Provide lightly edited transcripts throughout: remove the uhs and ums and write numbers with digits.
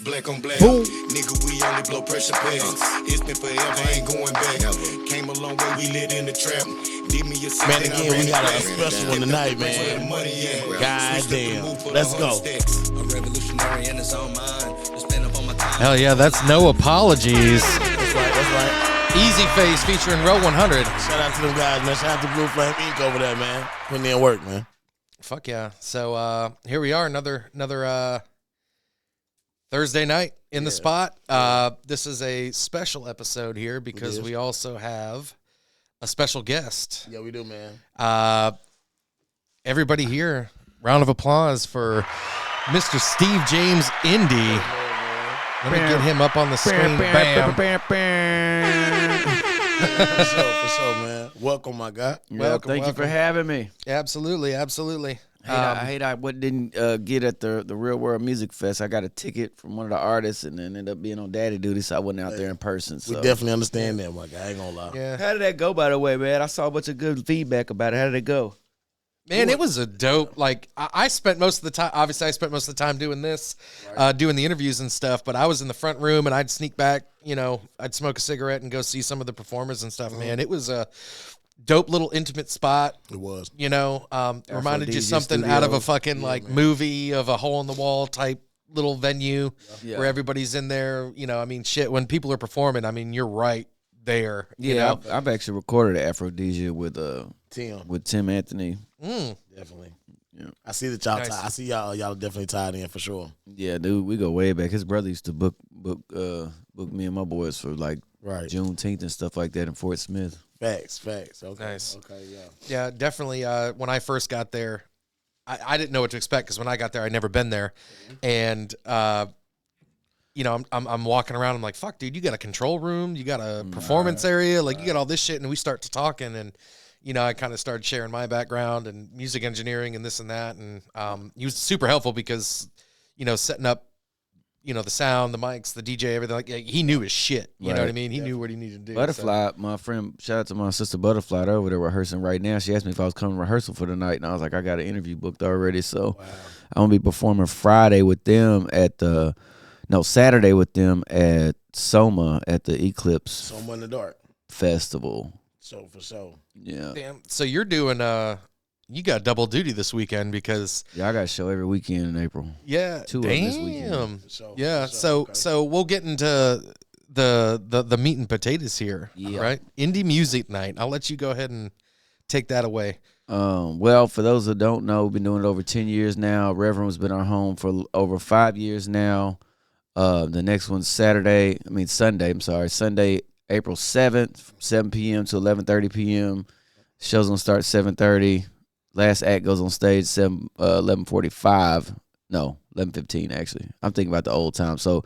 black on black. Boom. Nigga, we only blow pressure packs. It's been forever, ain't going back. Came a long way, we lit in the trap. Give me a seat, Man, and I again, we ran got it a back. special one tonight, Where the man. money at? God damn. Let's go. A revolutionary in his own mind. Just spend up on my time. Hell yeah, that's No Apologies. That's right. Easy Face featuring Row 100. Shout out to them guys, man. Shout out to Blue Flame Inc. over there, man. Putting in work, man. Fuck yeah. So here we are, another Thursday night in the spot. This is a special episode here because we also have a special guest. Yeah, we do, man. Everybody here, round of applause for Mr. SteveJamesIndie. Let me get him up on the screen. Bam. For sure, man. Welcome, my guy. Welcome, Thank you for having me. Absolutely. I hate I didn't get at the Real World Music Fest. I got a ticket from one of the artists and then ended up being on daddy duty, so I wasn't out there in person. So. We definitely understand that, my guy. I ain't gonna lie. Yeah. How did that go, by the way, man? I saw a bunch of good feedback about it. How did it go? Man, it was a dope, like, I spent most of the time, obviously I spent most of the time doing this, doing the interviews and stuff, but I was in the front room and I'd sneak back, I'd smoke a cigarette and go see some of the performers and stuff, man. It was a dope little intimate spot. It was. Reminded you DJ something out of a fucking, movie of a hole-in-the-wall type little venue where everybody's in there, shit, when people are performing, you're right there. Yeah, I've actually recorded an Aphrodisia with Tim Anthony. Definitely. Yeah. I see that y'all. Nice. I see y'all definitely tied in for sure. Yeah, dude, we go way back. His brother used to book me and my boys for like Juneteenth and stuff like that in Fort Smith. Facts. Okay. Nice. Okay, yeah. Yeah, definitely. When I first got there, I didn't know what to expect because when I got there, I'd never been there, and I'm walking around. I'm like, "Fuck, dude, you got a control room, you got a performance area, like you got all this shit." And we start to talking, and I kind of started sharing my background and music engineering and this and that, and he was super helpful because setting up. The sound, the mics, the DJ, everything. Like he knew his shit. You know what I mean? He knew what he needed to do. Butterfly, my friend, shout out to my sister Butterfly. They're over there rehearsing right now. She asked me if I was coming to rehearsal for the night, and I was like, I got an interview booked already. So I'm gonna be performing Saturday with them at Soma at the Eclipse Soma in the Dark Festival. So for sure. Yeah. Damn. So you're doing you got double duty this weekend because I got a show every weekend in April. Yeah. Two of them this weekend. Yeah. So we'll get into the meat and potatoes here. Yeah. Right. Indie music night. I'll let you go ahead and take that away. Well, for those that don't know, we've been doing it over 10 years now. Reverend's been our home for over 5 years now. The next one's Sunday, April 7th, from 7 p.m. to 11:30 p.m. Show's gonna start 7:30. Last act goes on stage 11:45. No, 11:15 actually. I'm thinking about the old time. So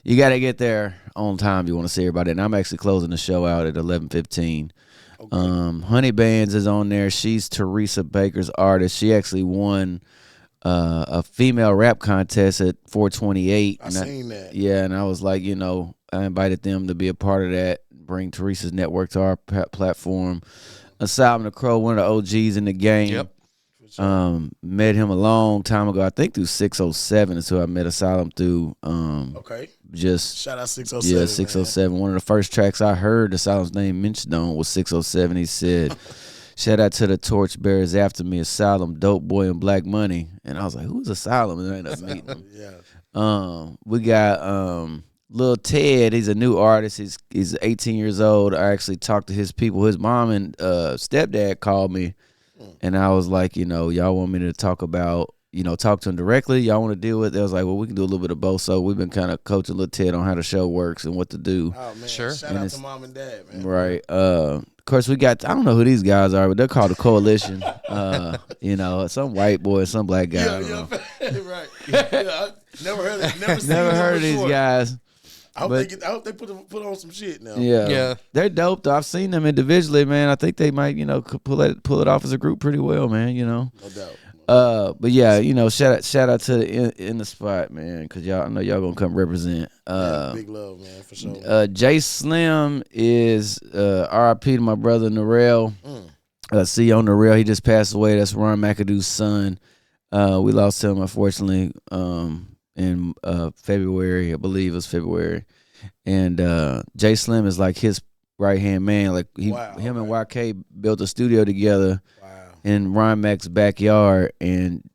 you got to get there on time. You want to see everybody. And I'm actually closing the show out at 11:15. Okay. Honey Bands is on there. She's Teresa Baker's artist. She actually won a female rap contest at 428. I seen that. Yeah, and I was like, I invited them to be a part of that, bring Teresa's network to our platform. Asylum the Crow, one of the OGs in the game. Yep. Met him a long time ago. I think through 607 is who I met Asylum through. Just shout out 607. Yeah, 607. Man. One of the first tracks I heard Asylum's name mentioned on was 607. He said, "Shout out to the torchbearers after me, Asylum, Dope Boy, and Black Money." And I was like, "Who's Asylum?" And I ended up meeting him. We got Lil Ted. He's a new artist. He's 18 years old. I actually talked to his people. His mom and stepdad called me, and I was like, y'all want me to talk about, talk to him directly? Y'all want to deal with it? I was like, well, we can do a little bit of both. So we've been kind of coaching Lil Ted on how the show works and what to do. Oh, man. Sure. Shout out to mom and dad, man. Right. Of course, we got, I don't know who these guys are, but they're called the Coalition. Some white boy, some black guy. Yeah, right. Yeah, I never heard of these guys. I hope they put on some shit now. Yeah. They're dope though. I've seen them individually, man. I think they might, pull it off as a group pretty well, man. No doubt. But yeah, shout out to in the spot, man, because I know y'all gonna come represent. Big love, man, for sure. Jay Slim is R.I.P. to my brother Narell. See on Narell, he just passed away. That's Ron McAdoo's son. We lost him, unfortunately. in February, I believe it was February, and Jay Slim is like his right hand man. Like him and YK built a studio together in Ron Mac's backyard, and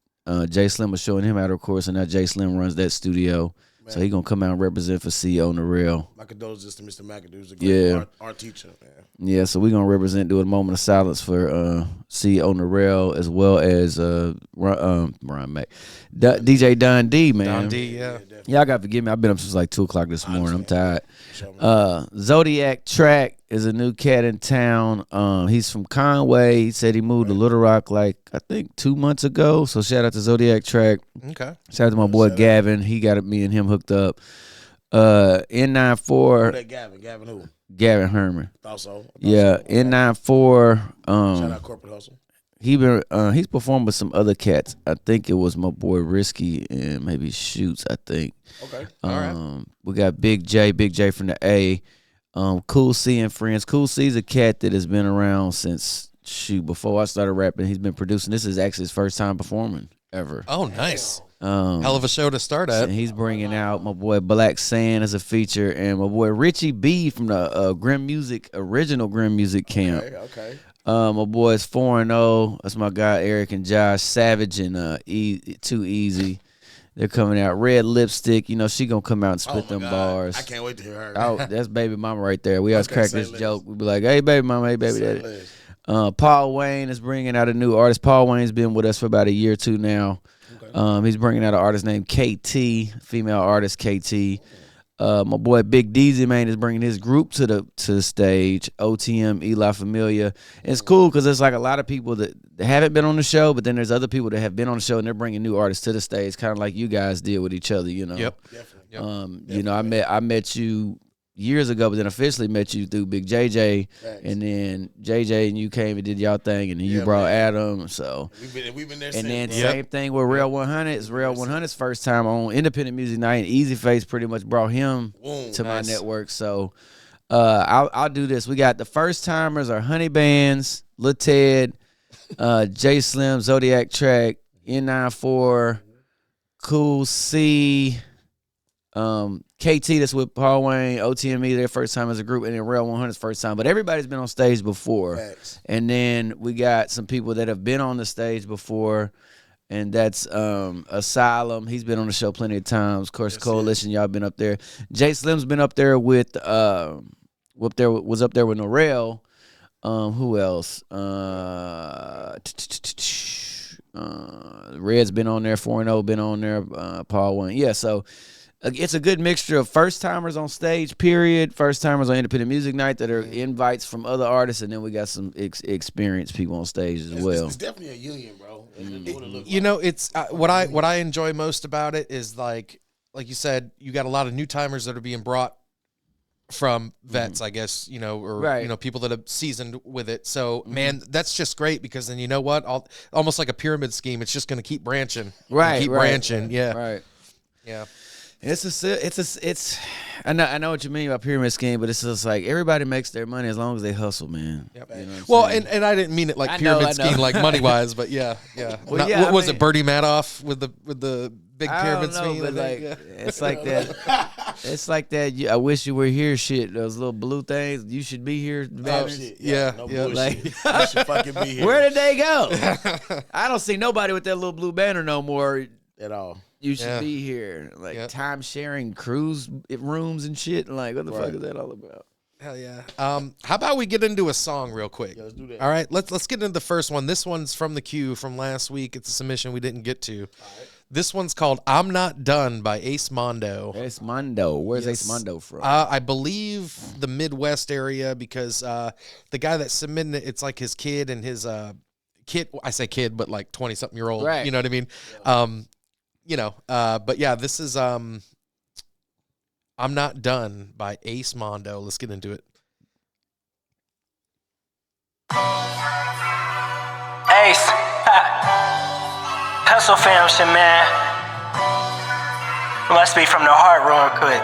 Jay Slim was showing him how to record. So now Jay Slim runs that studio. Man. So he gonna come out and represent for CEO on the Real. My condolences to Mr. McAdoo, who's a great art teacher, man. Yeah, so we're gonna represent, do a moment of silence for CEO on the Rail, as well as Ron Mac, DJ Don D, man. Don D, yeah. Y'all got to forgive me. I've been up since like 2:00 this morning. I'm tired. Zodiac Track is a new cat in town. He's from Conway. He said he moved to Little Rock like I think 2 months ago. So shout out to Zodiac Track. Okay. Shout out to my boy Gavin. He got me and him hooked up. N94. Who that Gavin? Gavin who? Gavin Herman. Thought so. Yeah, N94. Shout out Corporate Hustle. He's performed with some other cats. I think it was my boy Risky and maybe Shoots, I think. Okay. All right. We got Big J from the A. Cool C and Friends. Cool C's a cat that has been around since before I started rapping. He's been producing. This is actually his first time performing ever. Oh, nice. Hell of a show to start at. And he's bringing out my boy Black Sand as a feature, and my boy Richie B from the original Grim Music camp. Okay. My boys 4-0. That's my guy Eric and Josh Savage and Too Easy. They're coming out. Red Lipstick. You know she gonna come out and spit them bars. I can't wait to hear her. Oh, that's baby mama right there. We always crack this joke. We be like, hey baby mama, hey baby daddy. Paul Wayne is bringing out a new artist. Paul Wayne's been with us for about a year or two now. Okay. He's bringing out an artist named KT, female artist KT. My boy Big Deezy, man, is bringing his group to the stage. OTM, Eli Familia. And it's cool because there's like a lot of people that haven't been on the show, but then there's other people that have been on the show and they're bringing new artists to the stage, kind of like you guys did with each other, you know. Yep. Definitely. You know, I met you years ago, but then officially met you through Big JJ. Thanks. And then JJ and you came and did y'all thing, and then you brought Adam. So we've been there. And then same thing with Real 100. It's Real 100's first time on Independent Music Night, and Easy Face pretty much brought him to my network. So I'll do this. We got the first timers are Honey Bands, Lil Ted, J Slim, Zodiac Track, N94, Cool C. KT, that's with Paul Wayne, OTME, their first time as a group, and then Real 100's first time. But everybody's been on stage before. Facts. And then we got some people that have been on the stage before, and that's Asylum. He's been on the show plenty of times. Of course, Coalition, y'all been up there. Jay Slim's been up there with was up there with Norel. Who else? Red's been on there. 4-0 been on there. Paul Wayne. Yeah, so it's a good mixture of first timers on stage, period. First timers on Independent Music Night that are invites from other artists, and then we got some experienced people on stage as well. It's definitely a union, bro. You know, it's what I enjoy most about it is like you said, you got a lot of new timers that are being brought from vets, I guess, you know, or you know, people that have seasoned with it. So man, that's just great because then you know what, almost like a pyramid scheme, it's just going to keep branching, branching. Yeah. It's I know what you mean by pyramid scheme, but it's just like everybody makes their money as long as they hustle, man. Yep. You know what I'm saying? and I didn't mean it like pyramid scheme, like money wise, but yeah. Well, what was it, Bertie Madoff with the big pyramid scheme? But like, it's like that. It's like that. I wish you were here. Shit, those little blue things. You should be here. Yeah. Like, you should fucking be here. Where did they go? I don't see nobody with that little blue banner no more at all. You should be here. Like time sharing cruise rooms and shit. Like, what the fuck is that all about? Hell yeah. How about we get into a song real quick? Yeah, let's do that. All right, let's get into the first one. This one's from the queue from last week. It's a submission we didn't get to. All right. This one's called "I'm Not Done" by Ace Mondo. Ace Mondo. Where's Ace Mondo from? I believe the Midwest area because the guy that submitted it, it's like his kid and his kid. I say kid, but like 20-something-year-old. Right. You know what I mean? Yeah. You know, but yeah, this is "I'm Not Done" by Ace Mondo. Let's get into it. Ace, hustle fam shit, man. Must be from the heart real quick.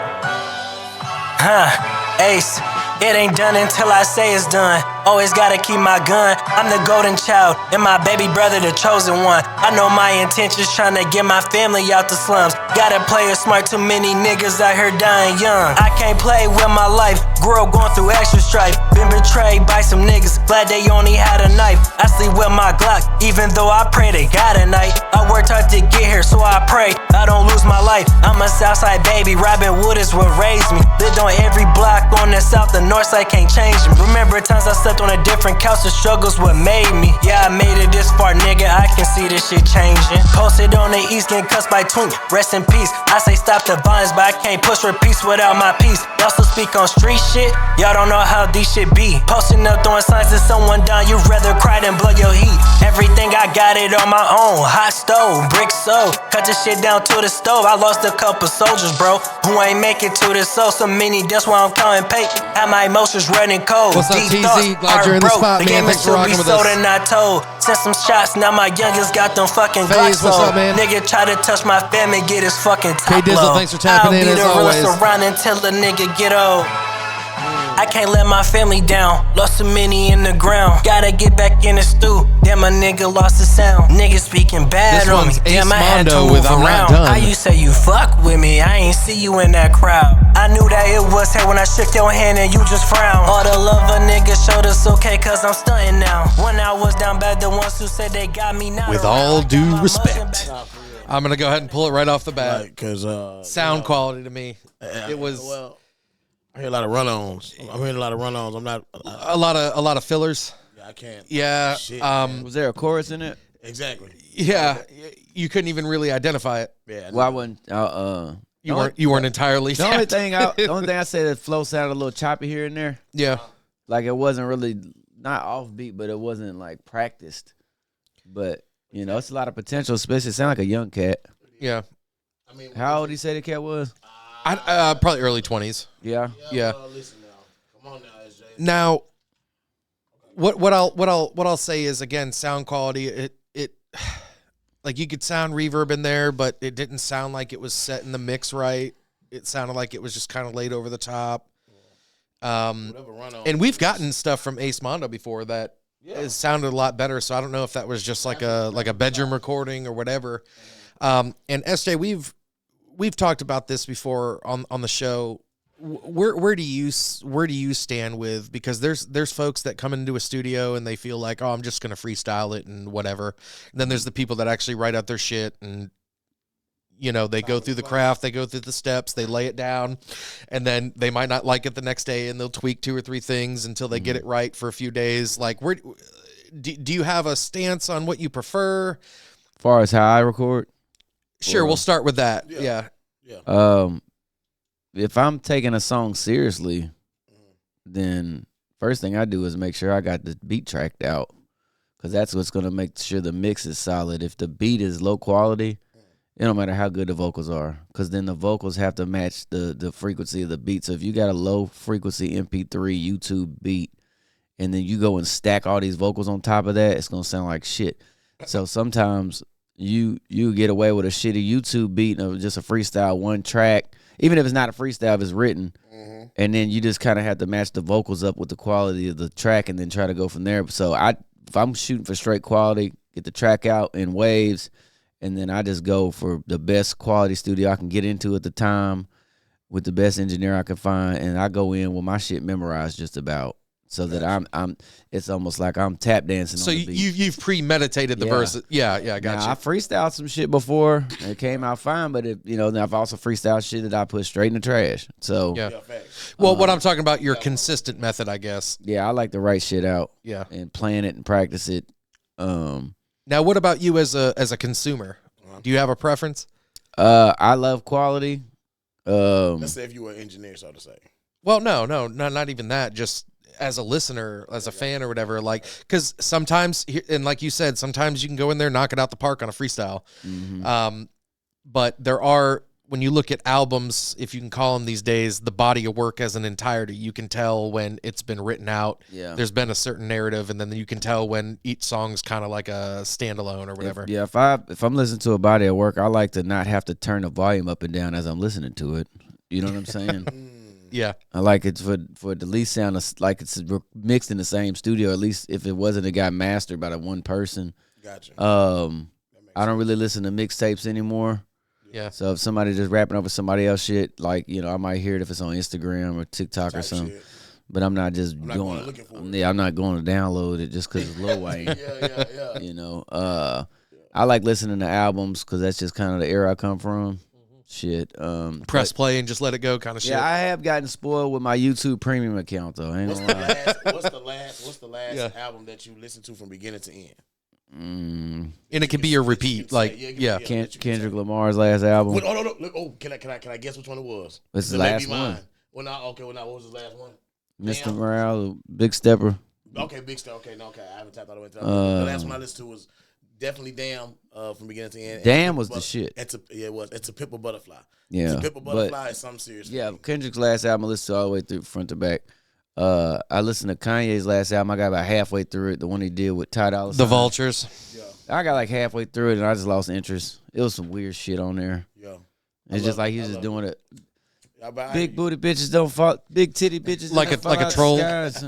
Ace, it ain't done until I say it's done. Always gotta keep my gun. I'm the golden child, and my baby brother the chosen one. I know my intentions, tryna get my family out the slums. Gotta play it smart, too many niggas out here dying young. I can't play with my life, grew up going through extra strife. Been betrayed by some niggas, glad they only had a knife. I sleep with my Glock, even though I pray to God at night. I worked hard to get here, so I pray I don't lose my life. I'm a Southside baby, Robin Wood is what raised me. Lived on every block on the South, the North side can't change me. Remember times I slept on a different couch, the struggles what made me. Yeah, I made it this far, nigga, I can see this shit changing. Posted on the East, getting cussed by Twink, rest in peace. I say stop the violence, but I can't push for peace without my peace. Y'all still speak on street shit, y'all don't know how these shit be. Posting up, throwing signs to someone down, you'd rather cry than blow your heat. Everything I got it on my own, hot stove, brick stove. Cut this shit down to the stove, I lost a couple soldiers, bro, who ain't make it to the soul. So many, that's why I'm counting paper. Have my emotions running cold. What's up, Deep TZ? thoughts, Glad you're in the heart spot, broke. The man. game Thanks is for to rocking be with sold us. and not told. Sent some shots, now my youngest got them fucking FaZe, Glocks what's sold. up, man? Nigga try to touch my family, get his fucking top K-Dizzle, low. thanks for tapping I'll in be as the realest always. around until the nigga get old. I can't let my family down, lost so many in the ground. Gotta get back in the stew, damn my nigga lost the sound. Niggas speaking bad This on me, one's damn Ace I had to Mondo move with I'm Not around. Done. How you say you fuck with me, I ain't see you in that crowd. I knew that it was hate when I shook your hand and you just frowned. All the love a nigga showed us okay, cause I'm stunting now. When I was down bad, the ones who said they got me now. With all due respect, I'm gonna go ahead and pull it right off the bat. Like, cause Sound quality to me, it was well. I hear a lot of run-ons. I'm hearing a lot of run-ons. I'm not. a lot of fillers. I can't. Yeah, Shit, Was there a chorus in it? exactly. yeah. You couldn't even really identify it. Yeah. Well, I wasn't. You weren't entirely. The only thing I said, the flow sounded a little choppy here and there. Yeah. Like it wasn't really not offbeat, but it wasn't like practiced. But you know, it's a lot of potential. Especially, it sound like a young cat. Yeah. I mean, How old did he say the cat was? Probably early 20s. Yeah. Yeah. Listen now. Come on now, SJ. Now, what I'll say is, again, sound quality. It like you could sound reverb in there, but it didn't sound like it was set in the mix right. It sounded like it was just kind of laid over the top. Whatever run-on. And we've gotten stuff from Ace Mondo before that it sounded a lot better. So I don't know if that was just like a bedroom recording or whatever. And SJ, we've talked about this before on the show. Where do you stand with, because there's folks that come into a studio and they feel like, oh, I'm just gonna freestyle it and whatever. And then there's the people that actually write out their shit, and you know, they go through the craft, they go through the steps, they lay it down, and then they might not like it the next day, and they'll tweak 2 or 3 things until they get it right for a few days. Like, where do you have a stance on what you prefer? As far as how I record, Sure, we'll start with that. Yeah. if I'm taking a song seriously, then first thing I do is make sure I got the beat tracked out, because that's what's going to make sure the mix is solid. If the beat is low quality, it don't matter how good the vocals are, because then the vocals have to match the frequency of the beat. So if you got a low frequency MP3 YouTube beat, and then you go and stack all these vocals on top of that, it's going to sound like shit. So sometimes you get away with a shitty YouTube beat of just a freestyle, one track, even if it's not a freestyle, if it's written, and then you just kind of have to match the vocals up with the quality of the track and then try to go from there. So if I'm shooting for straight quality, get the track out in waves, and then I just go for the best quality studio I can get into at the time with the best engineer I can find, and I go in with my shit memorized just about, so that I'm it's almost like I'm tap dancing. So on the beat. you've premeditated the verse. Yeah, I got Now, you. I freestyled some shit before, and it came out fine, but then I've also freestyled shit that I put straight in the trash. So Yeah. Well, what I'm talking about, your consistent method, I guess. yeah, I like to write shit out. Yeah. And plan it and practice it. Now, what about you as a consumer? Do you have a preference? I love quality. Let's say if you were an engineer, so to say. Well, no, not even that. Just as a listener, as a fan or whatever, like, because sometimes, and like you said, sometimes you can go in there, knock it out the park on a freestyle. But there are, when you look at albums, if you can call them these days, the body of work as an entirety, you can tell when it's been written out. Yeah. There's been a certain narrative, and then you can tell when each song's kind of like a standalone or whatever. If I'm listening to a body of work, I like to not have to turn the volume up and down as I'm listening to it. You know what I'm saying? Yeah. I like it for it to at least sound like it's mixed in the same studio. At least if it wasn't a guy mastered by the one person. Gotcha. I don't really listen to mixtapes anymore. Yeah. So if somebody just rapping over somebody else shit, like, you know, I might hear it if it's on Instagram or TikTok or something. Shit. But I'm not just I'm not going. looking for it. Yeah, I'm not going to download it just because it's Lil Wayne. Yeah. You know, I like listening to albums because that's just kind of the era I come from. Shit. Press play and just let it go kind of shit. Yeah, I have gotten spoiled with my YouTube premium account though. I ain't gonna lie. What's the last album that you listened to from beginning to end? And it can be your repeat. Like, yeah. Kendrick Lamar's last album. Wait, no. Look, can I guess which one it was? It's the last one. Well, no. Okay. Well, now what was his last one? Mr. Damn. Big Big Stepper. Okay, Big Step. Okay, no, okay. I haven't tapped all the way through. The last one I listened to was definitely Damn from beginning to end. Damn was the shit. It was. It's a Pimple Butterfly. Yeah. It's a Pimple Butterfly is something serious. Yeah, Kendrick's last album I listened to all the way through front to back. I listened to Kanye's last album. I got about halfway through it, the one he did with Ty Dolla $ign. The Vultures. Yeah. I got like halfway through it and I just lost interest. It was some weird shit on there. Yeah. It's just like he's just doing it. Yeah, Big booty bitches don't fall. Big titty bitches Like don't fall a out the troll. skies.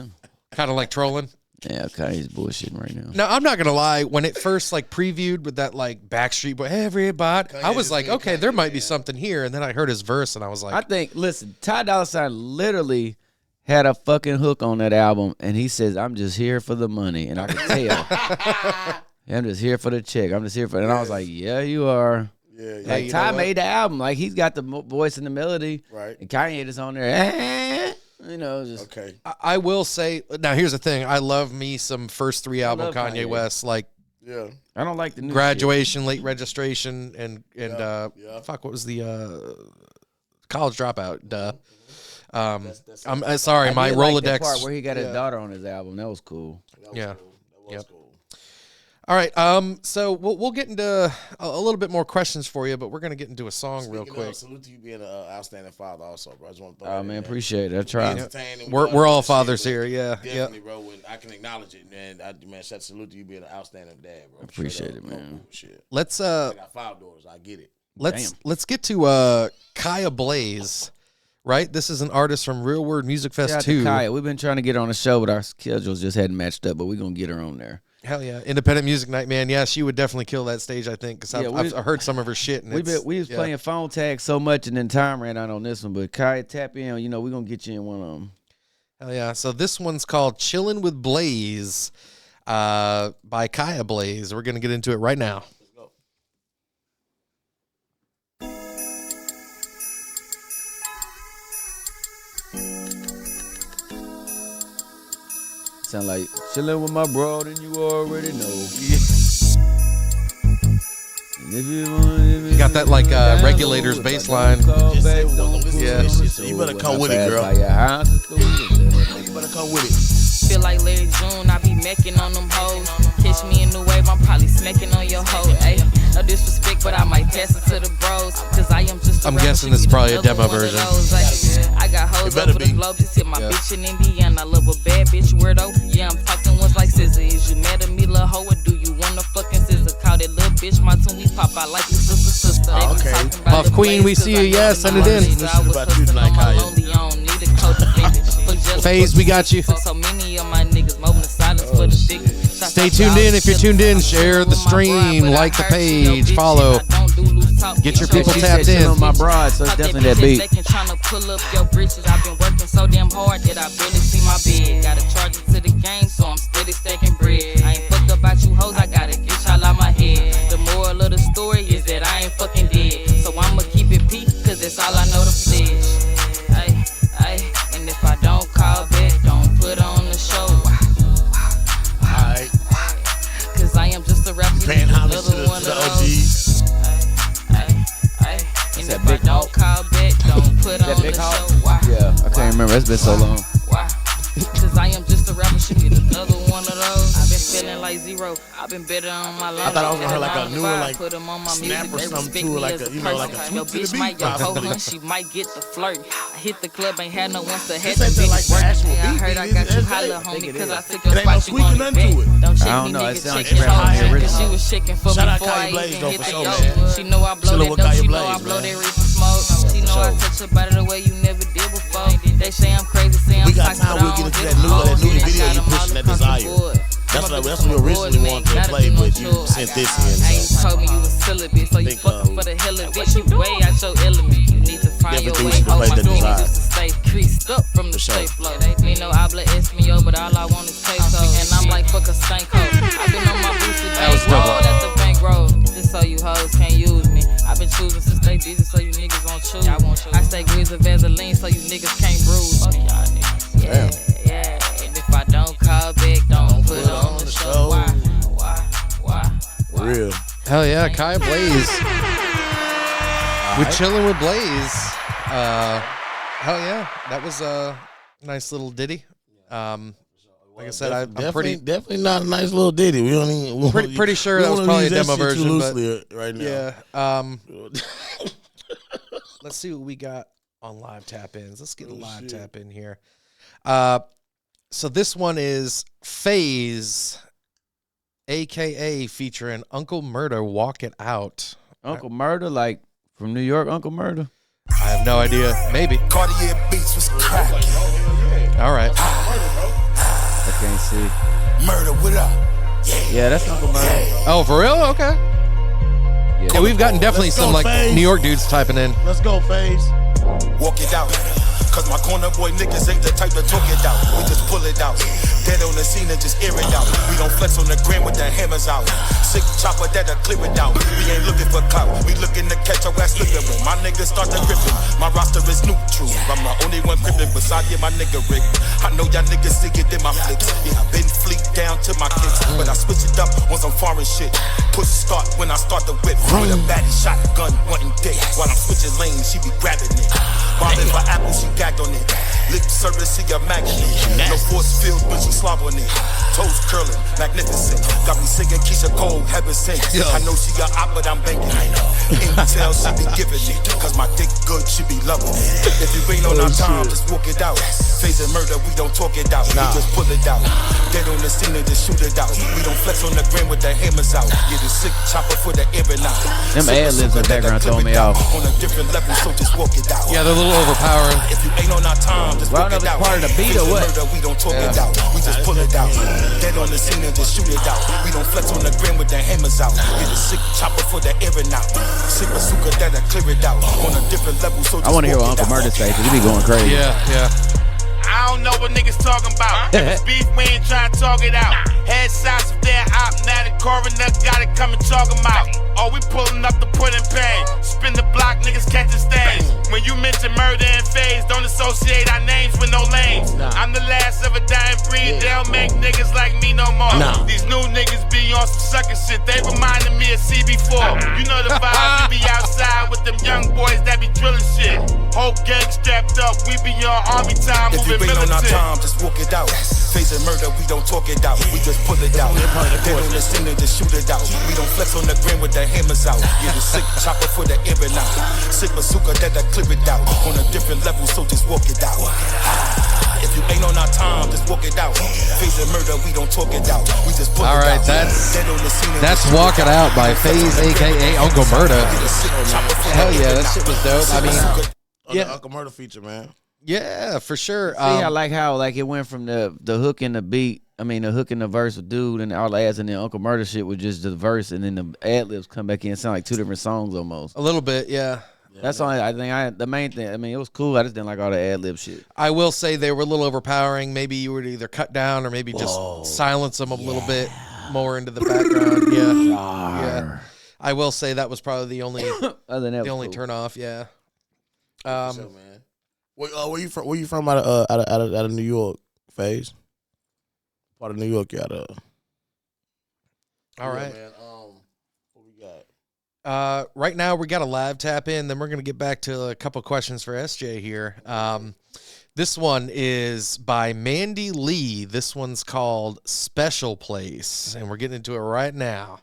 Kind of like trolling. Yeah, Kanye's bullshitting right now. Now, I'm not going to lie. When it first like previewed with that like Backstreet Boy, everybody, I was like, okay, there might be something here. And then I heard his verse and I was like, I think, listen, Ty Dolla $ign literally had a fucking hook on that album, and he says, I'm just here for the money. And I could tell. I'm just here for the check. I'm just here for it. And I was like, yeah, you are. Yeah. Like, Ty made the album. Like, he's got the voice and the melody. Right. And Kanye is on there. You know, just. Okay. I will say, now here's the thing. I love me some first 3 album love Kanye Kanye. West, like Yeah. I don't like the new Graduation, Late Registration, and Yeah. fuck, what was the College Dropout? Duh. That's I'm sorry, I my did like the Rolodex. part where he got his daughter on his album. That was cool. Yeah. That was cool. All right, so we'll get into a little bit more questions for you, but we're gonna get into a song real quick. Salute to you being an outstanding father, also, bro. I just want to throw Oh, that in man, there. appreciate it. I tried. Entertaining, We're all shit, fathers but here, yeah. Definitely, bro. When I can acknowledge it, man. Man, shout salute to you being an outstanding dad, bro. Appreciate Straight it, up. man. No bullshit. Let's I got 5 daughters. I get it. let's get to Kaya Blaze. Right, this is an artist from Real Word Music Fest Shout out 2. to Kaya. We've been trying to get her on the show, but our schedules just hadn't matched up. But we're gonna get her on there. Hell yeah, Independent Music Night, man. Yeah, she would definitely kill that stage, I think, because I've heard some of her shit. And We was playing phone tag so much, and then time ran out on this one. But Kaya, tap in. You know, we're gonna get you in one of them. Hell yeah. So this one's called "Chillin' with Blaze" by Kaya Blaze. We're gonna get into it right now. Sound like chilling with my bro, then you already know. You got that like Regulators bass line. Yeah. You better come with it, girl. You better come with it. Feel like Larry June, I be macking on them hoes. Catch me in the wave, I'm probably smacking on your hoe. Ayy, no disrespect, but I might pass it to the bros. Cause I am just a I'm rapper, guessing she this is be probably a another demo one of version. those. I got hoes better over be. the globe, just hit my Yeah. bitch in Indiana. I love a bad bitch weirdo. Yeah, I'm talking ones like scissor. Is you mad at me, lil' hoe, or do you wanna fucking scissor? Call that little bitch my tune, we pop out like you sister. They be Okay. talking about Puff the Queen, we Blaze, see cause you. I Yeah, know send my it in. niggas. I Listen was about you hustling tonight, on my Kaya. lonely, I don't need a co-defendant. FaZe, we got you. So many of my niggas moving the silence for the dick. Stay tuned in. If you're tuned in, share the stream, like the page, follow. Get your people She tapped said chill in. on my broad, so it's definitely that beat. Tryna pull up your britches. I've been working so damn hard that I barely see my bed. Gotta charge it to the game, so I'm steady stacking bread. I ain't fucked about you hoes, I gotta get y'all out my head. The moral of the story is that I ain't fucking dead. So I'ma keep it peak, cause that's all I know to pledge. Ay, and if I don't call back, don't put on the show. Alright. Cause I am just a rapper, Paying homage another to one the of OGs. those. And if I don't call back, don't put on the show. Why? Yeah, I can't remember. It's been so long. Why? Cause I am just a rapper, she be another one of those. I've been feeling like zero. I've been better on my life. I thought I was gonna hear like a newer like put 'em on my snap music, or they something respect too, me like as a, you know, like a person. tweet Your to the bitch beat, might yo probably. hoe, she might get the flirt. I hit the club, ain't had no one to head This the ain't the, like, bitch the work. actual Yeah, I beat, heard I it got is. you It's holla, that. homie, cause I took It your ain't no spot, you tweaking want nothing it to it. back. Don't I shake don't me, know, it nigga, sounds check like it rap from the out. original. She was shaking for Shout me out before Kaya I Blaze, even though, hit for the sure, dope. man. She know I blow Chillin' that with dope, Kaya she know I Blaze, blow man. that reefer smoke. She know I touch her body the way you never did before. They say I'm crazy, say I'm We got psycho, time, but we'll I get don't into hit that new hoes. video I you got 'em pushing all that across the desire. board. That's what we originally wanted to play, but you sent this in. Hey, you So. told me you was silly, bitch, so you Think, fucking for the hell of it. You way out your element. You need to find your Definitely way. should Hold play my the fingers desire. used to stay creased up from the For sure. straight flow. Me no habla esmio, but all I want is peso. And I'm like, fuck a stanko. I've been on my boosted bankroll at the bankroll. Just so you hoes can't use me. I've been choosing since they busy, so you niggas won't choose. I stay greased with Vaseline, so you niggas can't bruise me. Y'all niggas. Yeah, yeah. And if I don't call back, don't put on the show. Why? Real. Hell yeah, Kai Blaze. We're chilling with Blaze. Hell yeah, that was a nice little ditty. Like I said, I'm definitely not a nice little ditty. We don't even pretty sure that was probably a demo version. But right now. yeah. Let's see what we got on live tap ins. Let's get a live tap in here. So this one is FaZe, aka featuring Uncle Murder. Walk It Out. Uncle Murder, like from New York, Uncle Murder. I have no idea. Maybe. Cartier beats was cracking. All right. I can't see. Murder, what up? Yeah, that's Uncle Murder. Oh, for real? Okay. Yeah, we've gotten definitely Let's go, some like FaZe. New York dudes typing in. Let's go, FaZe. Walk it out. Cause my corner boy niggas ain't the type to talk it out. We just pull it out. Dead on the scene and just air it out. We don't flex on the gram with the hammers out. Sick chopper that'll clear it out. We ain't looking for clout. We looking to catch your ass slipping. When my niggas start to gripping, my roster is neutral. I'm the only one gripping beside my nigga Rick. I know y'all niggas see it in my flicks. Yeah, I been fleet down to my kicks, but I switch it up on some foreign shit. Push start when I start the whip. With a baddie shotgun, wanting dick. While I'm switching lanes, she be grabbing it. Bobbing for apple, she gagged on it. Lip service, see a magnet. No force field, but she slob on it. Toes curling, magnificent. Got me singing Keisha Cole, heaven sings. I know she a op, but I'm banking it. Intel, she be giving it. Cause my dick good, she be loving it. If you ain't on our time, just walk it out. FaZe and Murder, we don't talk it out. We just pull it out. Dead on the scene and just shoot it out. We don't flex on the gram with the hammers out. Get a sick chopper for the air and out. Them ad-libs in the background throwing me off. On a different level, so just walk it out. Yeah, they're a little overpowering. If you ain't on our time, just Well, I walk don't know if it out. it's part of the beat or what. Murder, we don't talk it out. We just pull it out. Dead on the scene and just shoot it out. We don't flex on the gram with the hammers out. Get a sick chopper for the air and out. Sick bazooka that'll clear it out. On a different level, so just I want to hear what walk it Uncle out. Murder say, because he be going crazy. Yeah. I don't know what niggas talking about. If it's beef, we ain't trying to talk it out. Headshots of their op, now the coroner got it coming talking about. Oh, we pulling up the pudding pain. Spin the block, niggas catching stains. When you mention Murder and FaZe, don't associate our names with no lanes. I'm the last of a dying breed. They don't make niggas like me no more. These new niggas be on some sucker shit. They reminded me of CB4. You know the vibe. We be outside with them young boys that be drilling shit. Whole gang strapped up. We be on army time, If you moving ain't on our militant. time, just walk it out. FaZe and Murder, we don't talk it out. We just pull it out. Dead on the scene and just shoot it out. We don't flex on the gram with the hammers out. Get a sick chopper for the air and out. Sick bazooka that'll clear it out. On a different level, so just walk it out. If you ain't on our time, just walk it out. FaZe and Murder, we don't talk it out. We just pull All it right, out. that's Dead on the scene and that's just shoot Walk It Out by FaZe, aka Uncle Murder. Get a sick chopper for Hell the yeah, air that and shit out. was dope. I mean, On Yeah. the Uncle Murder feature, man. yeah, for sure. See, I like how like it went from the hook and the beat. I mean, the hook and the verse with dude and all the ads, and then Uncle Murder shit was just the verse, and then the ad libs come back in and sound like two different songs almost. a little bit, yeah. That's all I think. The main thing. I mean, it was cool. I just didn't like all the ad lib shit. I will say they were a little overpowering. Maybe you were to either cut down or maybe just silence them a little bit more into the background. Yeah. I will say that was probably the only Other than that, the was only cool. turn off. Yeah. So, man. Where you from? Where you from? Out of New York, FaZe? Part of New York, you out of? All right. Man. What we got? Right now we got a live tap in. Then we're gonna get back to a couple questions for SJ here. This one is by Mandy Lee. This one's called Special Place, and we're getting into it right now.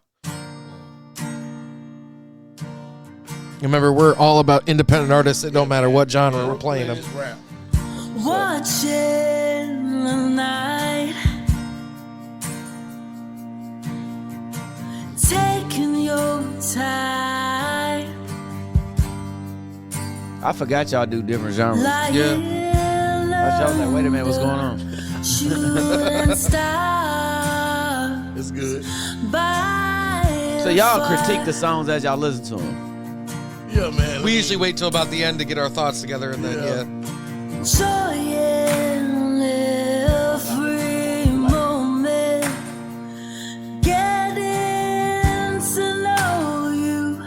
Remember, we're all about independent artists. It don't matter what genre we're playing them. Watching the night, taking your time, I forgot y'all do different genres. lying I was like, wait a minute, what's going on? Shooting stars It's good. by So y'all critique the songs as y'all listen to them. Yeah, man. We usually wait till about the end to get our thoughts together, and then joy in every moment, getting to know you.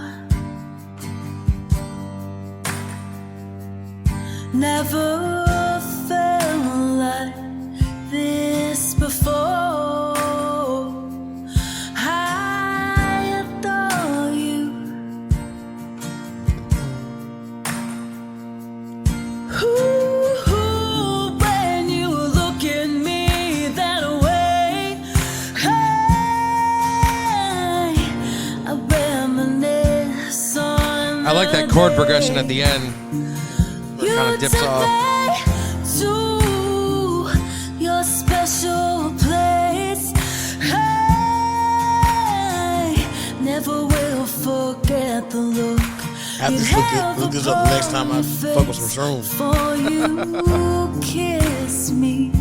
Never felt like this before. I adore you. Ooh, when you look at me that way, I reminisce on I like that chord progression at the end. Where it kind of dips off. to your special place. I never will forget the look. I have to look this up the next time I fuck with some shrooms. For you kiss me.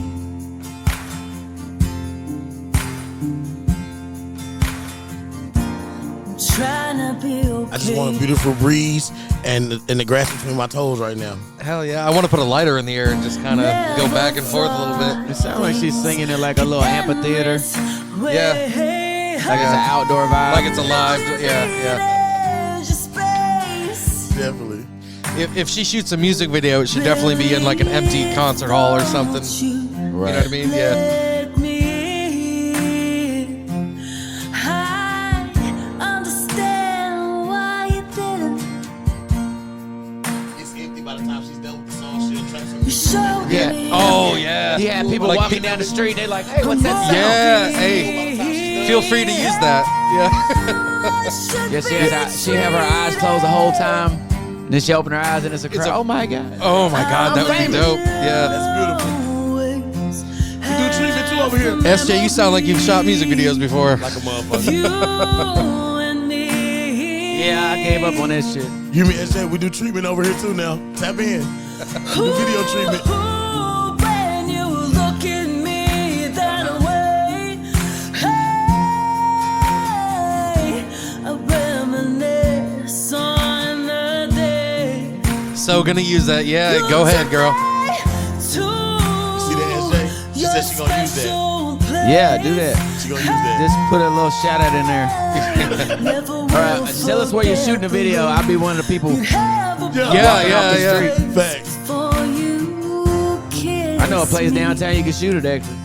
I'm trying to be okay. I just want a beautiful breeze and the grass between my toes right now. Hell yeah. I want to put a lighter in the air and just kind of go back and forth a little bit. It sounds like she's singing in like a little amphitheater. Yeah. Like it's an outdoor vibe. Like it's alive. Yeah. Definitely. If she shoots a music video, it should definitely be in like an empty concert hall or something. You know what I mean? Yeah. Let me. I understand why you didn't. It's empty by the time she's done with the song. She'll try You something. showed Yeah. me. Oh, yeah. Yeah, people Like walking down the street, they like, hey, what's that sound? Yeah. Hey, feel free to use that. Yeah. Yeah, she have her eyes closed the whole time. And then she open her eyes and it's a crowd. Oh my God. Oh my God, that would be dope. Yeah. That's beautiful. We do treatment too over here. SJ, you sound like you've shot music videos before. Like a motherfucker. You and me. Yeah, I gave up on that shit. You mean SJ, we do treatment over here too now. Tap in. We do video treatment. Ooh, when you look at me that way, hey, I reminisce on the day. So gonna use that. Yeah, go ahead, girl. See that SJ? She said she gonna use that. Yeah, do that. She gonna use that. Just put a little shout out in there. All right, tell us where you're shooting the video. I'll be one of the people. Yeah. Facts. I know a place downtown you can shoot it actually.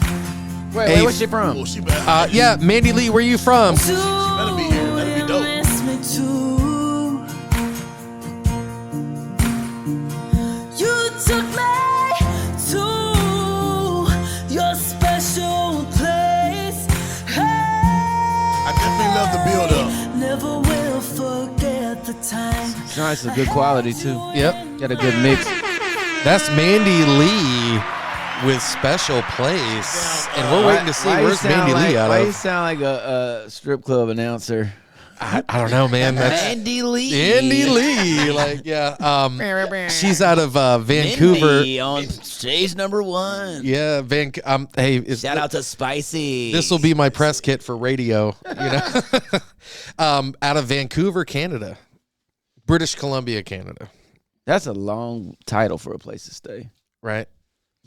Wait, Hey, where's she from? Oh, she better, Yeah, Mandy Lee, where you from? she better be here. That'd be dope. You took me to your special place. I definitely love the build up. Never will forget the time. It's nice, a good quality too. Yep. Got a good mix. That's Mandy Lee with Special Place. And we're waiting to see where's Mandy Lee out Why you of. sound like a strip club announcer? I don't know, man. That's Andy Lee. Andy Lee. Like, yeah. She's out of Vancouver. Mindy on stage number 1. Yeah, hey, Shout out to Spicy. This will be my press kit for radio. You know, out of Vancouver, Canada, British Columbia, Canada. That's a long title for a place to stay. Right,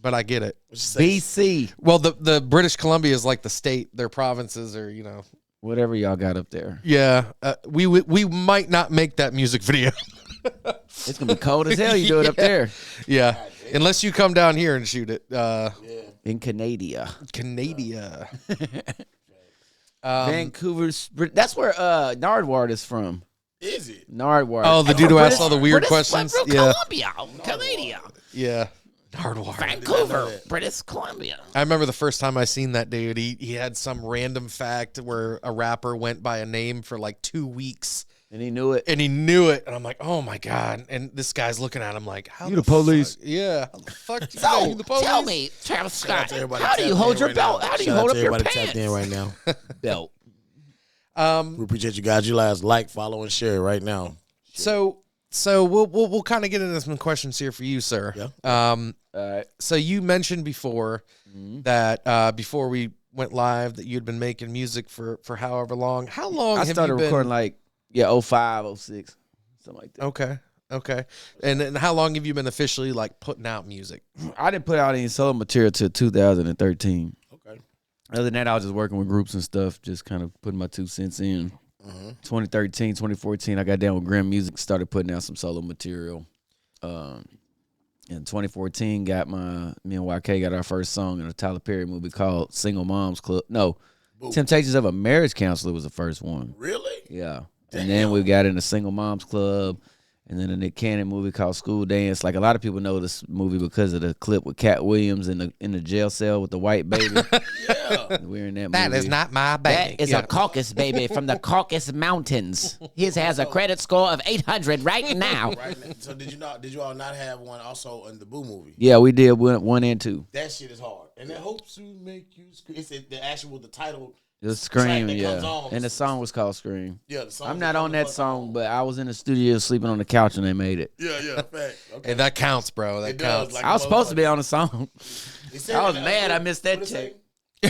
but I get it. BC. Well, the British Columbia is like the state. Their provinces are, Whatever y'all got up there. Yeah, we might not make that music video. It's gonna be cold as hell. You do it up there Yeah, unless you come down here and shoot it. in Canada. Vancouver's. That's where Nardward is from. Is it? Nardward. Oh, the dude who asked all the weird British, questions. From Yeah, Columbia, Canada, yeah. Nardwar. Vancouver, British Columbia. I remember the first time I seen that dude. He had some random fact where a rapper went by a name for like 2 weeks. And he knew it. And he knew it. And I'm like, oh my God. And this guy's looking at him like, how You the police. fuck- Yeah. How the fuck you So, you the police? tell me, Travis Scott, to everybody how do you tapped hold in your right belt? now. How do you Shout out hold to up your everybody pants? tapped in right now. Belt. We appreciate you guys. You guys like, follow, and share right now. So So we'll kind of get into some questions here for you, sir. Yeah. So you mentioned before that before we went live that you'd been making music for however long. How long I have started you been recording like 05, 06, something like that. Okay. And then how long have you been officially like putting out music? I didn't put out any solo material till 2013. Okay. Other than that, I was just working with groups and stuff, just kind of putting my 2 cents in. 2013, 2014, I got down with Grim Music, started putting out some solo material. In 2014, me and YK got our first song in a Tyler Perry movie called Single Moms Club. No, Temptations of a Marriage Counselor was the first one. Really? Yeah. Damn. And then we got into Single Moms Club. And then a Nick Cannon movie called School Dance. Like, a lot of people know this movie because of the clip with Cat Williams in the jail cell with the white baby. Yeah. We're in that movie. That is not my baby. That is a Caucasus baby from the Caucasus Mountains. His has a credit score of 800 right now. Right now. So did you all not have one also in the Boo movie? Yeah, we did 1 and 2. That shit is hard. And it hopes to make you scream. It's the title. The Scream, that yeah. comes on. And the song was called Scream. Yeah, the song. I'm not on that song, but I was in the studio sleeping on the couch when they made it. Yeah, fact. Okay. And that counts, bro. That It counts. does, like I was supposed to be on the song. It said I was that, mad I missed that what it check. say? I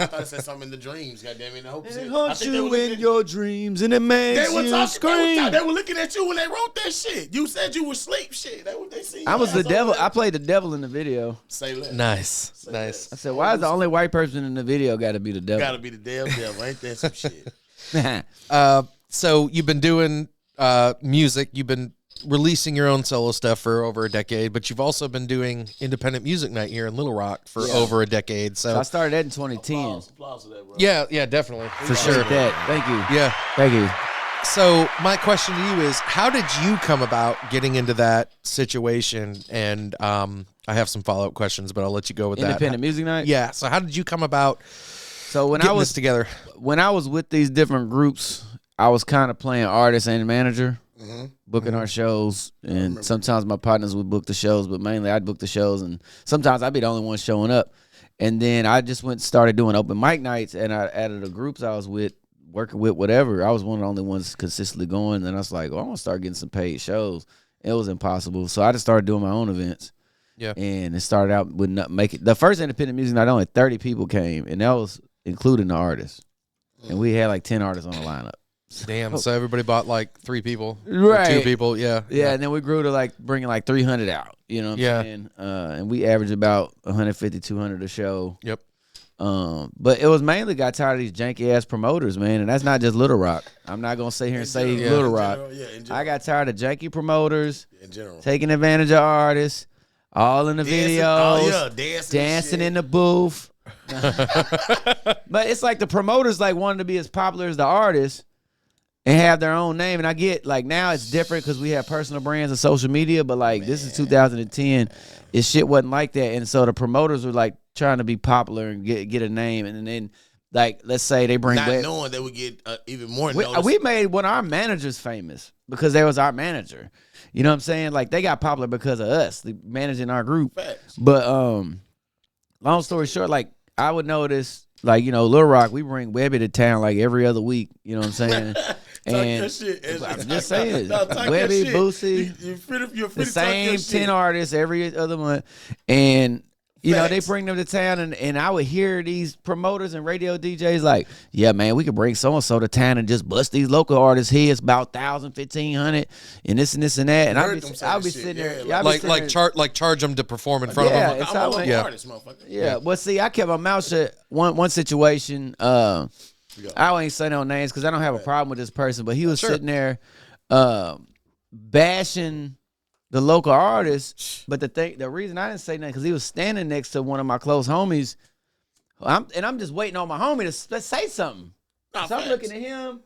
thought it said something in the dreams. Goddamn it! I hope it It said. I haunts think they were you looking in at- your dreams and it They makes were you talking. scream. They were looking at you when they wrote that shit. You said you were asleep. Shit. That's what they see. I was the devil. I played the devil in the video. Say less. Nice. I said, why is the only white person in the video got to be the devil? Gotta be the devil. Ain't that some shit? So you've been doing music. You've been releasing your own solo stuff for over a decade, but you've also been doing independent music night here in Little Rock for over a decade. So I started that in 2010. Applause to that, bro. Yeah, definitely. For sure. Appreciate that. Thank you. Yeah. Thank you. So my question to you is, how did you come about getting into that situation? And I have some follow-up questions, but I'll let you go with Independent that. music night? Yeah. So how did you come about So when getting this together? When I was with these different groups, I was kind of playing artist and manager, booking our shows, and sometimes my partners would book the shows, but mainly I'd book the shows, and sometimes I'd be the only one showing up. And then I just started doing open mic nights, and I added the groups I was with, working with, whatever. I was one of the only ones consistently going, and I was like, well, I want to start getting some paid shows. It was impossible, so I just started doing my own events. Yeah. And it started out with not making the first independent music night. Only 30 people came, and that was including the artists. And we had like 10 artists on the lineup. Damn. So everybody bought like 3 people, or Right. 2 people. Yeah. Yeah, and then we grew to like bringing like 300 out. You know what I'm saying? And we averaged about 150, 200 a show. Yep. But it was mainly got tired of these janky ass promoters, man, and that's not just Little Rock. I'm not gonna sit here and say Little Rock. I got tired of janky promoters In general. taking advantage of artists, all in the videos, dancing in the booth. But it's like the promoters like wanted to be as popular as the artists and have their own name. And I get like now it's different because we have personal brands and social media, but like this is 2010. It shit wasn't like that. And so the promoters were like trying to be popular and get a name. And then like let's say they bring Not knowing they would get even more we notice. made one of our managers famous because they was our manager. You know what I'm saying? Like they got popular because of us, managing our group. Facts. But long story short, like I would notice, like, you know, Little Rock, we bring Webby to town like every other week. You know what I'm saying? Your shit. I'm just saying, No, talk your Webby, shit. Boosie, You're free the to talk your same shit. 10 artists every other month, and you know they Facts. bring them to town, and I would hear these promoters and radio DJs like, yeah, man, we could bring so and so to town and just bust these local artists here. It's about 1,000, 1,500, and this and this and that, and Heard them say I'll be that shit, sitting there, yeah, I'll be sitting there- charge them to perform in front Yeah, of them. it's I'm a how local it- Yeah. artist, motherfucker. Yeah, well, see, I kept my mouth shut. One situation, I ain't say no names because I don't have a problem with this person, but he was sitting there bashing the local artist. But the reason I didn't say nothing because he was standing next to one of my close homies, I'm just waiting on my homie to say something. Nah, So I'm facts. looking at him.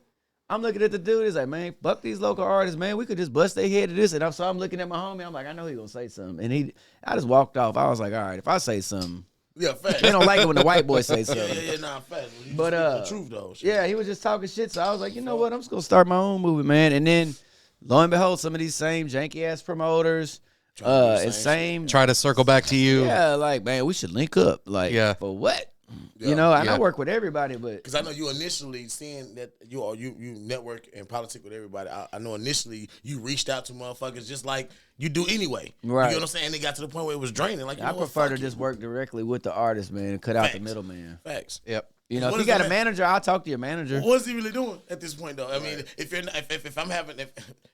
I'm looking at the dude. He's like, man, fuck these local artists, man. We could just bust their head to this. And so I'm looking at my homie. I'm like, I know he's gonna say something. And I just walked off. I was like, all right, if I say something, Yeah, facts. they don't like it when the white boy say something. Yeah, nah, facts. You But, speak the truth though. Shit. Yeah, he was just talking shit. So I was like, you know what? I'm just gonna start my own movie, man. And then lo and behold, some of these same janky ass promoters, and same Try to circle back to you. yeah, like, man, we should link up. Like, Yeah. for what? You know, and I work with everybody, but because I know you initially seeing that you network and politic with everybody. I know initially you reached out to motherfuckers just like you do anyway. Right. You know what I'm saying? It got to the point where it was draining. Like, I prefer to just work directly with the artist, man, and cut out the middleman. Facts. Yep. You know, if you got a manager, I'll talk to your manager. What's he really doing at this point, though? I mean, if I'm having,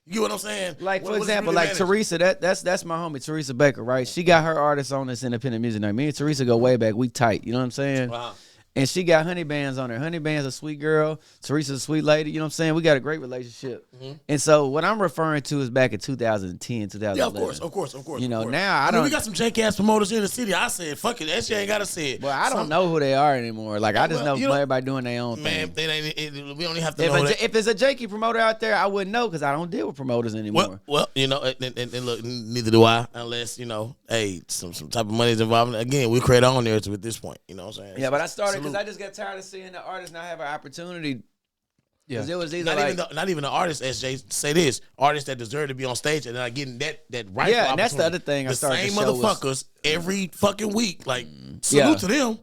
you know what I'm saying? Like, for example, like Teresa, that's my homie, Teresa Baker, right? She got her artists on this independent music night. Me and Teresa go way back. We tight. You know what I'm saying? Wow. And she got Honey Bands on her. Honey Bands a sweet girl. Teresa's a sweet lady. You know what I'm saying? We got a great relationship. Mm-hmm. And so what I'm referring to is back in 2010, 2011. Yeah, of course. You know, now I don't. We got some jank-ass promoters in the city. I said, fuck it. That shit ain't got to say it. Well, I don't know who they are anymore. Like, I just know everybody doing their own thing. Man, we don't even have to know that. If there's a janky promoter out there, I wouldn't know because I don't deal with promoters anymore. Well, you know, and look, neither do I, unless, you know, hey, some type of money is involved. Again, we create our own narrative at this point. You know what I'm saying? Yeah, but I started because I just got tired of seeing the artists not have an opportunity. Yeah, it was either not even the artists, SJ. Say this: artists that deserve to be on stage and not getting that right. Yeah, and that's the other thing. The same motherfuckers every fucking week. Like, salute to them.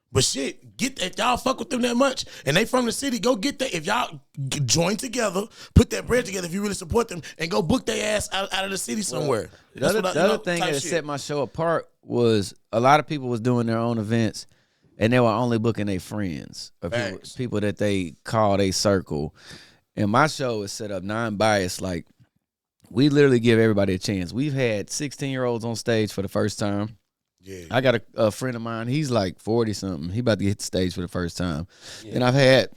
But shit, get that. Y'all fuck with them that much, and they from the city. Go get that. If y'all join together, put that bread together. If you really support them, and go book their ass out of the city somewhere. The other thing that set my show apart was a lot of people was doing their own events. And they were only booking their friends or people that they call their circle. And my show is set up non-biased. Like, we literally give everybody a chance. We've had 16-year-olds on stage for the first time. Yeah. I got a friend of mine. He's like 40-something. He about to hit the stage for the first time. Yeah. And I've had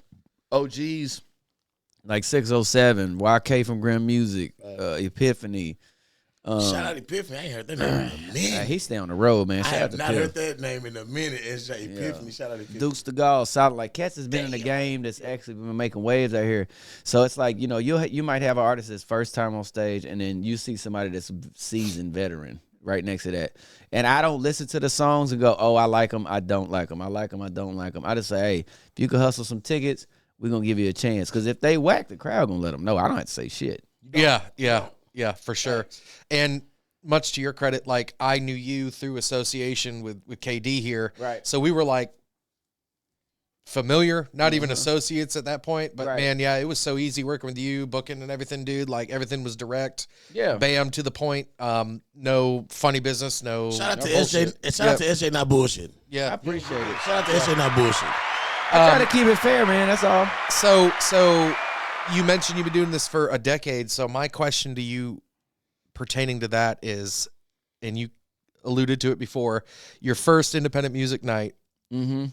OGs like 607, YK from Grim Music, Epiphany. Shout out Epiphany. I ain't heard that name in a minute. He stay on the road, man. I have not heard that name in a minute. SJ Epiphany. Shout out Epiphany. Dukes the Gall, solid. Like, Cats has been in the game that's actually been making waves out here. So it's like, you know, you might have an artist that's first time on stage, and then you see somebody that's seasoned veteran right next to that. And I don't listen to the songs and go, oh, I like them, I don't like them. I like them, I don't like them. I just say, hey, if you could hustle some tickets, we're going to give you a chance. Because if they whack, the crowd going to let them know. I don't have to say shit. Yeah, for sure. And much to your credit, like, I knew you through association with KD here. Right. So we were like familiar, not even associates at that point. But man, yeah, it was so easy working with you, booking and everything, dude. Like, everything was direct. Yeah. Bam, to the point. No funny business, no. Shout out to SJ. Shout out to SJ, not bullshit. Yeah. I appreciate it. Shout out to SJ, not bullshit. I try to keep it fair, man. That's all. So you mentioned you've been doing this for a decade. So my question to you pertaining to that is, and you alluded to it before, your first independent music night. Mm-hmm.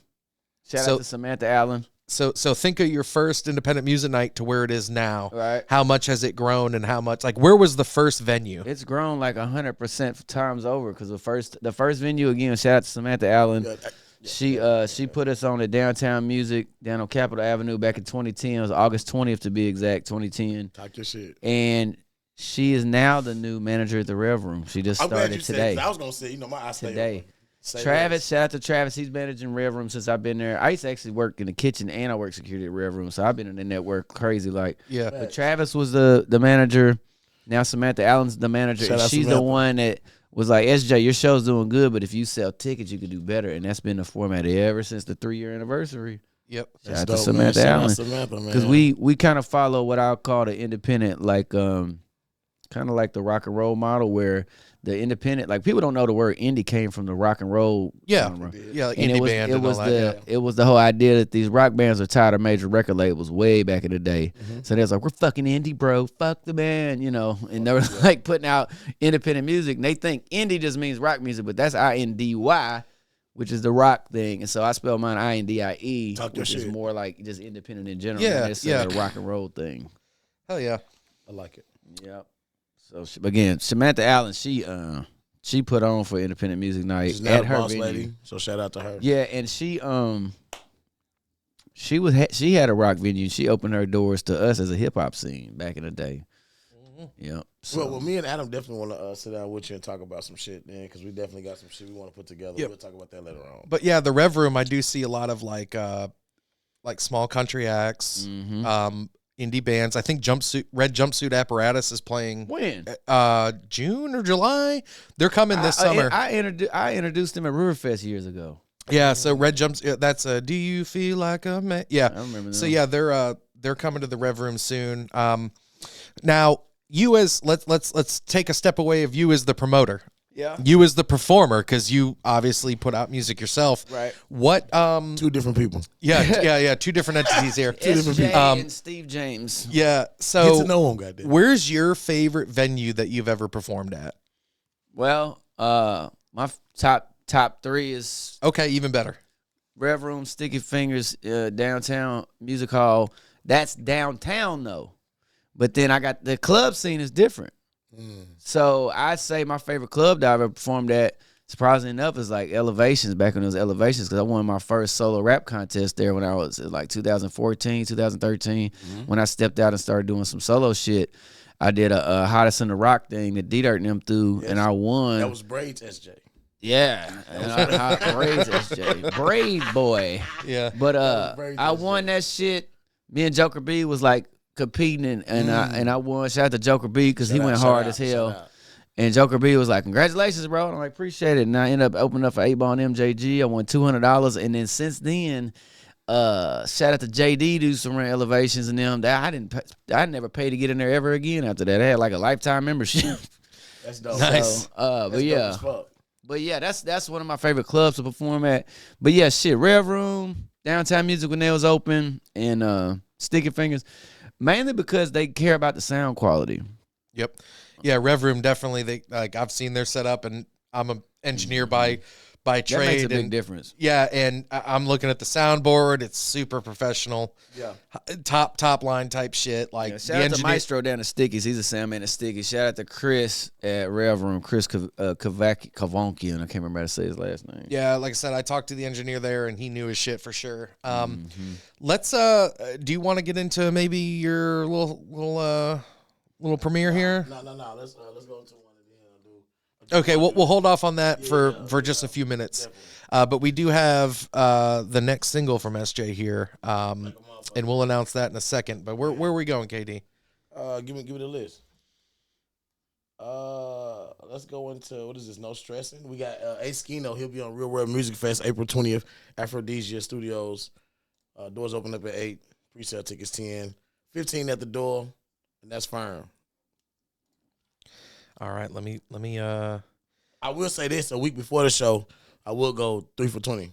Shout out to Samantha Allen. So think of your first independent music night to where it is now. Right. How much has it grown, and how much, like, where was the first venue? It's grown like 100% times over, because the first venue, again, shout out to Samantha Allen. She put us on the Downtown Music down on Capitol Avenue back in 2010. It was August 20th to be exact, 2010. Talk your shit. And she is now the new manager at the Rev Room. She just started today. I was gonna say, you know, my today. Travis, shout out to Travis. He's managing Rev Room since I've been there. I used to actually work in the kitchen and I work security at Rev Room, so I've been in the network crazy like. Yeah. But Travis was the manager. Now Samantha Allen's the manager. And she's the one that was like, SJ, your show's doing good, but if you sell tickets, you could do better. And that's been the format ever since the 3-year anniversary. Yep. Shout out to Samantha Allen. Because we kind of follow what I'll call the independent, like kind of like the rock and roll model, where the independent, like, people don't know the word indie came from the rock and roll genre. Yeah, like indie band and all that. It was the whole idea that these rock bands are tired of major record labels way back in the day. So they was like, we're fucking indie, bro. Fuck the band, you know. And they were like putting out independent music. And they think indie just means rock music, but that's INDY, which is the rock thing. And so I spell mine INDIE, which is more like just independent in general. Yeah, the rock and roll thing. Hell yeah. I like it. Yep. So again, Samantha Allen, she put on for independent music night at her venue. Lady, so shout out to her. Yeah, and she had a rock venue. She opened her doors to us as a hip hop scene back in the day. Yeah. So. Well, me and Adam definitely want to sit down with you and talk about some shit, man, because we definitely got some shit we want to put together. Yep. We'll talk about that later on. But yeah, the Rev Room, I do see a lot of like small country acts. Indie bands. I think Red Jumpsuit Apparatus is playing when June or July. They're coming this summer. I introduced them at Riverfest years ago. Yeah, so Red Jumps. That's Do You Feel Like a Man? Yeah, I remember So them. yeah, they're coming to the Rev Room soon. Now you as let's take a step away of you as the promoter. Yeah. You as the performer, because you obviously put out music yourself. Right. What? Two different people. Yeah. Two different entities here. SJ and Steve James. Yeah. Get So to know them, goddamn. where's your favorite venue that you've ever performed at? Well, my top 3 is Okay, even better. Rev Room, Sticky Fingers, downtown music hall. That's downtown though. But then I got the club scene is different. So I'd say my favorite club that I've ever performed at, surprisingly enough, is like Elevations, back when it was Elevations, because I won my first solo rap contest there when I was like 2014, 2013, when I stepped out and started doing some solo shit. I did a Hottest in the Rock thing that D-Dirt and them threw, and I won. That was Braids SJ. Yeah, Braids SJ, Braid boy. Yeah. But I won that shit. Me and Joker B was like competing, and I won. Shout out to Joker B because he went hard as hell. And Joker B was like, "Congratulations, bro!" And I'm like, "Appreciate it." And I ended up opening up for 8-Ball and MJG. I won $200, and then since then, shout out to JD, do some Elevations and them. That I never paid to get in there ever again after that. I had like a lifetime membership. That's dope. Nice. But yeah, that's one of my favorite clubs to perform at. But yeah, shit, Rev Room, Downtown Music when they was open, and Sticky Fingers, mainly because they care about the sound quality. Yep. Yeah, Rev Room definitely. They like I've seen their setup, and I'm an engineer by trade. That makes a big and, difference. Yeah, and I'm looking at the soundboard. It's super professional. Yeah. Top line type shit. Like Shout out to Maestro down at Stickies. He's a sound man at Stickies. Shout out to Chris at Rev Room, Chris Kavankian. I can't remember how to say his last name. Yeah, like I said, I talked to the engineer there, and he knew his shit for sure. Let's. Do you want to get into maybe your little premiere here? No. Let's go into one of them. Okay, we'll hold off on that for just a few minutes. But we do have the next single from SJ here, and we'll announce that in a second. But where are we going, KD? Give me the list. Let's go into, what is this? No Stressing. We got Ace Skino. He'll be on Real World Music Fest April 20th, Aphrodisia Studios. Doors open up at 8. Pre-sale tickets 10. 15 at the door, and that's firm. All right, let me. I will say this: a week before the show, I will go 3 for 20.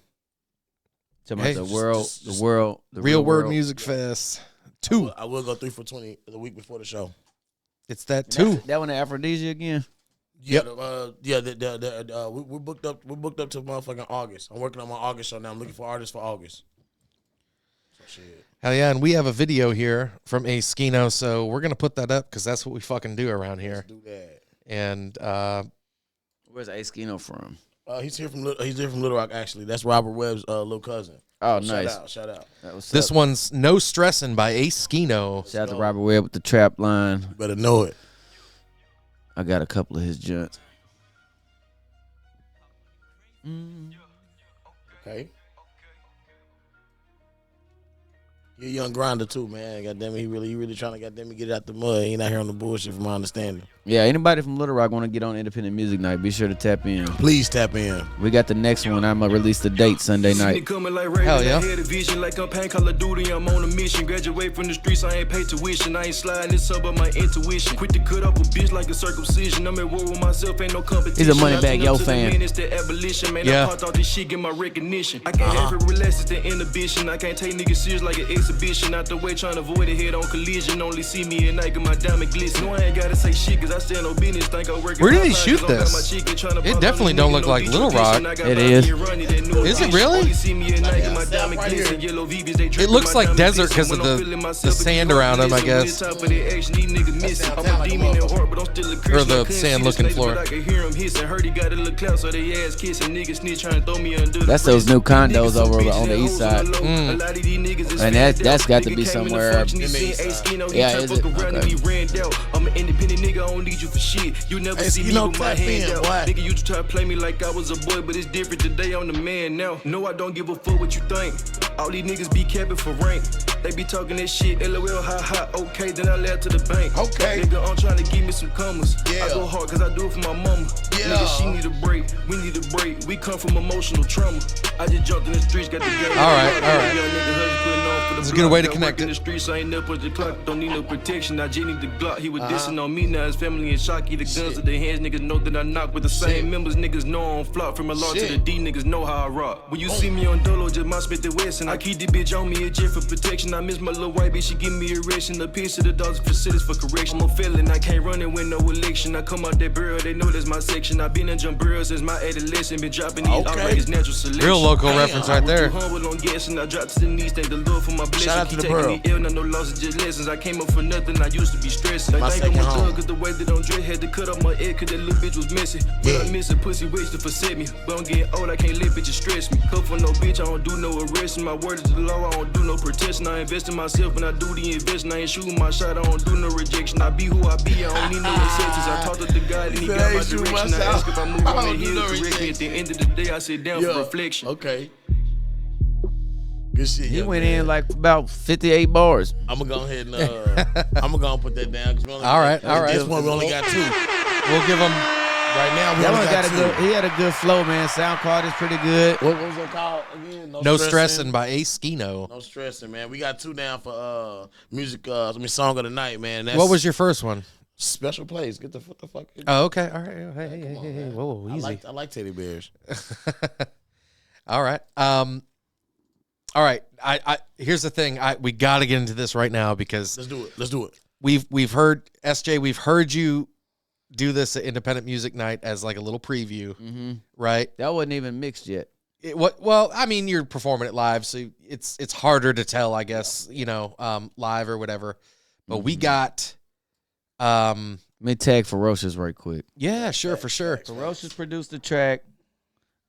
Talking about the Real World Music Fest 2. I will go 3 for 20 the week before the show. It's that 2. That one, Aphrodisia again. Yeah, we're booked up. We're booked up to motherfucking August. I'm working on my August show now. I'm looking for artists for August. So shit. Hell yeah, and we have a video here from Ace Skino, so we're gonna put that up because that's what we fucking do around here. Let's do that. And Where's Ace Skino from? He's here from Little Rock actually. That's Robert Webb's little cousin. Oh, nice. Shout out. this one's No Stressin' by Ace Skino. Shout out to Robert Webb with the trap line. You better know it. I got a couple of his joints. Okay. He a young grinder too, man. Goddamn it, he really trying to goddamn it get it out the mud. He not here on the bullshit, from my understanding. Yeah, anybody from Little Rock want to get on Independent Music Night, be sure to tap in. Please tap in. We got the next one. I'm going to release the date Sunday night. Hell yeah. Like I'm paying Call of Duty, I'm on a mission. Graduate from the streets, I ain't paid tuition. I ain't sliding this up, but my intuition. Quit to cut up a bitch like a circumcision. I'm at war with myself, ain't no competition. He's a Moneybag Yo fan. It's the abolition, man. Yeah. I popped off this shit, get my recognition. I can't have it relax, it's the inhibition. I can't take niggas serious like an exhibition. Out the way, trying to avoid a head on collision. Only see me at night, get my diamond glisten. No, I ain't gotta say shit, cause I stand no business. Where did he shoot this? It definitely don't look like Little Rock. It is. Is it really? It looks like desert because of the sand around him, I guess. Or the sand looking floor. That's those new condos over on the east side. And that's got to be somewhere. Yeah, is it? Okay. I'm an independent nigga, I don't need you for shit. You never see me with my hand out. Nigga, you try to play me like I was a boy, but it's different today. I'm the man now. No, I don't give a fuck what you think. All these niggas be capping for rank. They be talking that shit, LOL, ha, okay, then I laugh to the bank. Okay. Nigga, I'm trying to give me some commas. Yeah. I go hard cause I do it for my mama. Yeah. Nigga, she need a break, we need a break. We come from emotional trauma. I just jumped in the streets, got the game. All right. It's a good way to connect it. In the streets, I ain't up with the clock, don't need no protection. I just need the Glock. He was dissing on me, now his family in shock. He the guns to their hands, niggas know that I knock with the same members. Niggas know I don't flop from a law to the D, niggas know how I rock. When you see me on Dolo, just my spit the West, and I keep the bitch on me, a jet for protection. I miss my little white bitch, she give me a ration. A piece of the dogs facilities for correction. I'm a felon, I can't run and win no election. I come out that barrel, they know that's my section. I been in jump barrels since my adolescent, been dropping these outrageous natural selection. Real local reference right there. Humble on guessing, I dropped to the knees, thank the Lord for my blessing. Shout out to Keep the taking borough. the L, not no losses, just lessons. I came up for nothing, I used to be stressing. My I think second I'm a home. thug, cause the way that I'm dressed had to cut off my head, cause that little bitch was missing. But I miss a pussy waste to forsake me. But I'm getting old, I can't let bitches stress me. Cut for no bitch, I don't do no arresting. My word is the law, I don't do no protection. I invest in myself when I do the investment. I ain't shooting my shot, I don't do no rejection. I be who I be, I don't need no acceptance. I talk to the God and he got my direction. I ask if I move on and he'll correct me. At the end of the day, I sit down for reflection. Okay. Good shit. He went in like about 58 bars. I'm gonna go ahead and I'm gonna put that down. Cause we only All right. This one we only got 2. We'll give him. Right now we That only one got got 2. he had a good flow, man. Sound card is pretty good. What was it called again? No Stressing by Ace Skino. No stressing, man. We got 2 down for music. Song of the night, man. That's What was your first one? Special place? Get the fuck. Oh, okay. All right. Hey. Whoa, easy. I like teddy bears. All right. All right. I here's the thing. We got to get into this right now because Let's do it. We've heard SJ. We've heard you do this at Independent Music Night as like a little preview, right? That wasn't even mixed yet. Well, I mean, you're performing it live, so it's harder to tell, I guess, live or whatever. But we got. Let me tag Ferocious right quick. Yeah, sure, for sure. Ferocious produced the track.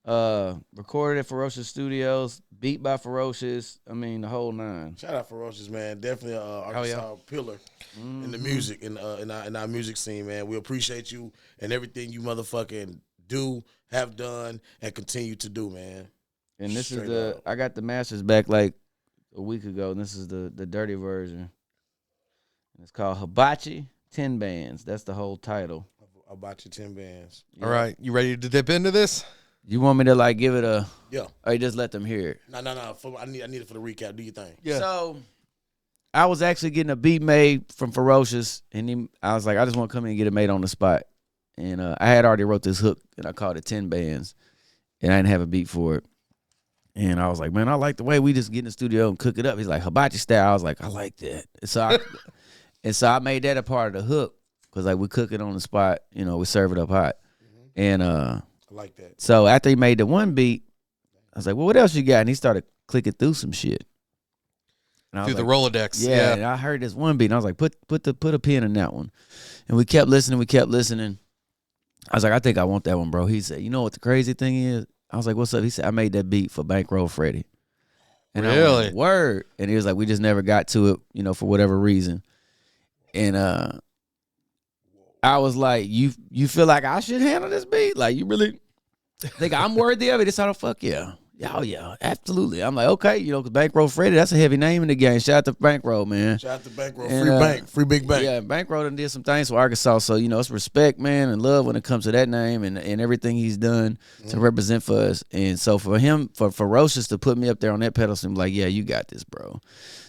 Recorded at Ferocious Studios. Beat by Ferocious. I mean, the whole 9. Shout out Ferocious, man. Definitely a Arkansas pillar in the music in our music scene, man. We appreciate you and everything you motherfucking do, have done, and continue to do, man. And this Straight is up. I got the masters back like a week ago, and this is the dirty version. It's called Hibachi 10 Bands. That's the whole title. About your 10 bands. All right, you ready to dip into this? You want me to like give it a? Yeah. Or you just let them hear it? No. I need it for the recap. Do your thing. Yeah. So I was actually getting a beat made from Ferocious, and I was like, I just want to come in and get it made on the spot. And I had already wrote this hook, and I called it 10 Bands, and I didn't have a beat for it. And I was like, man, I like the way we just get in the studio and cook it up. He's like, hibachi style. I was like, I like that. And so I made that a part of the hook because like we cook it on the spot, we serve it up hot. And I like that. so after he made the one beat, I was like, well, what else you got? And he started clicking through some shit. And I was Through the like, Rolodex. Yeah, and I heard this one beat, and I was like, put a pin in that one. And we kept listening. I was like, I think I want that one, bro. He said, you know what the crazy thing is? I was like, what's up? He said, I made that beat for Bankroll Freddie. And I Really? was like, word. And he was like, we just never got to it, for whatever reason. And I was like, you feel like I should handle this beat? Like, you really think I'm worthy of it? It's how the fuck yeah. Oh, yeah, absolutely. I'm like, okay, because Bankroll Freddie, that's a heavy name in the game. Shout out to Bankroll, man. Shout out to Bankroll. And, Free big bank. Yeah, Bankroll done did some things for Arkansas. So, it's respect, man, and love when it comes to that name and everything he's done to represent for us. And so for him, for Ferocious to put me up there on that pedestal, I'm like, yeah, you got this, bro.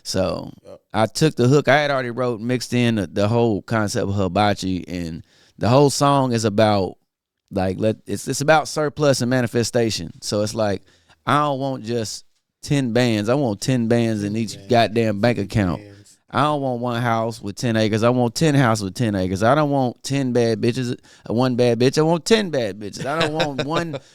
So I took the hook. I had already mixed in the whole concept of hibachi, and the whole song is about, like, it's about surplus and manifestation. So it's like, I don't want just 10 bands. I want 10 bands in each goddamn bank account. I don't want one house with 10 acres. I want 10 houses with 10 acres. I don't want 10 bad bitches, one bad bitch. I want 10 bad bitches. I don't want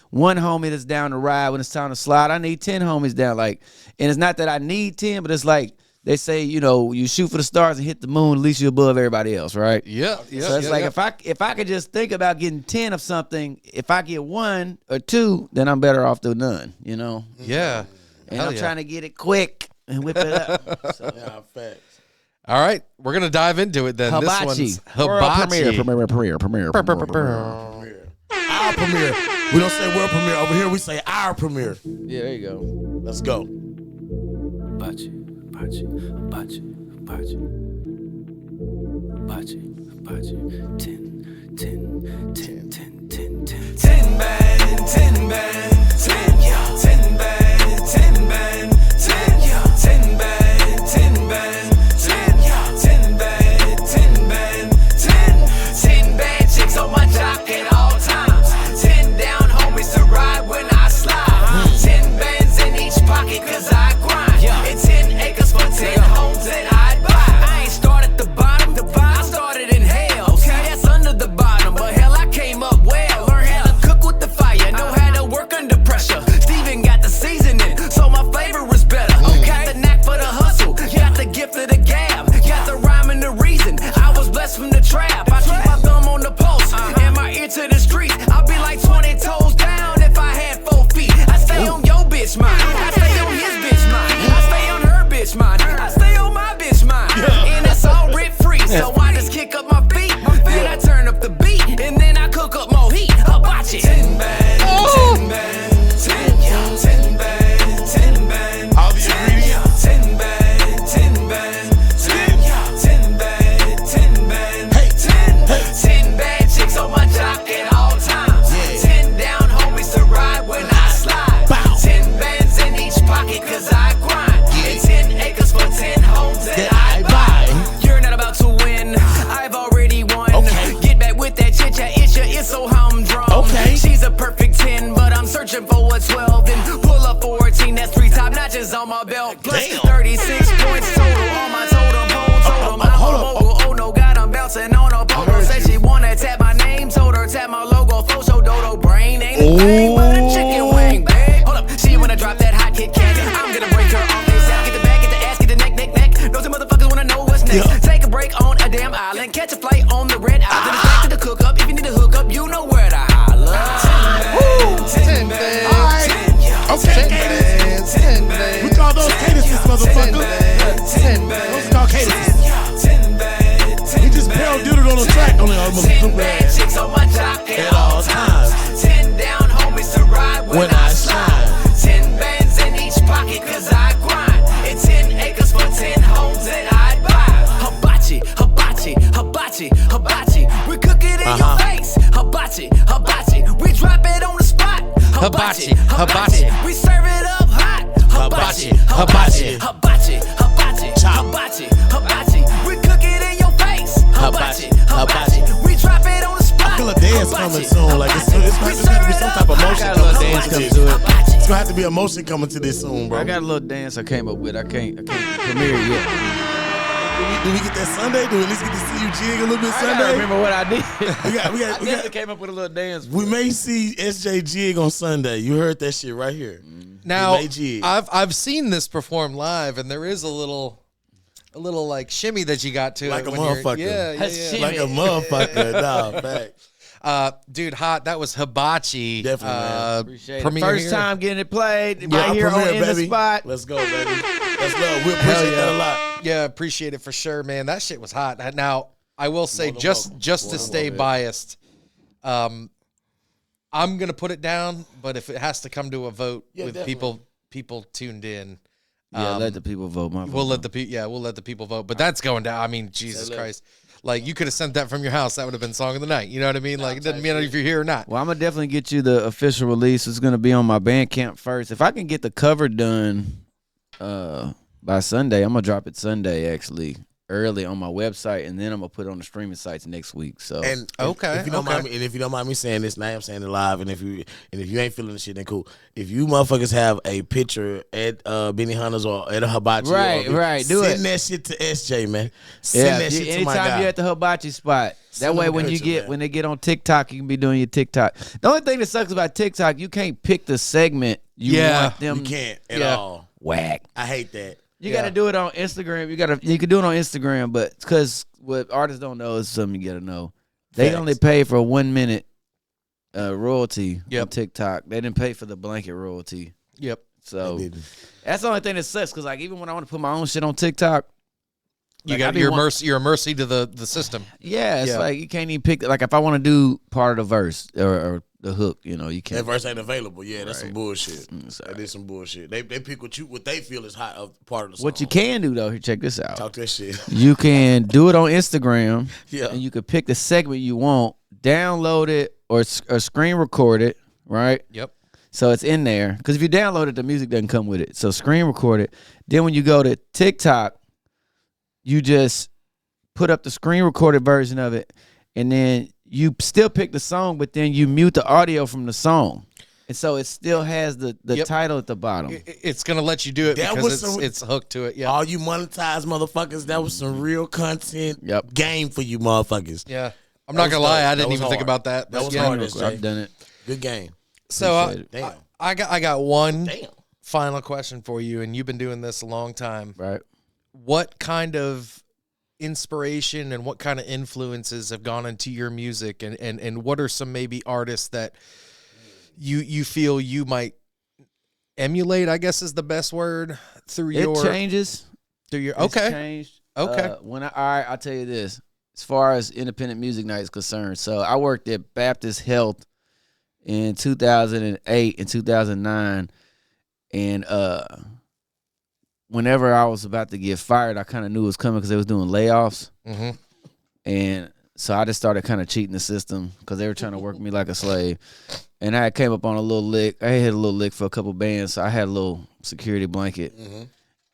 one homie that's down the ride when it's time to slide. I need 10 homies down. Like, and it's not that I need 10, but it's like they say, you shoot for the stars and hit the moon, at least you're above everybody else, right? Yeah. So it's like if I could just think about getting 10 of something, if I get 1 or 2, then I'm better off than none, Yeah. And I'm trying to get it quick and whip it up. So. Yeah, facts. All right, we're gonna dive into it then. Hibachi. This one's Hibachi. Premiere. Our premiere. We don't say world premiere. Over here we say our premiere. Yeah, there you go. Let's go. Hibachi, hibachi, hibachi, hibachi. Hibachi, hibachi. 10, 10, 10, 10, 10, 10. 10 band, 10 band, 10, yeah. 10 band, 10 band, 10, yeah. 10 band, 10 band, 10, yeah. 10 band, 10 band, 10. 10 bad chicks on my jock at all times. 10 down homies to ride when I slide. 10 bands in each pocket cause I grind. And 10 acres for 10 homes that I buy. I ain't start at the bottom, I started in hell. That's under the bottom, but hell I came up well. Learn how to cook with the fire, know how to work under pressure. Steven got the seasoning, so my flavor is better. Got the knack for the hustle, got the gift of the gab. Got the rhyme and the reason, I was blessed from the trap. I keep my thumb on the pulse, and my ear to the street. I'll be like 20 toes down if I had 4 feet. I stay on your bitch mind, I stay on his bitch mind, I stay on her bitch mind, I stay on my bitch mind. And it's all rent free, so I just kick up my feet. Then I turn up the beat, and then I cook up more heat. Hibachi. 10 band, 10 band, 10, yeah. 10 band, 10 band. All the ingredients. 10 band, 10 band, 10, yeah. 10 band, 10 band, 10. 10 bad chicks on my jock at all times. 10 down homies to ride when I slide. 10 bands in each pocket cause I grind. And 10 acres for 10 homes that I buy. You're not about to win, I've already won. Get back with that chit chat, it's so humdrum. She's a perfect 10, but I'm searching for a 12. And pull up 14, that's 3 top notches on my belt. Plus 36 points total on my totem pole. Totem, I'm a mogul, oh no god, I'm bouncing on a pogo. Said she wanna tap my name, told her tap my logo. Photo dodo brain, ain't a thing but a chicken wing, babe. Hold up, she wanna drop that hot Kit Kat. I'm gonna break her off this out. Get the back, get the ass, get the neck. Those motherfuckers wanna know what's next. Take a break on a damn island, catch a flight on the red island. Then it's back to the cook up. If you need to hook up, you know where to holler. 10 band, 10 yeah. Okay. 10 band, We call those cadences, motherfucker. 10 band, Those called cadences. 10 band, 10 He just parodied on the track on the almost 10 stupid bad ass. chicks on my jock at all times. 10 down homies to ride when I slide. 10 bands in each pocket cause I grind. And 10 acres for 10 homes that I buy. Hibachi, hibachi, hibachi, hibachi. We cook it in your face. Hibachi, hibachi. We drop it on the spot. Hibachi, hibachi. We serve it up hot. Hibachi, hibachi, hibachi, hibachi, hibachi, hibachi. We cook it in your face. Hibachi, hibachi. We drop it on the spot. I feel a dance coming soon. Like it's gonna be some type of motion got a little coming dance to coming this. to it. It's gonna have to be a motion coming to this soon, bro. I got a little dance I came up with. I can't premiere it yet. Do we get that Sunday? Do we at least get to see you jig a little bit I gotta Sunday? remember what I did. We I got. definitely came up with a little dance. We may see SJ jig on Sunday. You heard that shit right here. Now, We may jig. I've seen this perform live, and there is a little like shimmy that you got to Like it a when you're- motherfucker. Yeah. Like a motherfucker. Nah, fact. Dude, hot. That was Hibachi. Definitely, man. Appreciate it. Premiere First here. time getting it played Yeah, right here premiere, in the baby. spot. Let's go, baby. Let's love. We appreciate that a lot. Yeah, appreciate it for sure, man. That shit was hot. Now, I will say, More than just welcome. just More to than stay welcome. biased, I'm gonna put it down. But if it has to come to a vote with definitely. people tuned in, Yeah, let the people vote. we'll let the people vote. But that's going down. I mean, Jesus Christ. Like, you could have sent that from your house. That would have been song of the night. You know what I mean? Like, it doesn't matter if you're here or not. Well, I'm gonna definitely get you the official release. It's gonna be on my Bandcamp first. If I can get the cover done by Sunday, I'm gonna drop it Sunday actually early on my website, and then I'm gonna put it on the streaming sites next week. So And Okay, if you don't mind me, and if you don't mind me saying this, now I'm saying it live. And if you ain't feeling the shit, then cool. If you motherfuckers have a picture at Benny Hunter's or at a Hibachi, Right, do send it. that shit to SJ, man. Send that shit to my anytime guy. you're at the Hibachi spot. That Send way, them a when you picture, get man. when they get on TikTok, you can be doing your TikTok. The only thing that sucks about TikTok, you can't pick the segment you want them. You can't at Yeah. all. Whack. I hate that. You got to do it on Instagram. You can do it on Instagram, but because what artists don't know is something you got to know. They Facts. only pay for a 1 minute royalty on Yep. TikTok. They didn't pay for the blanket royalty. Yep. So They didn't. that's the only thing that sucks. Because like even when I want to put my own shit on TikTok, You're a mercy to the system. Yeah, it's like you can't even pick. Like if I want to do part of the verse or the hook, you can't. That verse ain't available. Yeah, that's some bullshit. That is some bullshit. They pick what they feel is hot of part of the song. What you can do though, here, check this out. Talk that shit. You can do it on Instagram. Yeah. And you can pick the segment you want, download it or screen record it, right? Yep. So it's in there. Because if you download it, the music doesn't come with it. So screen record it. Then when you go to TikTok, you just put up the screen recorded version of it, and then you still pick the song, but then you mute the audio from the song. And so it still has the title at the bottom. It's going to let you do it because it's hooked to it. Yeah. All you monetized motherfuckers, that was some real content game for you motherfuckers. Yeah. I'm not going to lie. I didn't even think about that. That was hard. I've done it. Good game. So I got one final question for you, and you've been doing this a long time. Right. What kind of inspiration and what kind of influences have gone into your music, and what are some maybe artists that you feel you might emulate, I guess is the best word, through your... It changes. Through your... It's Okay. changed. Okay. I'll tell you this. As far as independent music night is concerned, so I worked at Baptist Health in 2008 and 2009, and whenever I was about to get fired, I kind of knew it was coming because they was doing layoffs. Mm-hmm. And so I just started kind of cheating the system because they were trying to work me like a slave. And I came up on a little lick. I had a little lick for a couple bands, so I had a little security blanket. Mm-hmm.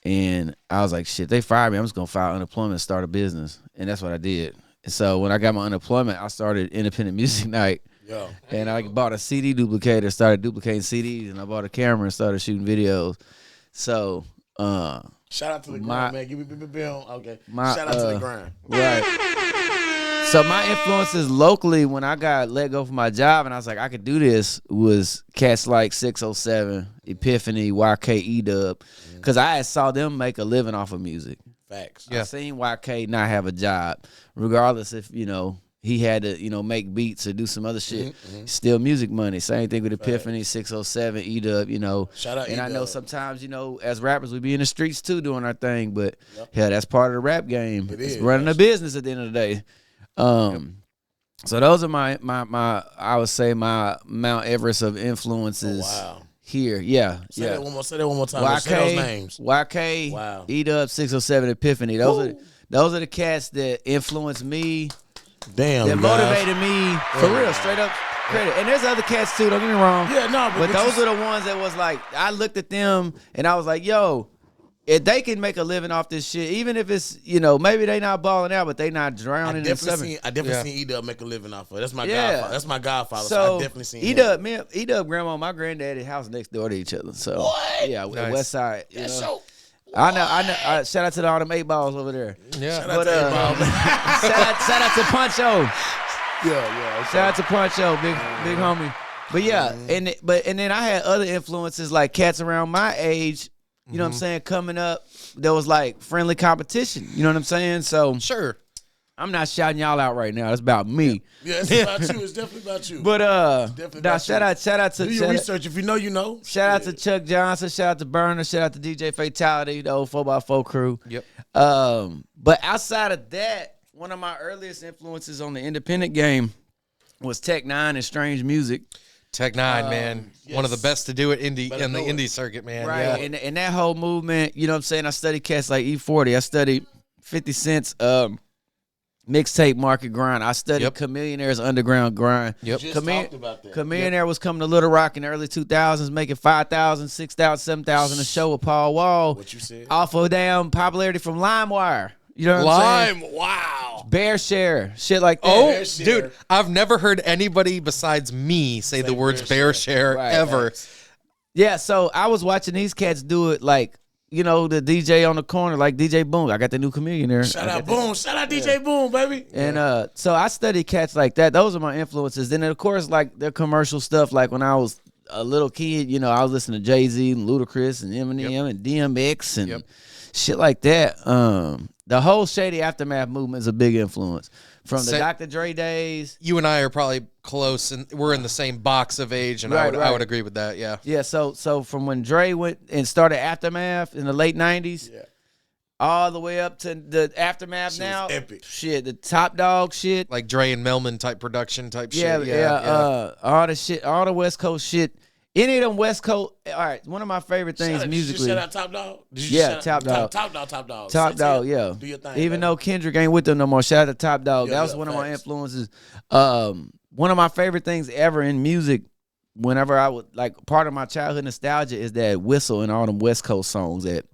And I was like, shit, they fired me. I'm just going to file unemployment and start a business. And that's what I did. And so when I got my unemployment, I started Independent Music Night. Yo. And I bought a CD duplicator, started duplicating CDs, and I bought a camera and started shooting videos. So... shout out to the grind, man. Give me okay. Shout out to the grind. Right. So my influences locally when I got let go from my job and I was like, I could do this, was cats like 607, Epiphany, YK, Edub. Because I saw them make a living off of music. Facts. I seen YK not have a job, regardless if, he had to, make beats or do some other shit. Mm-hmm. Still music money. Same thing with Epiphany, 607, Edub, Shout out And I E-Dub. know sometimes, as rappers, we be in the streets too doing our thing, but hell, that's part of the rap game. It's running a business at the end of the day. So those are my I would say my Mount Everest of influences. Oh, wow. Here, yeah. Say that one more time. Say those names. YK, Wow. Edub, 607, Epiphany. Those are the cats that influenced me. Damn, that motivated me for real, straight up credit. And there's other cats too, don't get me wrong. Yeah, no, but those are the ones that was like, I looked at them and I was like, yo, if they can make a living off this shit, even if it's, maybe they not balling out, but they not drowning in seven. I definitely seen E-Dub make a living off of it. That's my godfather. That's my godfather. So I definitely seen E-Dub grandma, my granddaddy house next door to each other. So what? Yeah, Nice. the west side. That's so. I know. Shout out to all them 8 balls over there. Yeah. Shout out to E-Dub. shout out to Puncho. Yeah. Shout out to Puncho, big homie. But yeah, and then I had other influences like cats around my age, you know what I'm saying, coming up. There was like friendly competition. You know what I'm saying? So Sure. I'm not shouting y'all out right now. It's about me. Yeah, it's about you. It's definitely about you. But shout out to do your research. If you know, you know. Shout out to Chuck Johnson. Shout out to Burner. Shout out to DJ Fatality, the old 4x4 crew. Yep. But outside of that, one of my earliest influences on the independent game was Tech Nine and Strange Music. Tech Nine, man. Yes. One of the best to do it in the Better know it. indie circuit, man. Right. Yeah. And that whole movement, you know what I'm saying? I studied cats like E40. I studied 50 Cent's mixtape market grind. I studied Chameleonaire's underground grind. Yep. Just talked about that. Chameleonaire was coming to Little Rock in the early 2000s, making 5,000, 6,000, 7,000 a show with Paul Wall. What you said? Off of damn popularity from LimeWire. You know what I'm saying? Wow. Bear share, shit like that. Oh, Bear share. dude, I've never heard anybody besides me say the words bear share Right. ever. Yeah, so I was watching these cats do it like, the DJ on the corner, like DJ Boom. I got the new Chameleonaire. Shout out Boom. Shout out DJ Boom, baby. And so I studied cats like that. Those are my influences. Then, of course, like their commercial stuff, like when I was a little kid, I was listening to Jay-Z and Ludacris and Eminem and DMX and shit like that. The whole Shady Aftermath movement is a big influence. From the Dr. Dre days. You and I are probably close, and we're in the same box of age, and I would agree with that, yeah. Yeah, so from when Dre went and started Aftermath in the late 90s, all the way up to the Aftermath Shit now. was epic. Shit, the Top Dog shit. Like Dre and Melman type production type Yeah, shit. all the shit, all the West Coast shit. Any of them West Coast. All right, one of my favorite things musically. Did you shout out Top Dog? Did you Yeah, shout out- Top Dog. Top Dog. Top Dog, yeah. Do your thing. Even baby. though Kendrick ain't with them no more, shout out to Top Dog. Yeah, That was yeah, one of my facts. influences. One of my favorite things ever in music, whenever I would like part of my childhood nostalgia is that whistle and all them West Coast songs that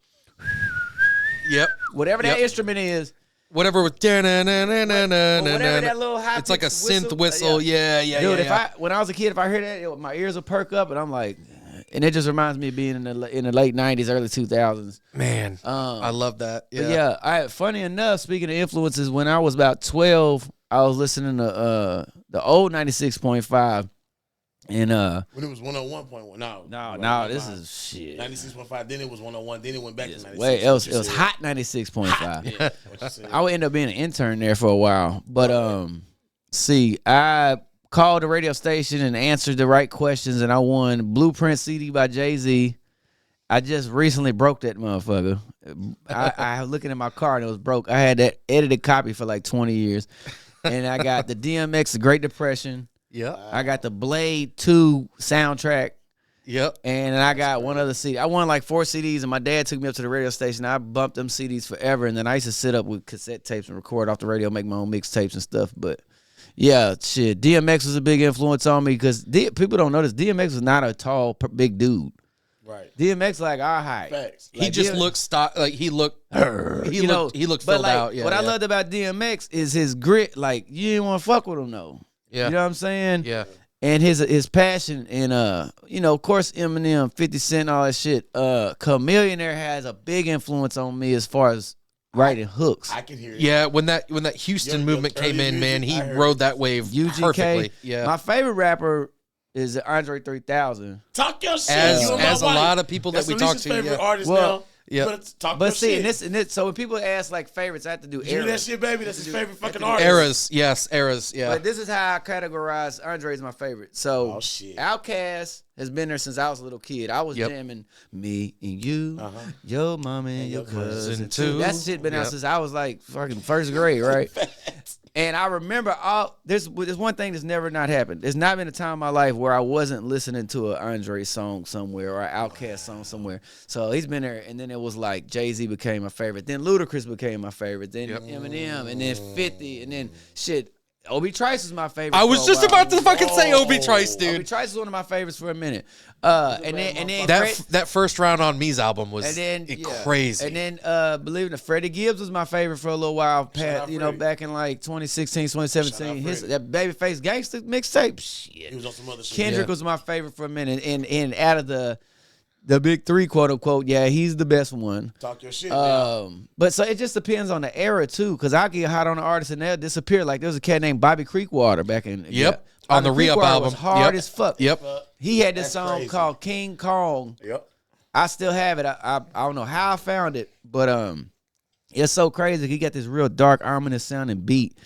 Yep. whatever that instrument is. Whatever with Whatever that little high it's like a pitched synth whistle. Yeah. Dude, when I was a kid, if I heard that, my ears would perk up, and I'm like, and it just reminds me of being in the late '90s, early 2000s. Man, I love that. But yeah, funny enough, speaking of influences, when I was about 12, I was listening to the old 96.5, and when it was 101.1. no, this is shit. 96.5. Then it was 101. Then it went back to 96. Wait, it was hot 96.5. Yeah, what you said. I would end up being an intern there for a while, but see, I called the radio station and answered the right questions, and I won Blueprint CD by Jay-Z. I just recently broke that motherfucker. I was looking at my car and it was broke. I had that edited copy for like 20 years, and I got the DMX, The Great Depression. Yep. I got the Blade 2 soundtrack. Yep. And I got one other CD. I won like 4 CDs, and my dad took me up to the radio station. I bumped them CDs forever, and then I used to sit up with cassette tapes and record off the radio, make my own mixtapes and stuff. But yeah, shit, DMX was a big influence on me because people don't know this. DMX was not a tall, big dude. Right. DMX like our height. Facts. He just looked he looked He looked but filled like, out. What I loved about DMX is his grit. Like you didn't want to fuck with him though. Yeah. You know what I'm saying? Yeah. And his passion and of course Eminem, 50 Cent, all that shit. Chamillionaire has a big influence on me as far as writing hooks. I can hear it. Yeah, when that Houston movement came in, man, he rode that wave UGK. perfectly. Yeah. My favorite rapper is Andre 3000. Talk your shit. As You and my a wife. lot of people That's that we talk Alicia's to, favorite yeah. artist Well, now. yeah. But see, shit. and this, so when people ask like favorites, I have to do You hear that eras. shit, baby? That's his favorite fucking Eras, artist. yeah. But this is how I categorize Andre as my favorite. So Oh, shit. Outkast has been there since I was a little kid. I was jamming me and you, your mama and your cousin too. That shit been out since I was like fucking first grade, right? And I remember there's one thing that's never not happened. There's not been a time in my life where I wasn't listening to an Andre song somewhere or an Outkast song somewhere. So he's been there, and then it was like Jay-Z became my favorite. Then Ludacris became my favorite. Then Eminem, and then 50, and then shit. Obi Trice is my favorite. I was just about to fucking say Obi Trice, dude. Obi Trice is one of my favorites for a minute. And then That first round on Me's album was crazy. And then believe it or not, Freddie Gibbs was my favorite for a little while. Back in like 2016, 2017. That Babyface Gangsta mixtape. Shit. He was on some other shit. Kendrick was my favorite for a minute. And out of the big three, quote unquote, yeah, he's the best one. Talk your shit. Now. But so it just depends on the era too, because I get hot on the artist and they'll disappear. Like there was a cat named Bobby Creekwater back in. Yep. Yeah. On the Bobby re-up Creekwater album. was hard Yep. as fuck. Yep. He had this That's song crazy. called King Kong. Yep. I still have it. I don't know how I found it, but it's so crazy. He got this real dark, ominous sounding beat,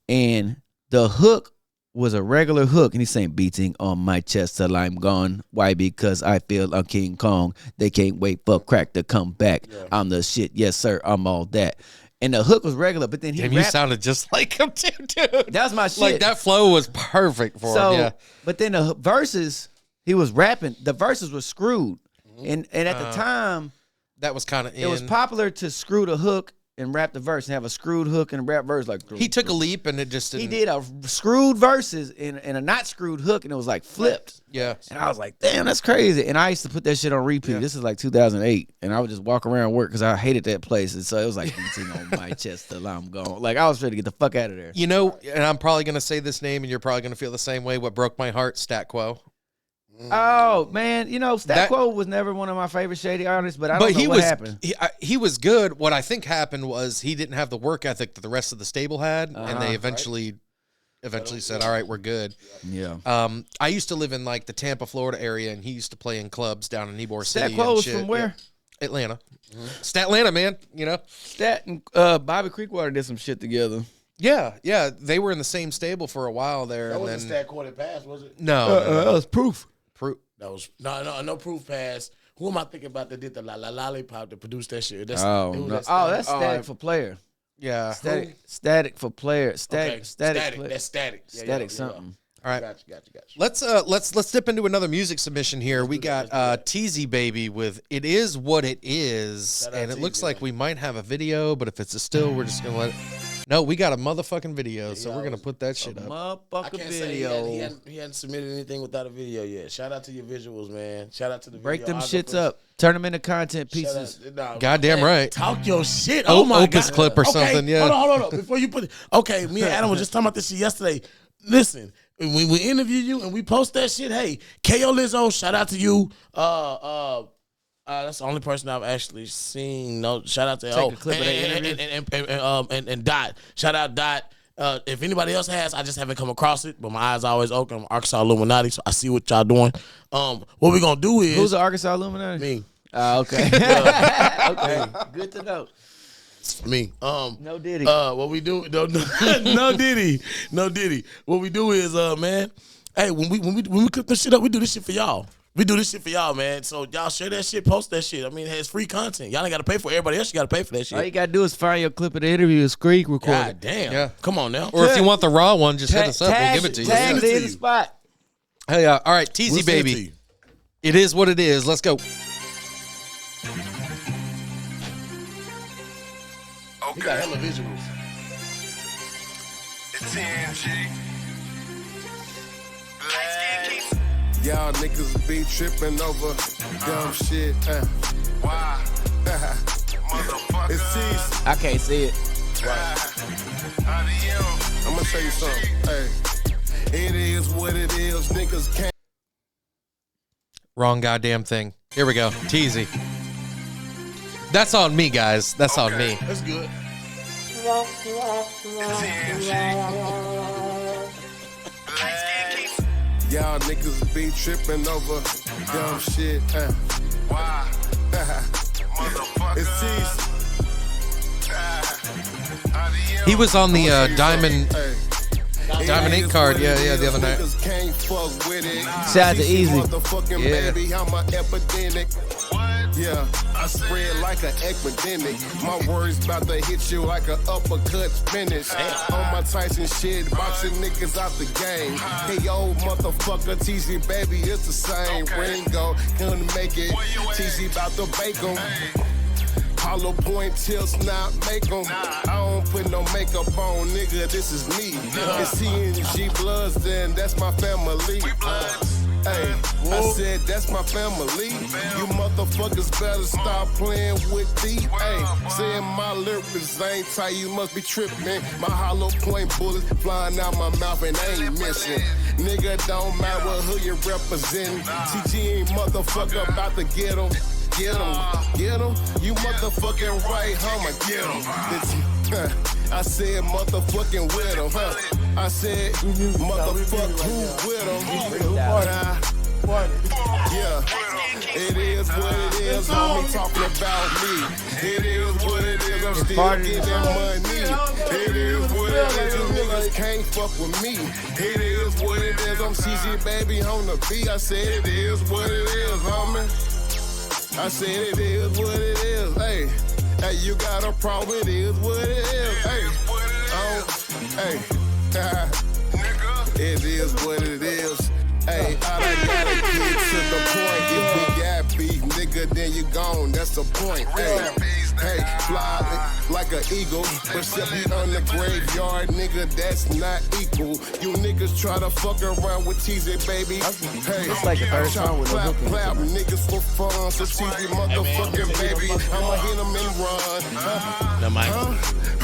and the hook was a regular hook, and he's saying beating on my chest till I'm gone. Why? Because I feel I'm King Kong. They can't wait for crack to come back. I'm the shit. Yes, sir. I'm all that. And the hook was regular, but then he Damn, rapped. you sounded just like him too, dude. That was my shit. Like that flow was perfect for him. Yeah. But then the verses, he was rapping. The verses were screwed, and at the time, That was kind of it was popular to screw the hook and rap the verse and have a screwed hook and a rap verse like. He took a leap and it just didn't. He did a screwed verses and a not screwed hook, and it was like flipped. Yeah. And I was like, damn, that's crazy. And I used to put that shit on repeat. This is like 2008, and I would just walk around work because I hated that place, and so it was like beating on my chest till I'm gone. Like I was ready to get the fuck out of there. You know, and I'm probably gonna say this name, and you're probably gonna feel the same way. What broke my heart? Stat Quo. Oh man, Stat Quo was never one of my favorite shady artists, but I don't know what happened. He was good. What I think happened was he didn't have the work ethic that the rest of the stable had, and they eventually said, "All right, we're good." Yeah. I used to live in like the Tampa, Florida area, and he used to play in clubs down in Ybor City. Stat Quo and was shit. from where? Yeah. Atlanta. Statlanta, man. You know. Stat and Bobby Creekwater did some shit together. Yeah. They were in the same stable for a while there, That and wasn't then Stat Quarter Pass, was it? no. That was proof. That was no Proof Pass Who am I thinking about that did the lollipop that produced that shit? That's, Oh no! That's Static for Player. Yeah. Static for Player. Static. That's Static. Yeah, Static something. All right. Got you. Let's dip into another music submission here. We got Teasy Baby with "It Is What It Is," and it looks like we might have a video, but if it's a still, we're just gonna let it. No, we got a motherfucking video, so we're gonna put that shit up. Motherfucking video. Say he hadn't submitted anything without a video yet. Shout out to your visuals, man. Shout out to the Break them videographers. shits up. Turn them into content pieces. Goddamn right. Talk your shit. Oh my god. Opus clip or something. Yeah. Hold on. Before you put it. Okay, me and Adam were just talking about this shit yesterday. Listen, when we interview you and we post that shit, hey, KO Lizzo, shout out to you. That's the only person I've actually seen. No, shout out to Take a clip of that interview. and Dot. Shout out Dot. If anybody else has, I just haven't come across it. But my eyes are always open. I'm Arkansas Illuminati, so I see what y'all doing. What we gonna do is Who's the Arkansas Illuminati? me. Okay. Okay. Good to know. Me. No Diddy. What we do? No Diddy. No Diddy. What we do is, man. Hey, when we cook this shit up, we do this shit for y'all. We do this shit for y'all, man. So y'all share that shit, post that shit. I mean, it's free content. Y'all ain't got to pay for it. Everybody else, you got to pay for that shit. All you gotta do is find your clip of the interview and screen record God it. damn. Yeah. Come on now. Or if you want the raw one, just hit us up. We'll give it to you. Tag We'll it send it in to the you. spot. Hey, all right, Teasy We'll send it to Baby. you. It is what it is. Let's go. You got hella visuals. It's TNG. Y'all niggas be tripping over dumb shit. Why? Motherfucker. It's Teasy. I can't see it. How do you? I'm gonna tell you something. Hey, it is what it is. Niggas can't. Wrong goddamn thing. Here we go. Teasy. That's on me, guys. That's on me. That's good. Y'all niggas be tripping over dumb shit. Why? Motherfucker. It's Teasy. How do you? He was on the Diamond Hey. Diamond Ink card. Yeah, the other night. Niggas can't fuck with it. Shout out to Easy. Motherfucking Yeah. baby, I'm an epidemic. Yeah, I spread like an epidemic. My words about to hit you like an uppercut finish. On my Tyson shit, boxing niggas out the game. Hey, yo, motherfucker, TC, baby, it's the same. Ringo, gonna make it. TC about to bake 'em. Hollow point tilts not make 'em. I don't put no makeup on, nigga, this is me. It's TNG Bloods, then that's my family. Hey, I said that's my family. You motherfuckers better stop playing with these. Hey, saying my lyrics ain't tight, you must be tripping. My hollow point bullets flying out my mouth and I ain't missing. Nigga, don't matter who you representing. TG ain't motherfucker about to get 'em. Get 'em, get 'em. You motherfucking right, I'ma get 'em. I said motherfucking with 'em, huh? I said motherfuck who with 'em. Yeah, it is what it is, homie, talking about me. It is what it is, I'm still getting money. It is what it is, you niggas can't fuck with me. It is what it is, I'm CZ baby on the beat. I said it is what it is, homie. I said it is what it is, hey. Hey, you got a problem, it is what it is, hey. Hey, it is what it is. Hey, I done gotta get to the point. If we got beef, nigga, then you gone. That's the point. Hey, fly like an eagle, but still be on the graveyard, nigga. That's not equal. You niggas try to fuck around with TZ, baby. Hey, It's like the third song with no hook in it. clap niggas for fun. So TZ, motherfucking baby, I'ma hit 'em and run.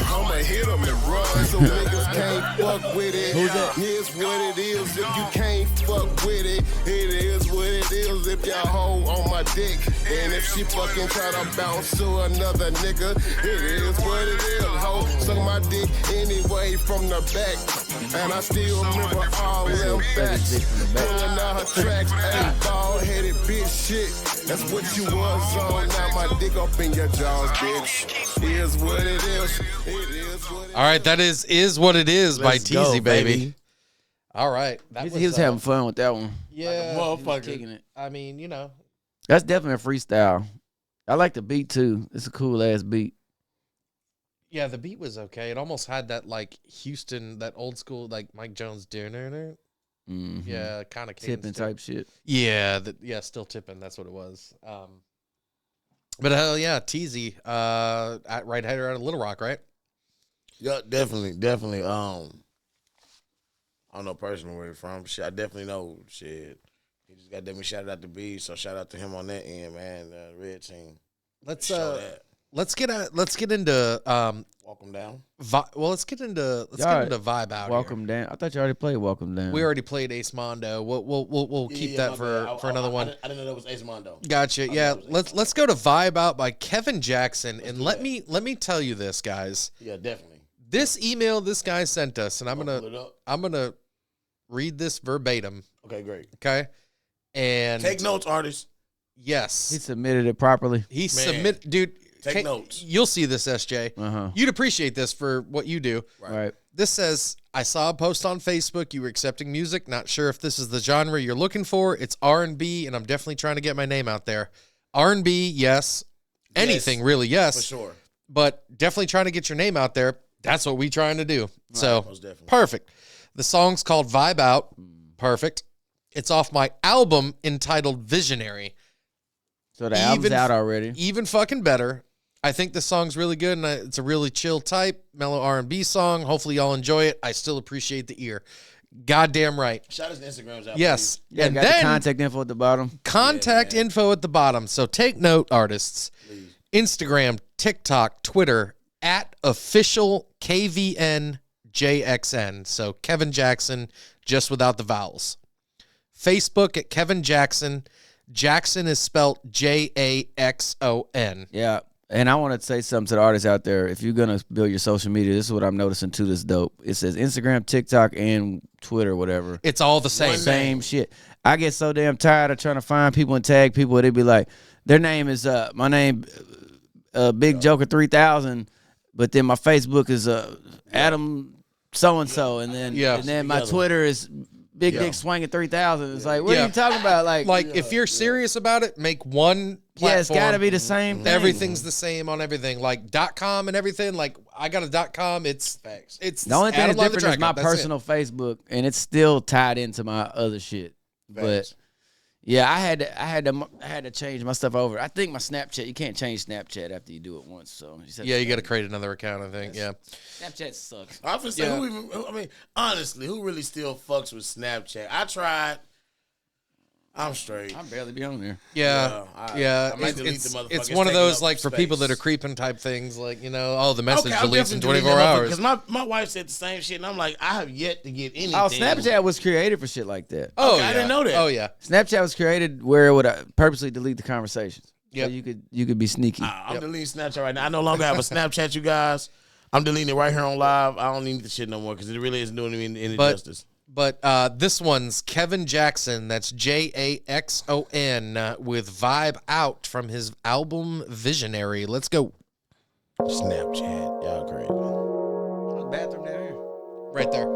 I'ma hit 'em and run. So niggas can't fuck with it. Here's what it is. If you can't fuck with it, it is what it is. If y'all hoe on my dick, and if she fucking try to bounce to another nigga, it is what it is. Hoe suck my dick anyway from the back, and I still remember all them facts. Pulling out her tracks, hey, bald-headed bitch shit. That's what you was on. Now my dick up in your jaws, bitch. It is what it is. It is what it All right, that is what it is by Let's go, Teasy, baby. All right. He was having fun with that one. Yeah. Motherfucker. Kicking it. I mean, you know, That's definitely a freestyle. I like the beat too. It's a cool ass beat. Yeah, the beat was okay. It almost had that like Houston, that old school like Mike Jones dinner. Mm-hmm. Yeah, kind of Tipping type shit. Yeah, still tipping. That's what it was. But hell yeah, Teasy, right header out of Little Rock, right? Yeah, definitely. I don't know personally where he's from. Shit, I definitely know. Shit, he just got me shouted out to B. So shout out to him on that end, man. Red team. Let's get into Welcome Down. let's get into Vibe Out. Welcome Down. I thought you already played Welcome Down. We already played Ace Mondo. We'll keep that for another one. I didn't know that was Ace Mondo. Gotcha. Yeah, let's go to Vibe Out by Kevin Jaxon, and let me tell you this, guys. Yeah, definitely. This email this guy sent us, and I'm gonna read this verbatim. Okay, great. Okay, and take notes, artists. Yes, he submitted it properly. He submitted, dude. Take notes. You'll see this, SJ. Uh-huh. You'd appreciate this for what you do. Right. This says, I saw a post on Facebook. You were accepting music. Not sure if this is the genre you're looking for. It's R&B, and I'm definitely trying to get my name out there. R&B, yes. Anything, really, yes. For sure. But definitely trying to get your name out there. That's what we trying to do. Right, so, definitely. Perfect. The song's called Vibe Out. Perfect. It's off my album entitled Visionary. So the album's out already. Even fucking better. I think the song's really good, and it's a really chill type, mellow R&B song. Hopefully y'all enjoy it. I still appreciate the ear. Goddamn right. Shout his Instagrams out. Yes. Yeah, and got then the contact info at the bottom. Contact info at the bottom. So take note, artists. Please. Instagram, TikTok, Twitter, at official KVNJXN. So Kevin Jaxon, just without the vowels. Facebook at Kevin Jaxon. Jaxon is spelled Jaxon. Yeah. And I want to say something to the artists out there. If you're going to build your social media, this is what I'm noticing too that's dope. It says Instagram, TikTok, and Twitter, whatever. It's all the same. Same shit. I get so damn tired of trying to find people and tag people. They be like, their name is, my name, Big Joker 3000, but then my Facebook is Adam so-and-so. And then my Twitter is Big Dick Swinging 3000. It's like, what are you talking about? Like if you're serious about it, make one platform. Yeah, it's got to be the same thing. Everything's the same on everything. Like .com and everything. Like I got a .com. It's the only thing that's different is my personal Facebook, and it's still tied into my other shit. But yeah, I had to change my stuff over. I think my Snapchat, you can't change Snapchat after you do it once. So you got to create another account. I think. Yeah. Snapchat sucks. I was say, honestly, who really still fucks with Snapchat? I tried. I'm straight. I barely be on there. Yeah. I might delete the motherfucker. It's one of those like for people that are creeping type things, like the message deletes in 24 hours. Because my wife said the same shit, and I'm like, I have yet to get anything. Oh, Snapchat was created for shit like that. Oh, I didn't know that. Oh yeah, Snapchat was created where it would purposely delete the conversations. Yeah, so you could be sneaky. I'm deleting Snapchat right now. I no longer have a Snapchat, you guys. I'm deleting it right here on live. I don't need the shit no more because it really isn't doing me any justice. But this one's Kevin Jaxon. That's Jaxon with Vibe Out from his album Visionary. Let's go. Snapchat. Y'all great. Bathroom down here. Right there.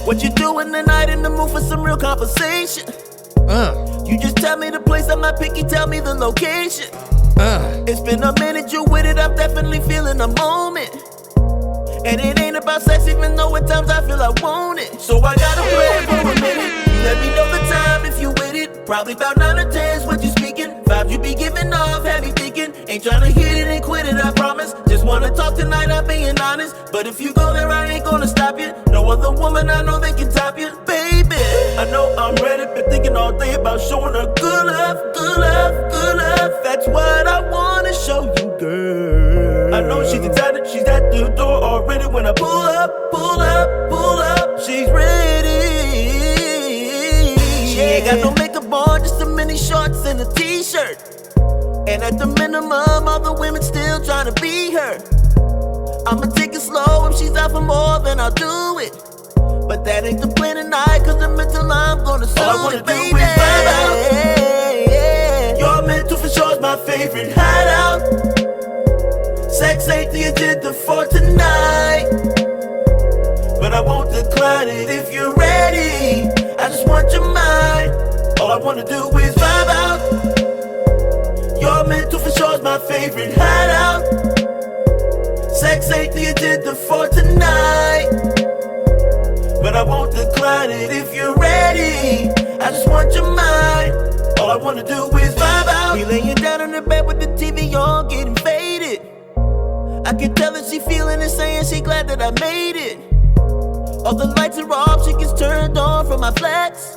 What you doing tonight in the mood for some real conversation? You just tell me the place, I'm not picky, tell me the location. It's been a minute, you with it, I'm definitely feeling the moment. And it ain't about sex, even though at times I feel I want it. So I gotta play for a minute. You let me know the time if you with it. Probably about 9 or 10's what you speaking. Vibe you be giving off, have you thinking. Ain't tryna hit it and quit it, I promise. Just wanna talk tonight, I'm being honest. But if you go there, I ain't gonna stop you. No other woman I know that can top you, baby. I know I'm ready, been thinking all day about showing her good love, good love, good love. That's what I wanna show you, girl. I know she's excited, she's at the door already. When I pull up, pull up, pull up, she's ready. She ain't got no makeup on, just some mini shorts and a t-shirt. And at the minimum, all the women still trying to be her. I'ma take it slow, if she's out for more, then I'll do it. But that ain't the plan tonight, cause the mental I'm gonna soon. All I wanna do is vibe out. Your mental for sure is my favorite hideout. Sex ain't the agenda for tonight, but I won't decline it if you're ready. I just want your mind. All I wanna do is vibe out. Your mental for sure is my favorite hideout. Sex ain't the agenda for tonight, but I won't decline it if you're ready. I just want your mind. All I wanna do is vibe out. We laying down on the bed with the TV on, getting faded. I can tell that she feeling and saying she glad that I made it. All the lights are off, she gets turned on from my flex.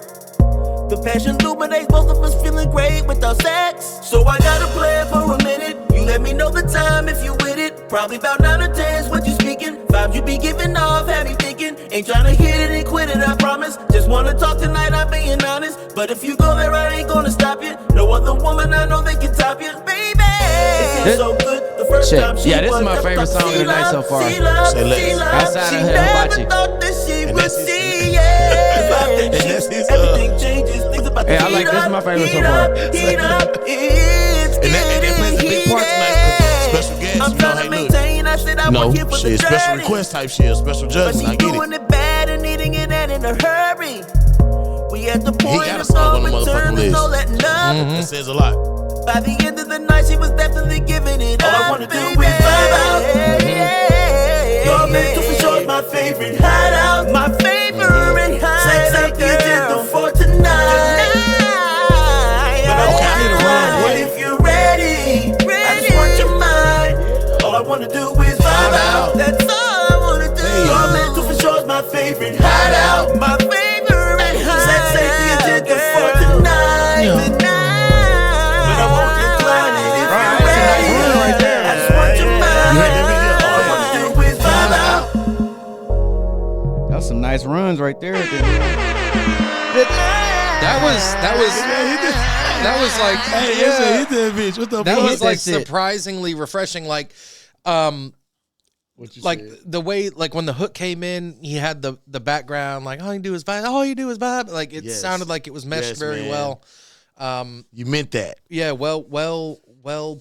The passion illuminates both of us feeling great without sex. So I gotta play it for a minute. You let me know the time if you with it. Probably about 9 or 10's what you speaking. Vibes you be giving off, have me thinking. Ain't tryna hit it and quit it, I promise. Just wanna talk tonight, I'm being honest. But if you go there, I ain't gonna stop you. No other woman I know that can top you, baby. It feels so good the first time she Yeah, this is was my up, favorite song of the night so far. She love, Say less. she love. Outside She of her never hibachi. thought that she And would that's his- see it. And that's his, Everything changes, things about Yeah, to I like heat this is up, my favorite so heat far. up, heat up. It's And that plays a big part tonight. 'Cause special guest, I'm you know, trying hey, to look. maintain, I said I No, want here for the shit, special journey. request type shit, special But judgment. she I get doing it. it bad and needing it and in a hurry. We at the point got a of song no on the return, motherfucking there's no list. letting up. That says a lot. By the end of the night, she was definitely giving it all I wanna do is vibe out. Your mental for sure is my favorite hideout. My favorite hideout. Sex ain't the agenda for tonight. But I Okay, I need to run, boy. if you're ready, I just want your mind. All I wanna do is vibe out. That's all I wanna do. Your mental for sure is my favorite hideout. My favorite hideout. Sex ain't the agenda for tonight. But I won't decline it if you're ready. I just want your mind. All I wanna do is vibe out. That was some nice runs right there. That was like, Hey, yeah, hit that bitch. What the that fuck? was like That shit. surprisingly refreshing. Like, What you like said. the way, like when the hook came in, he had the background, like all you do is vibe, all you do is vibe. Like it Yes. sounded like it was meshed Yes, very man. well. You meant that. Yeah, well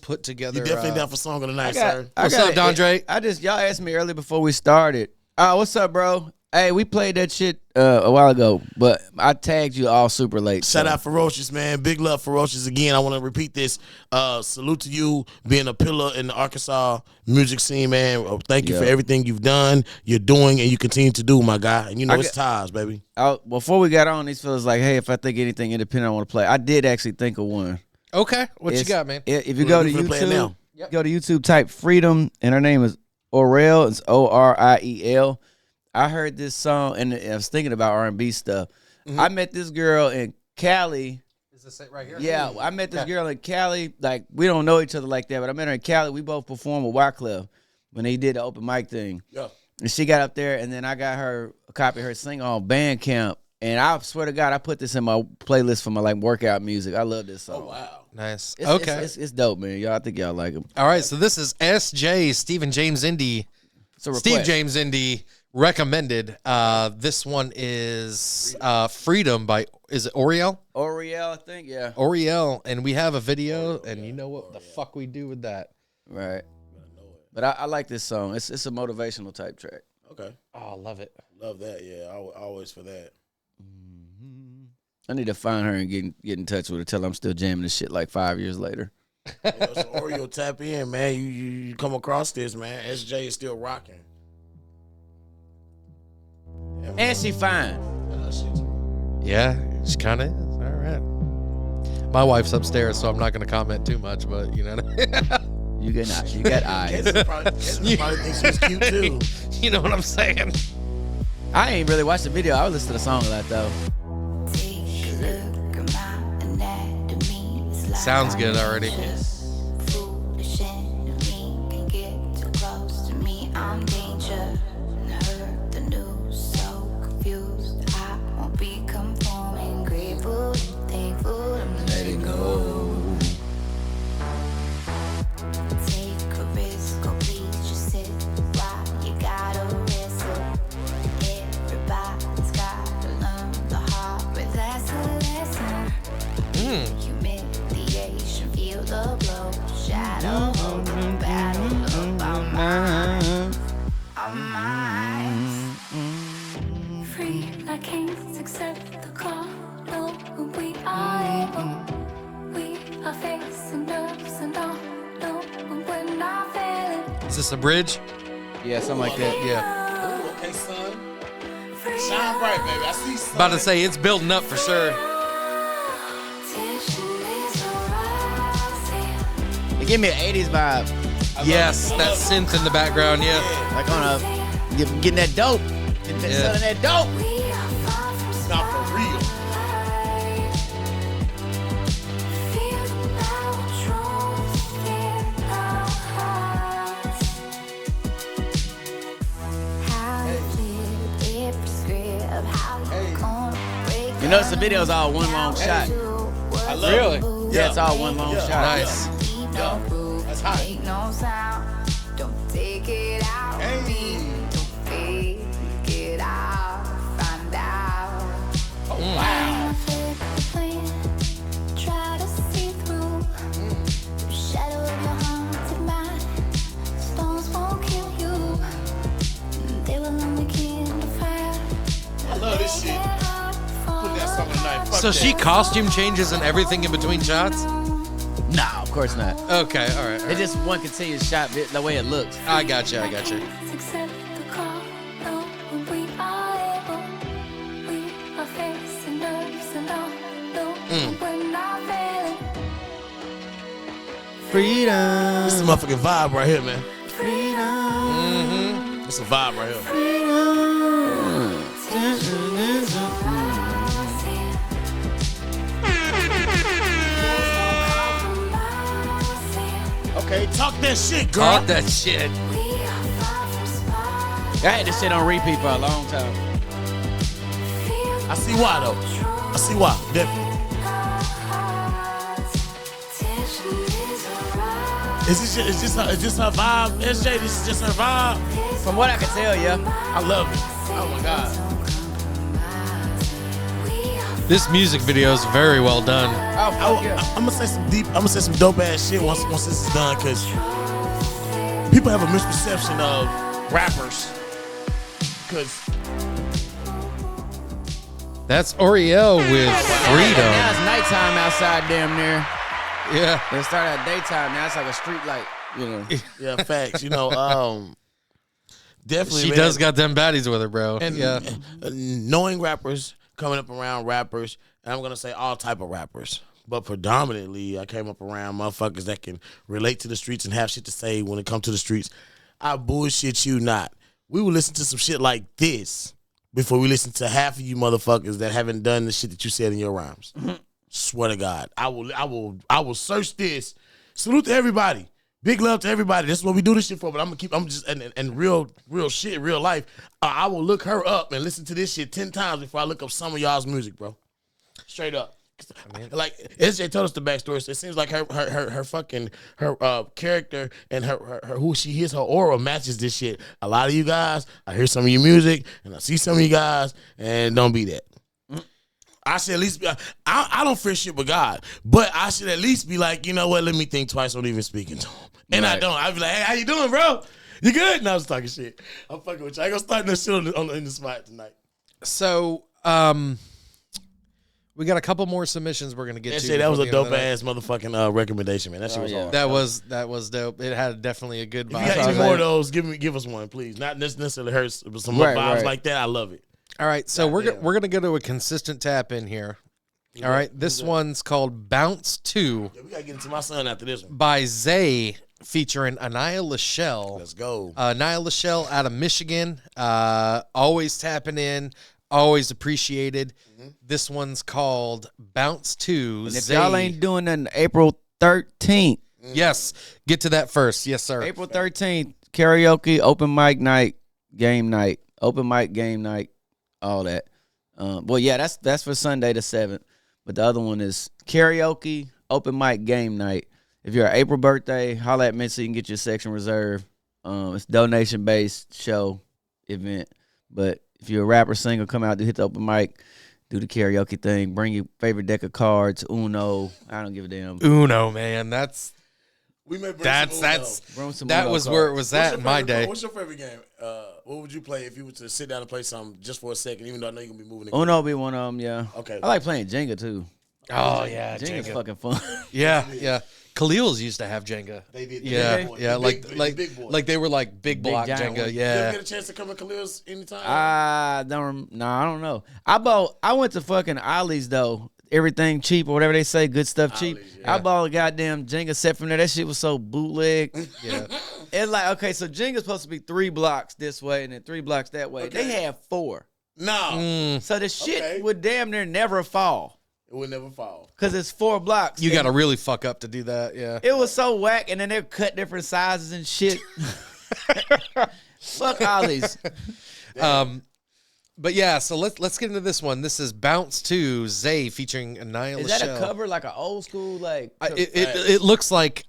put together. You definitely down for song of the night, I got- sir. I What's got up, Dondre? I just y'all asked me earlier before we started. What's up, bro? Hey, we played that shit a while ago, but I tagged you all super late. Shout so. out Ferocious, man. Big love, Ferocious. Again, I want to repeat this. Salute to you being a pillar in the Arkansas music scene, man. Thank you for everything you've done, you're doing, and you continue to do, my guy. And you know it's ties, baby. Before we got on, these feels like, hey, if I think anything independent I want to play, I did actually think of one. Okay, what you got, man? If you go to We finna play it now. YouTube, go to YouTube, type Freedom, and her name is Oriel. It's Oriel. I heard this song, and I was thinking about R&B stuff. I met this girl in Cali. Is this it right here? Yeah, I met this girl in Cali. Like, we don't know each other like that, but I met her in Cali. We both performed with Wyclef when they did the open mic thing. Yeah. And she got up there, and then I got her a copy of her single on Bandcamp. And I swear to God, I put this in my playlist for my like workout music. I love this song. Oh, wow. Nice. It's, Okay. it's dope, man. Y'all, I think y'all like him. All right, so this is SJ, Stephen James Indie. It's a Steve request. James Indie recommended. This one is Freedom by, is it Oriel? Oriel, I think, yeah. Oriel, and we have a video, and you know what the fuck we do with that. Right. But I like this song. It's a motivational type track. Okay. Oh, I love it. Love that. Yeah, always for that. I need to find her and get in touch with her. Tell her I'm still jamming this shit like 5 years later. So Oreo, tap in, man. You come across this, man. SJ is still rocking. And she fine. Yeah, she kind of is. All right. My wife's upstairs, so I'm not going to comment too much, but you know. You got eyes. Casey probably thinks she's cute too. You know what I'm saying? I ain't really watched the video. I would listen to the song a lot though. Sounds good already. Letting go. Humiliation, feel the blood. Is this a bridge? Yeah, something like that. Yeah. Ooh, okay, son. Shine bright, baby. I see sun. About to say it's building up for sure. It give me an 80s vibe. Yes, that synth in the background. Yeah. Like on a getting that dope. Getting that selling that dope. Not for real. You notice the video's all one long shot. I love Really? it. Yeah, it's all one long shot. Nice. Yeah. That's hot. Don't take it out. Hey. Fake it out. Find out. Oh, wow. Try to see through the shadow of your haunted mind. Stones won't kill you. They will only kindle fire. I love this shit. Put that song tonight. Fuck So that. she costume changes and everything in between shots? Nah, of course not. Okay, all right. It's just one continuous shot, the way it looks. I got you. Accept the call. No, we are able. We are facing nerves and all. No, we're not failing. Freedom. This is a motherfucking vibe right here, man. Mm-hmm. It's a vibe right here. Okay, talk that shit, girl. Talk that shit. I had this shit on repeat for a long time. I see why, though. I see why, definitely. Is this her vibe? SJ, this is just her vibe? From what I can tell, yeah. I love it. Oh, my God. This music video is very well done. I'm gonna say some dope ass shit once this is done, cause people have a misperception of rappers. Cause That's Oriel with Now Freedom. it's nighttime outside damn near. Yeah. They started at daytime. Now it's like a street light, you know. yeah, facts. Definitely. She man. does got them baddies with her, bro. And knowing rappers, coming up around rappers, and I'm gonna say all type of rappers, but predominantly I came up around motherfuckers that can relate to the streets and have shit to say when it comes to the streets. I bullshit you not. We will listen to some shit like this before we listen to half of you motherfuckers that haven't done the shit that you said in your rhymes. Swear to God, I will search this. Salute to everybody. Big love to everybody. That's what we do this shit for. But I'm just real shit, real life. I will look her up and listen to this shit 10 times before I look up some of y'all's music, bro. Straight up. Like SJ told us the backstory. So it seems like her character and her who she is, her aura matches this shit. A lot of you guys, I hear some of your music and I see some of you guys, and don't be that. I should at least be. I don't fear shit with God, but I should at least be like, you know what? Let me think twice on even speaking to him. And I don't. I be like, hey, how you doing, bro? You good? No, I was talking shit. I'm fucking with you. I ain't gonna start no shit in the spot tonight. So, we got a couple more submissions we're gonna get to. That was a dope ass motherfucking recommendation, man. That shit was hard. That was dope. It had definitely a good If vibe. you got any more of those, give us one, please. Not necessarily hurts, but some more vibes like that. I love it. All right, so we're gonna go to a consistent tap in here. All right, this one's called Bounce 2. Yeah, we gotta get into my son after this one. By Zay, featuring Anaya Lachelle. Let's go. Anaya Lachelle out of Michigan. Always tapping in, always appreciated. This one's called Bounce 2. And if y'all ain't doing nothing, April 13th. Yes, get to that first. Yes, sir. April 13th, karaoke, open mic night, game night, open mic game night, all that. Well, yeah, that's for Sunday the 7th. But the other one is karaoke, open mic game night. If you're an April birthday, holla at me so you can get your section reserved. It's donation-based show event. But if you're a rapper, singer, come out to hit the open mic, do the karaoke thing, bring your favorite deck of cards, Uno. I don't give a damn. Uno, man. We may bring that Uno was cards. where it was at in my day. What's your favorite game? What would you play if you were to sit down and play something just for a second, even though I know you're going to be moving? Uno be one of them, yeah. Okay. I like playing Jenga, too. Oh, yeah. Jenga's fucking fun. Yeah. Khalil's used to have Jenga. They did. Yeah. Big boy. Like they were like big block giant Jenga. ones. You ever Yeah. get a chance to come to Khalil's anytime? I don't know. I went to fucking Ollie's though. Everything cheap or whatever they say, good stuff cheap. Ollie's, yeah. I bought a goddamn Jenga set from there. That shit was so bootleg. Yeah. It's like, okay, so Jenga's supposed to be 3 blocks this way and then 3 blocks that way. Okay. They have 4. No. So the shit Okay. would damn near never fall. It would never fall. Because it's 4 blocks. You got to really fuck up to do that. Yeah. It was so whack, and then they cut different sizes and shit. Fuck Ollie's. But yeah, so let's get into this one. This is Bounce 2 Zay featuring Anaya Is Lachelle. that a cover, like an old school, like? It looks like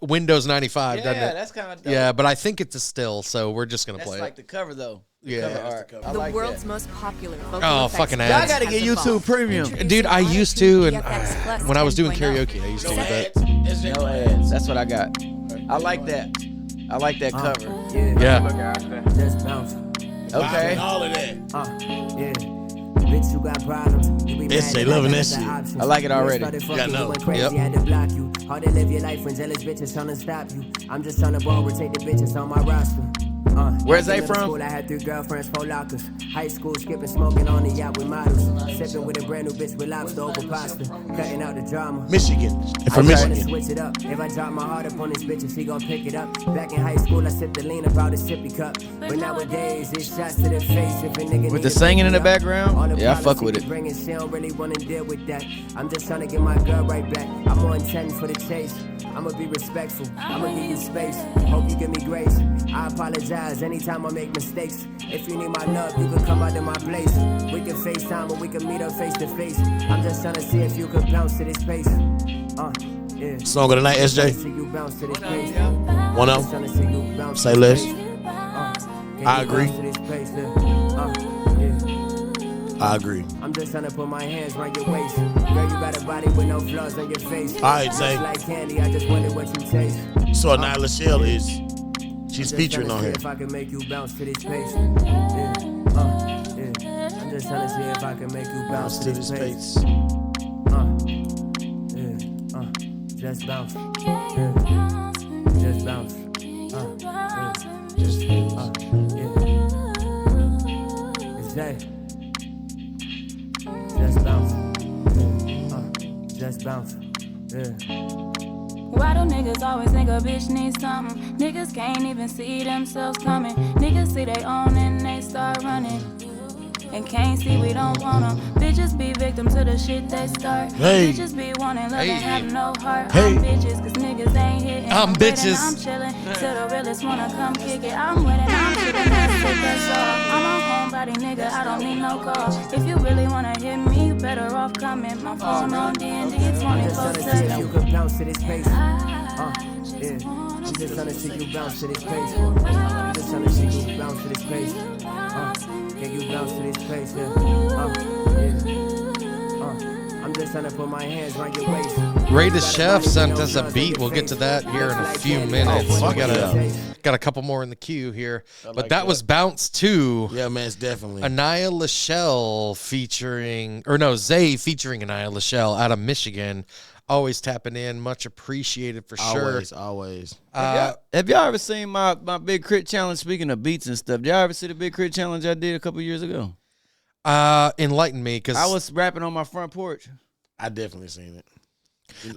Windows 95, doesn't Yeah, it? that's kind of dope. Yeah, but I think it's a still, so we're just gonna That's play like it. the cover though. Yeah. Cover art. I The like world's that. most popular vocal Oh, effects fucking brand ads. Y'all gotta has get evolved. YouTube Premium. Dude, I used to, and when I was doing 10.0. karaoke, I used to do that. No ads. That's what I got. I like that. I like that cover. Yeah. Just bounce. Okay. All of that. Yeah. Bitch, you got problems. You be It's mad they at loving me, that that's the shit. options. I like it already. Started fucking, Yeah, I know. you went crazy, Yep. had to block you. Hard to live your life when jealous bitches trying to stop you. I'm just trying to ball, rotate the bitches on my roster. Where's they middle from? School, I had 3 girlfriends, 4 lockers. High school, skipping, smoking on the yacht with models. Sipping with a brand new bitch with lobster over pasta. Cutting out the drama. Michigan. From I try to Michigan. switch it up. If I drop my heart up on this bitch, she gon' pick it up. Back in high school, I sipped the lean about a sippy cup. But nowadays, it's shots to the face. If a nigga With need the to singing in the pick it up. background? All the Yeah, I fuck problems with she it. be bringing, she don't really wanna deal with that. I'm just trying to get my girl right back. I'm on 10 for the chase. I'ma be respectful. I'ma give you space. Hope you give me grace. I apologize anytime I make mistakes. If you need my love, you can come out to my place. We can FaceTime or we can meet up face to face. I'm just trying to see if you can bounce to this pace. Yeah. Song of the night, SJ. See you bounce to this pace. One Just of trying to see you bounce Say to less. this pace. Can I you agree. bounce to this pace, yeah. I agree. I'm just trying to put my hands around your waist. Girl, you got a body with no flaws on your face. All right, Just Zay. like candy, I just wonder what you taste. So Anaya Lachelle is she's Just featuring tryna on see here. If I can make you bounce to this pace. Yeah. I'm just trying to see if I can make you bounce to this pace. Just bounce. Yeah. Just bounce. Just It's Zay. Just bounce. Just bounce. Yeah. Why do niggas always think a bitch needs something? Niggas can't even see themselves coming. Niggas see they own and they start running. And can't see we don't want them. Bitches be victim to the shit they start. Hey. Bitches be wanting love and have no heart. Hey. I'm bitches, cause niggas ain't hitting. I'm waiting, bitches. I'm chillin'. Till the realest wanna come kick it. I'm winning, I'm chillin', that's it, that's all. I'm a homebody nigga, I don't need no call. If you really wanna hit me, you better off coming. My phone on D&D, I'm just trying to see if you 24/7. can bounce to this pace. Yeah. I'm just trying to see you bounce to this pace. I'm just trying to see you bounce to this pace. Can you bounce to this pace? Yeah. I'm just trying to put my hands around your waist. Ray the Chef sent us a beat. We'll get to that here in a few minutes. Oh, We fuck got a couple more in the queue here. But like that was Bounce 2. Yeah, man, it's definitely. Anaya Lachelle Zay featuring Anaya Lachelle out of Michigan. Always tapping in. Much appreciated for sure. Always. Have y'all ever seen my Big Crit Challenge? Speaking of beats and stuff, did y'all ever see the Big Crit Challenge I did a couple years ago? Enlighten me, because I was rapping on my front porch. I definitely seen it.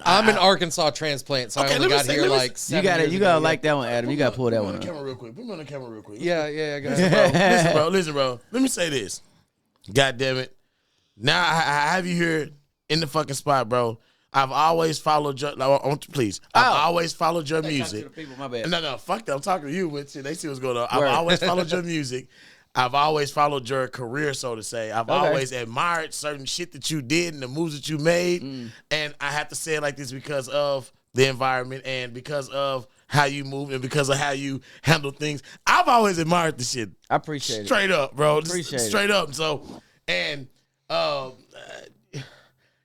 I'm an Arkansas transplant, so Okay, I only let me got say- here let me like say- 7 years You ago. gotta like that one, Adam. You gotta pull that Put me one on the up. camera real quick. Put me on the camera real quick. Yeah, go Listen, ahead. bro. Listen, bro. Let me say this. God damn it. Now I have you here in the fucking spot, bro. I've always followed your, I've always followed your music. People, my bad. No, fuck that. I'm talking to you, but shit, they see what's going on. Word. I've always followed your music. I've always followed your career, so to say. I've always admired certain shit that you did and the moves that you made. And I have to say it like this because of the environment and because of how you move and because of how you handle things. I've always admired the shit. I appreciate it. Straight up, bro. Appreciate it. Straight up. So, and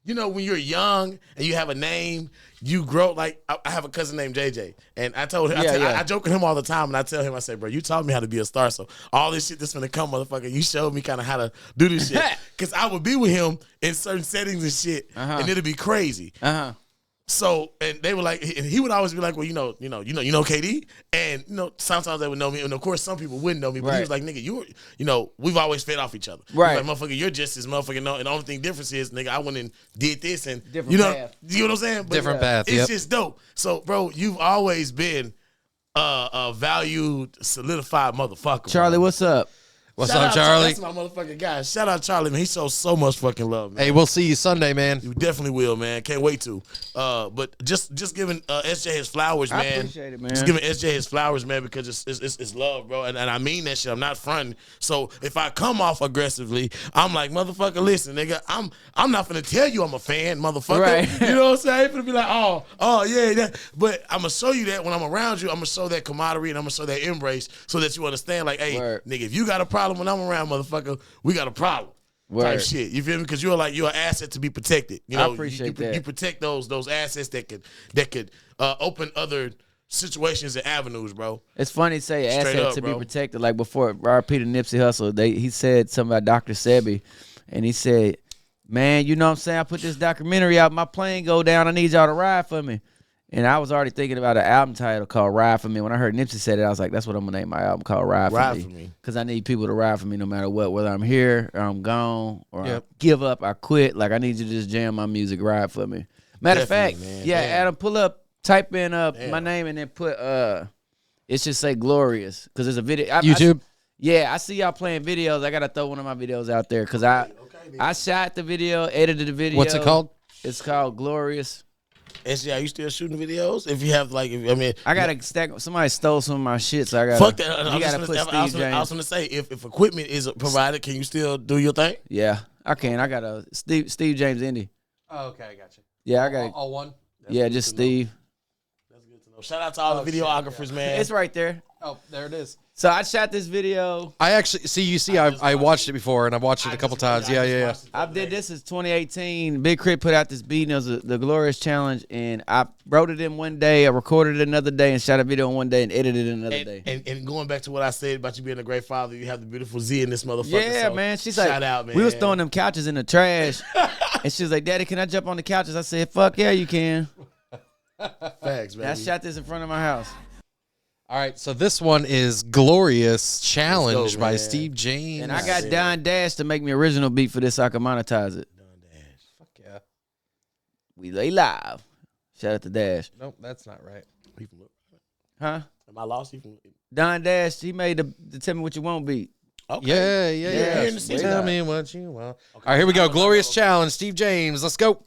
you know, when you're young and you have a name, you grow. Like, I have a cousin named JJ, and I told him, I joke with him all the time, and I tell him, I say, bro, you taught me how to be a star, so all this shit that's gonna come, motherfucker, you showed me kind of how to do this shit. Because I would be with him in certain settings and shit, and it'd be crazy. So, and they were like, and he would always be like, well, you know KD, and sometimes they would know me, and of course some people wouldn't know me, but he was like, nigga, we've always fed off each other, right? Like, motherfucker, you're just this motherfucker, and the only thing difference is, nigga, I went and did this, and different path. You know what I'm saying? But different path. It's just dope. So, bro, you've always been a valued, solidified motherfucker. Charlie, bro. What's up? What's Shout up, out Charlie? That's my motherfucking guy. Shout out Charlie, man. He shows so much fucking love, man. Hey, we'll see you Sunday, man. You definitely will, man. Can't wait to. But just giving SJ his flowers, man. I appreciate it, man. Just giving SJ his flowers, man, because it's love, bro. And I mean that shit. I'm not fronting. So if I come off aggressively, I'm like, motherfucker, listen, nigga, I'm not finna tell you I'm a fan, motherfucker. Right. You know what I'm saying? I ain't finna be like, oh yeah. But I'm gonna show you that when I'm around you, I'm gonna show that camaraderie and I'm gonna show that embrace so that you understand, like, hey, nigga, if you got a problem when I'm around, motherfucker, we got a problem. Type shit. You feel me? Because you're an asset to be protected. You know, I appreciate that. You protect those assets that could open other situations and avenues, bro. It's funny to say Straight asset up, to bro. be protected. Like before, R.P. to Nipsey Hussle, he said something about Dr. Sebi, and he said, man, you know what I'm saying? I put this documentary out. My plane go down. I need y'all to ride for me. And I was already thinking about an album title called Ride For Me. When I heard Nipsey said it, I was like, that's what I'm going to name my album, called Ride For Me. Because I need people to ride for me no matter what, whether I'm here or I'm gone or I give up, I quit. Like, I need you to just jam my music, ride for me. Matter of fact, man. Adam, pull up, type in my name and then put, it should say Glorious. Because there's a video. YouTube? I see y'all playing videos. I got to throw one of my videos out there because I shot the video, edited the video. What's it called? It's called Glorious. SJ, are you still shooting videos? If you have, I gotta stack. Somebody stole some of my shit, so I gotta. Fuck that. You gotta put Steve James. I was gonna say, if equipment is provided, can you still do your thing? Yeah, I can. I got a SteveJamesIndie. Oh, okay, I got you. Yeah, I got all one. Yeah, just Steve. That's good to know. Shout out to all the videographers, man. It's right there. Oh, there it is. So I shot this video. I actually I watched it before and I've watched it a couple times. Yeah. I did this in 2018. Big Crit put out this beat. And it was the Glorious Challenge, and I wrote it in one day. I recorded it another day and shot a video in one day and edited it another day. And going back to what I said about you being a great father, you have the beautiful Z in this motherfucker. Yeah, so man. She's shout like, out, man. We was throwing them couches in the trash, and she was like, "Daddy, can I jump on the couches?" I said, "Fuck yeah, you can." Facts, baby. I shot this in front of my house. All right, so this one is Glorious Challenge go, by man. Steve James. And I got Don Dash to make me original beat for this so I can monetize it. Don Dash. Fuck yeah. We lay live. Shout out to Dash. Nope, that's not right. Huh? Am I lost? Don Dash, he made the Tell Me What You Want beat. Okay. Yeah. Tell me what you want. All right, here we go. Glorious Challenge, Steve James. Let's go.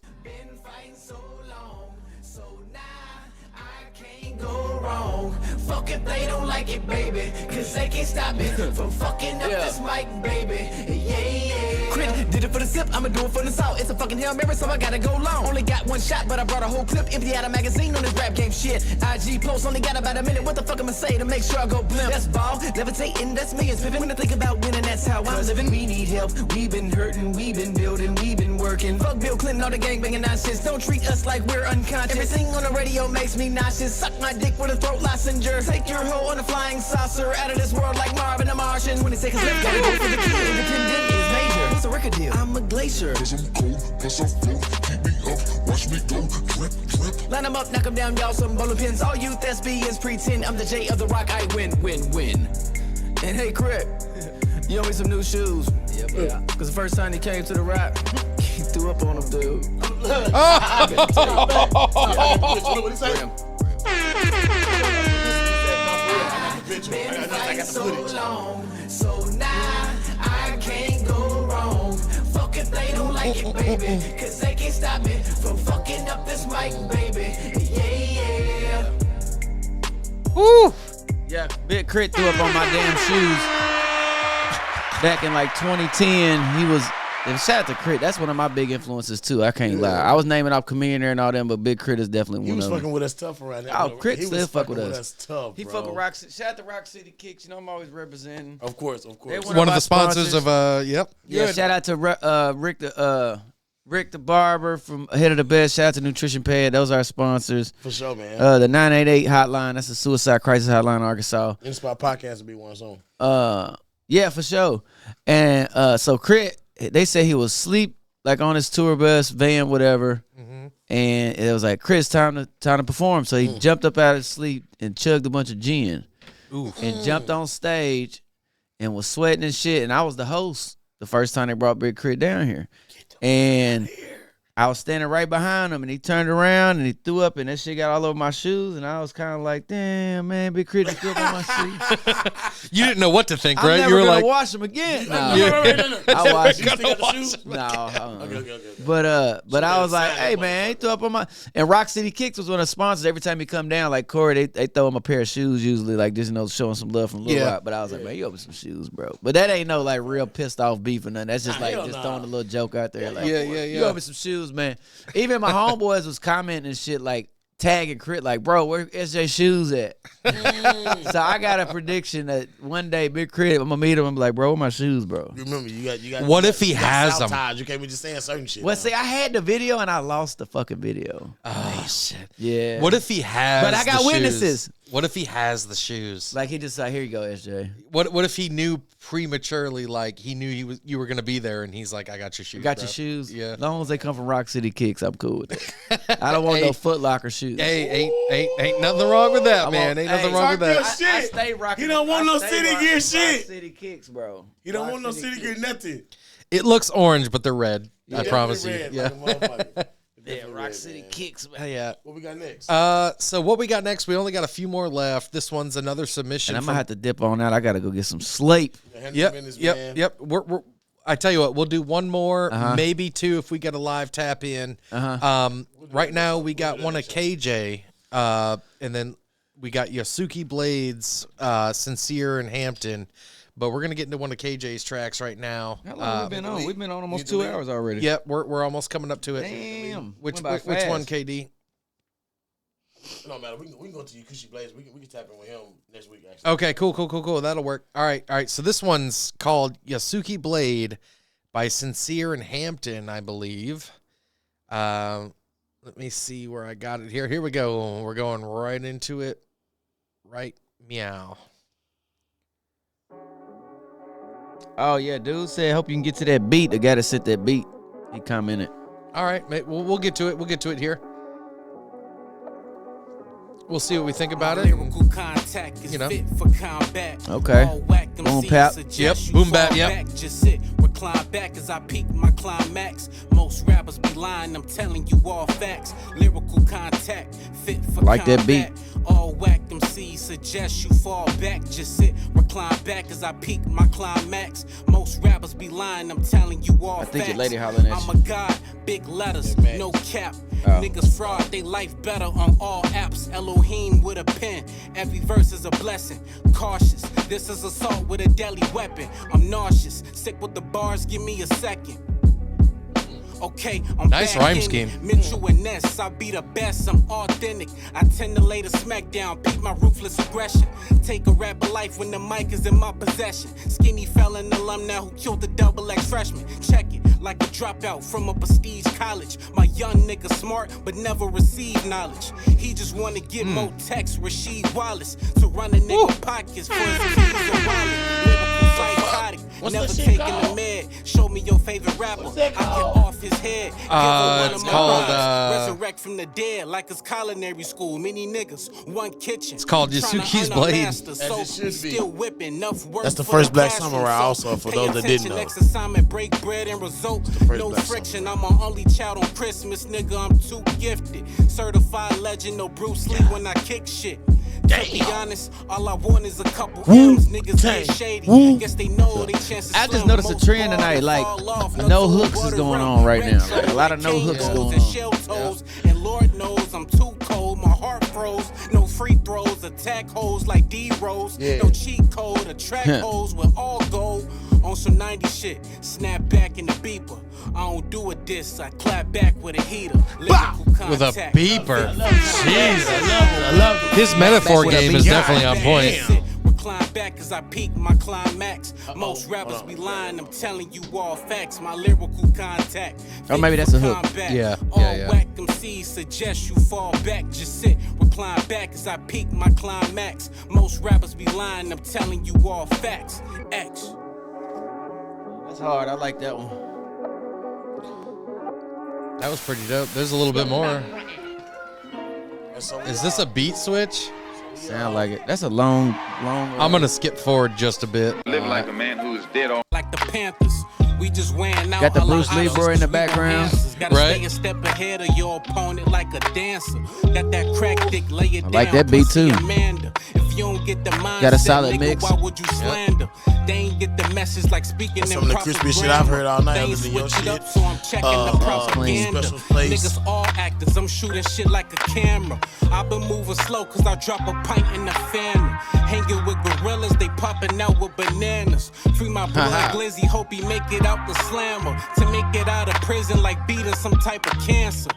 Fuck if they don't like it, baby, cause they can't stop me from fucking up this mic, baby. Yeah. Crit, did it for the sip, I'ma do it for the salt. It's a fucking Hail Mary, so I gotta go long. Only got one shot, but I brought a whole clip. Empty out a magazine on this rap game shit. IG post, only got about a minute. What the fuck I'ma say to make sure I go blimp? That's ball, levitating, that's me. It's pimpin'. When I think about winning, that's how I'm living. We need help, we've been hurting, we've been building, we've been working. Fuck Bill Clinton, all the gangbanging nonsense. Don't treat us like we're unconscious. Everything on the radio makes me nauseous. Suck my dick with a throat licensure. Take your hoe on a flying saucer out of this world like Marvin the Martian. 20 seconds left, gotta go for the kill. Independent is major. What's a record deal? I'm a glacier. Cause I'm cold, cause I'm float. Keep me up, watch me go. Drip, drip. Line them up, knock them down, y'all some bowling pins. All you thespians pretend I'm the J of the rock. I win. And hey, Crit, you owe me some new shoes. Yeah. Cause the first time he came to the rap, he threw up on them, dude. Been fighting so long, so now I can't go wrong. Fuck if they don't like it, baby, cause they can't stop me from fucking up this mic, baby. Yeah. Woo! Yeah, Big Crit threw up on my damn shoes. Back in like 2010, he was. And shout out to Crit. That's one of my big influences too. I can't lie. I was naming off Chameleon there and all them, but Big Crit is definitely He one was of them. fucking with us tough around there. Oh, Crit He still was fuck with fucking us. Tough, he bro. fuck with Rock City. Shout out to Rock City Kicks. You know I'm always representing. Of course. One of the sponsors of yep. Yeah, Good. shout out to Rick the Barber from Ahead of the Best. Shout out to Nutrition Pad. Those are our sponsors. For sure, man. The 988 hotline. That's the suicide crisis hotline in Arkansas. Inspire Podcast will be one soon. Yeah, for sure. And so Crit, they said he was asleep like on his tour bus, van, whatever. And it was like, Chris, time to perform. So he jumped up out of sleep and chugged a bunch of gin. And jumped on stage and was sweating and shit. And I was the host the first time they brought Big Crit down here. And I was standing right behind him, and he turned around and he threw up, and that shit got all over my shoes. And I was kind of like, damn, man, Big Crit threw up on my shoes. You didn't know what to think, I'm right? never You were gonna like, wash them again. No, I watched them. No, Okay. but I was like, hey man, he threw up on my. And Rock City Kicks was one of the sponsors. Every time he come down, like Corey, they throw him a pair of shoes usually, like just showing some love from Lil Rock. But I was like, man, you open some shoes, bro. But that ain't no like real pissed off beef or nothing. That's just like throwing a little joke out there. Like, you open some shoes, man. Even my homeboys was commenting and shit like tagging Crit like, bro, where SJ shoes at? So I got a prediction that one day Big Crit, I'm gonna meet him and be like, bro, where my shoes, bro? Remember, you got. What if he has them? You can't be just saying certain shit. Well, see, I had the video and I lost the fucking video. Oh shit. Yeah. What if he has? But I got the witnesses. shoes? What if he has the shoes? Like he just like, here you go, SJ. What if he knew prematurely, like he knew you were gonna be there, and he's like, I got your shoes. Got bro. your shoes? Yeah. As long as they come from Rock City Kicks, I'm cool with it. I don't want no Foot Locker shoes. Hey, ain't nothing wrong with that, man. Ain't nothing wrong with that. I stay rocking. He don't want no City Gear Rock shit. City Kicks, bro. He don't want no City Gear nothing. It looks orange, but they're red. I Definitely promise you. red, Yeah. like a motherfucker. Yeah, Rock City Kicks. Yeah. What we got next? So what we got next? We only got a few more left. This one's another submission. And I'm gonna have to dip on that. I gotta go get some sleep. Yep. We're I tell you what, we'll do one more, maybe two if we get a live tap in. Right now we got one of KJ, and then we got Yasuki Blades, Sincere and Hampton. But we're gonna get into one of KJ's tracks right now. How long have we been on? We've been on almost 2 hours already. Yep, we're almost coming up to it. Damn. Which Went by one, fast. KD? It don't matter. We can go to Yakushi Blaze. We can tap in with him next week. Actually. Okay, cool. That'll work. All right. So this one's called Yasuki Blade by Sincere and Hampton, I believe. Let me see where I got it here. Here we go. We're going right into it. Right meow. Oh yeah, dude said, hope you can get to that beat. The guy that set that beat, he commented. All right, mate. We'll get to it. We'll get to it here. We'll see what we think about it. You know. Okay. Boom bap. Yep. Boom bap. Yep. Just sit, recline back as I peak my climax. Most rappers be lying, I'm telling you all facts. Lyrical contact, fit for like combat. that beat. All whack MCs suggest you fall back. Just sit, recline back as I peak my climax. Most rappers be lying, I'm telling you all facts. I think your lady hollering at you. I'm a god, big letters, no cap. Niggas fraud, they life better on all apps. Elohim with a pen, every verse is a blessing. Cautious, this is assault with a deadly weapon. I'm nauseous, sick with the bars, give me a second. Okay, I'm nice back rhyme in scheme. it. Mitchell and Ness, I be the best, I'm authentic. I tend to lay the smack down, peep my ruthless aggression. Take a rapper life when the mic is in my possession. Skinny felon alumni who killed the double X freshman. Check it, like a dropout from a prestige college. My young nigga smart, but never received knowledge. He just wanna get more text, Rasheed Wallace, to run a nigga pockets for his keys and wallet. Lyrical psychotic, never taking the med. Show me your favorite rapper, I get off his head. It's called Resurrect from the dead like it's culinary school. Many niggas, one kitchen. It's called Yasuki's Blade. As it should be. Still whipping enough work. That's the for first Black classroom, Samurai so also, for pay those that didn't attention. know. Next assignment, break bread and result. first No Black friction, I'm my only child on Christmas, nigga. I'm too gifted. Certified legend, no Bruce Lee when I kick shit. To be honest, all I want is a couple M's. Niggas get shady. Guess they know they chances. I just slim. noticed a Most trend ball tonight, they like fall off. no Nuts hooks is water going run. on right now. Retro Like, a lot of no king hooks toes going and on. shell toes. And Lord knows I'm too cold. My heart froze. No free throws. Attack hoes like D-Rose. No cheat code. Attract hoes with all gold. On some 90 shit. Snap back in the beeper. I don't do a diss. I clap back with a heater. With a contact. beeper. Jeez. I love it. His metaphor game is definitely on point. Recline back as I peak my climax. Most rappers be lying, I'm telling you all facts. My lyrical contact. Oh, maybe that's a hook. Yeah, All yeah. whack MCs suggest you fall back. Just sit, recline back as I peak my climax. Most rappers be lying, I'm telling you all facts. X. That's hard. I like that one. That was pretty dope. There's a little bit more. Is this a beat switch? Sound like it. That's a long. I'm gonna skip forward just a bit. Live like a man who is dead on. Like the Panthers. We just wearing out. Got the Bruce Lee bro in the background. Gotta Right. stay a step ahead of your opponent like a dancer. Got that crack dick, lay it I like down, that beat pussy too. Amanda. If you don't get the mindset, Got a solid nigga, mix. why would you slander? They ain't get the message like speaking Some in of the proper crispy shit grammar. I've heard all night They other than your switch it shit. up, so I'm checking the propaganda. Special place. Niggas all actors, I'm shooting shit like a camera. I've been moving slow cause I drop a pint in the phantom. Hanging with gorillas, they popping out with bananas. Free my boy Glizzy, hope he make it out the slammer. To make it out of prison like beating some type of cancer.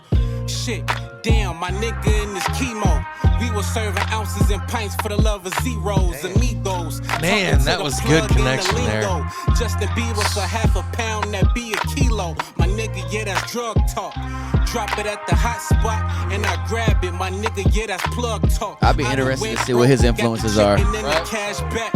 Shit, damn, my nigga in this chemo. We were serving ounces and pints for the love of zeros, amigos. Man, Talking that to was the good plug in the connection there. lingo. Justin Bieber for half a pound, that be a kilo. My nigga, yeah, that's drug talk. Drop it at the hot spot, and I grab it. My nigga, yeah, that's plug talk. I'd be interested to see what his influences are. Right. Cash back.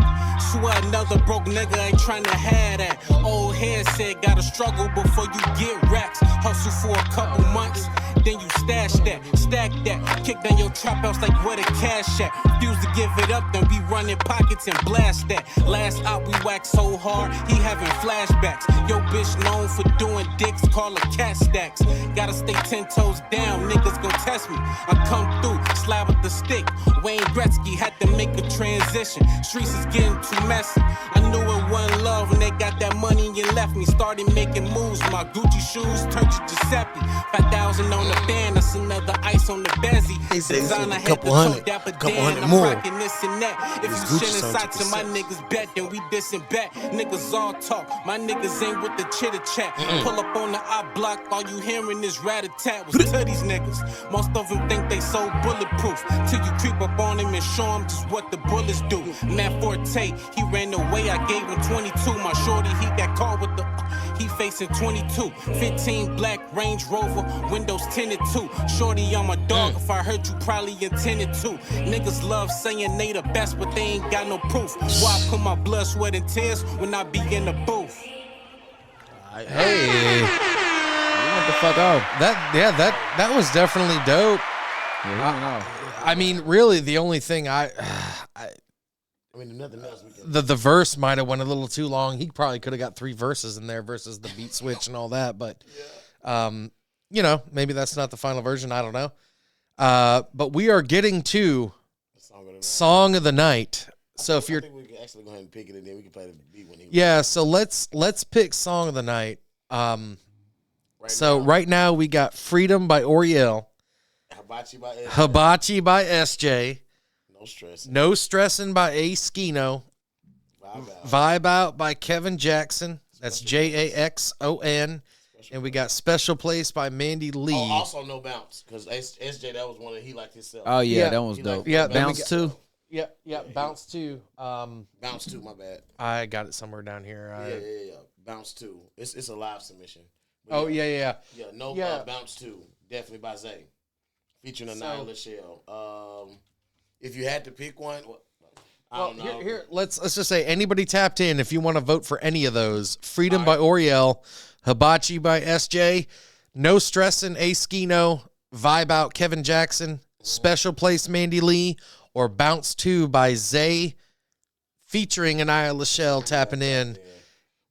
Swear another broke nigga ain't tryna have that. Old head said gotta struggle before you get racks. Hustle for a couple months, then you stash that, stack that. Kick down your trap house like where the cash at. Refuse to give it up, then we running pockets and blast that. Last out we whacked so hard, he having flashbacks. Yo bitch known for doing dicks, call her cat stacks. Gotta stay 10 toes down, niggas gon' test me. I come through, slab with the stick. Wayne Gretzky had to make a transition. Streets is getting too messy. I knew it wasn't love when they got that money and you left me. Started making moves, my Gucci shoes turned to Giuseppe. 5,000 on the band, that's another ice on the Bezzy. He said he's Designer a had couple the hundred, toe dapper couple Dan, hundred I'm more. rocking this and that. If His you Gucci shit sound inside to my 2%. niggas bet, then we dissing back. Niggas all talk, my niggas ain't with the chitter chat. Pull up on the op block, all you hearing is rat-a-tat. Was to these niggas, most of them think they so bulletproof. Till you creep up on him and show him just what the bullets do. Matt Forte, he ran away, I gave him 22. My shorty, he got caught with the, he facing 22. 15 black Range Rover, windows tinted too. Shorty, I'm a dog, if I hurt you, probably intended to. Niggas love saying they the best, but they ain't got no proof. Why I put my blood, sweat, and tears when I be in the booth? Hey, What the fuck off? that was definitely dope. I mean, really, the only thing I mean, nothing else. the verse might have went a little too long. He probably could have got 3 verses in there versus the beat switch and all that. But, you know, maybe that's not the final version. I don't know. But we are getting to Song of the Night. So if you're, I think we can actually go ahead and pick it, and then we can play the beat when he. yeah. So let's pick Song of the Night. Right now we got Freedom by Oriel, Hibachi by SJ, No Stressin' by A Skino, Vibe Out by Kevin Jackson. That's Jaxon. And we got Special Place by Mandy Lee. Oh, also No Bounce, because SJ, that was one that he liked himself. Oh yeah, that was dope. Yeah, Bounce too. Yeah, Bounce 2. Bounce 2, my bad. I got it somewhere down here. Yeah. Bounce 2. It's a live submission. But Oh, yeah. Yeah, Bounce 2. Definitely by Zay. Featuring Anaya Lachelle. If you had to pick one, I don't know. Here, let's just say anybody tapped in if you want to vote for any of those. Freedom by Oriel, Hibachi by SJ, No Stressin' A Skino, Vibe Out Kevin Jackson, Special Place Mandy Lee, or Bounce 2 by Zay, featuring Anaya Lachelle tapping in.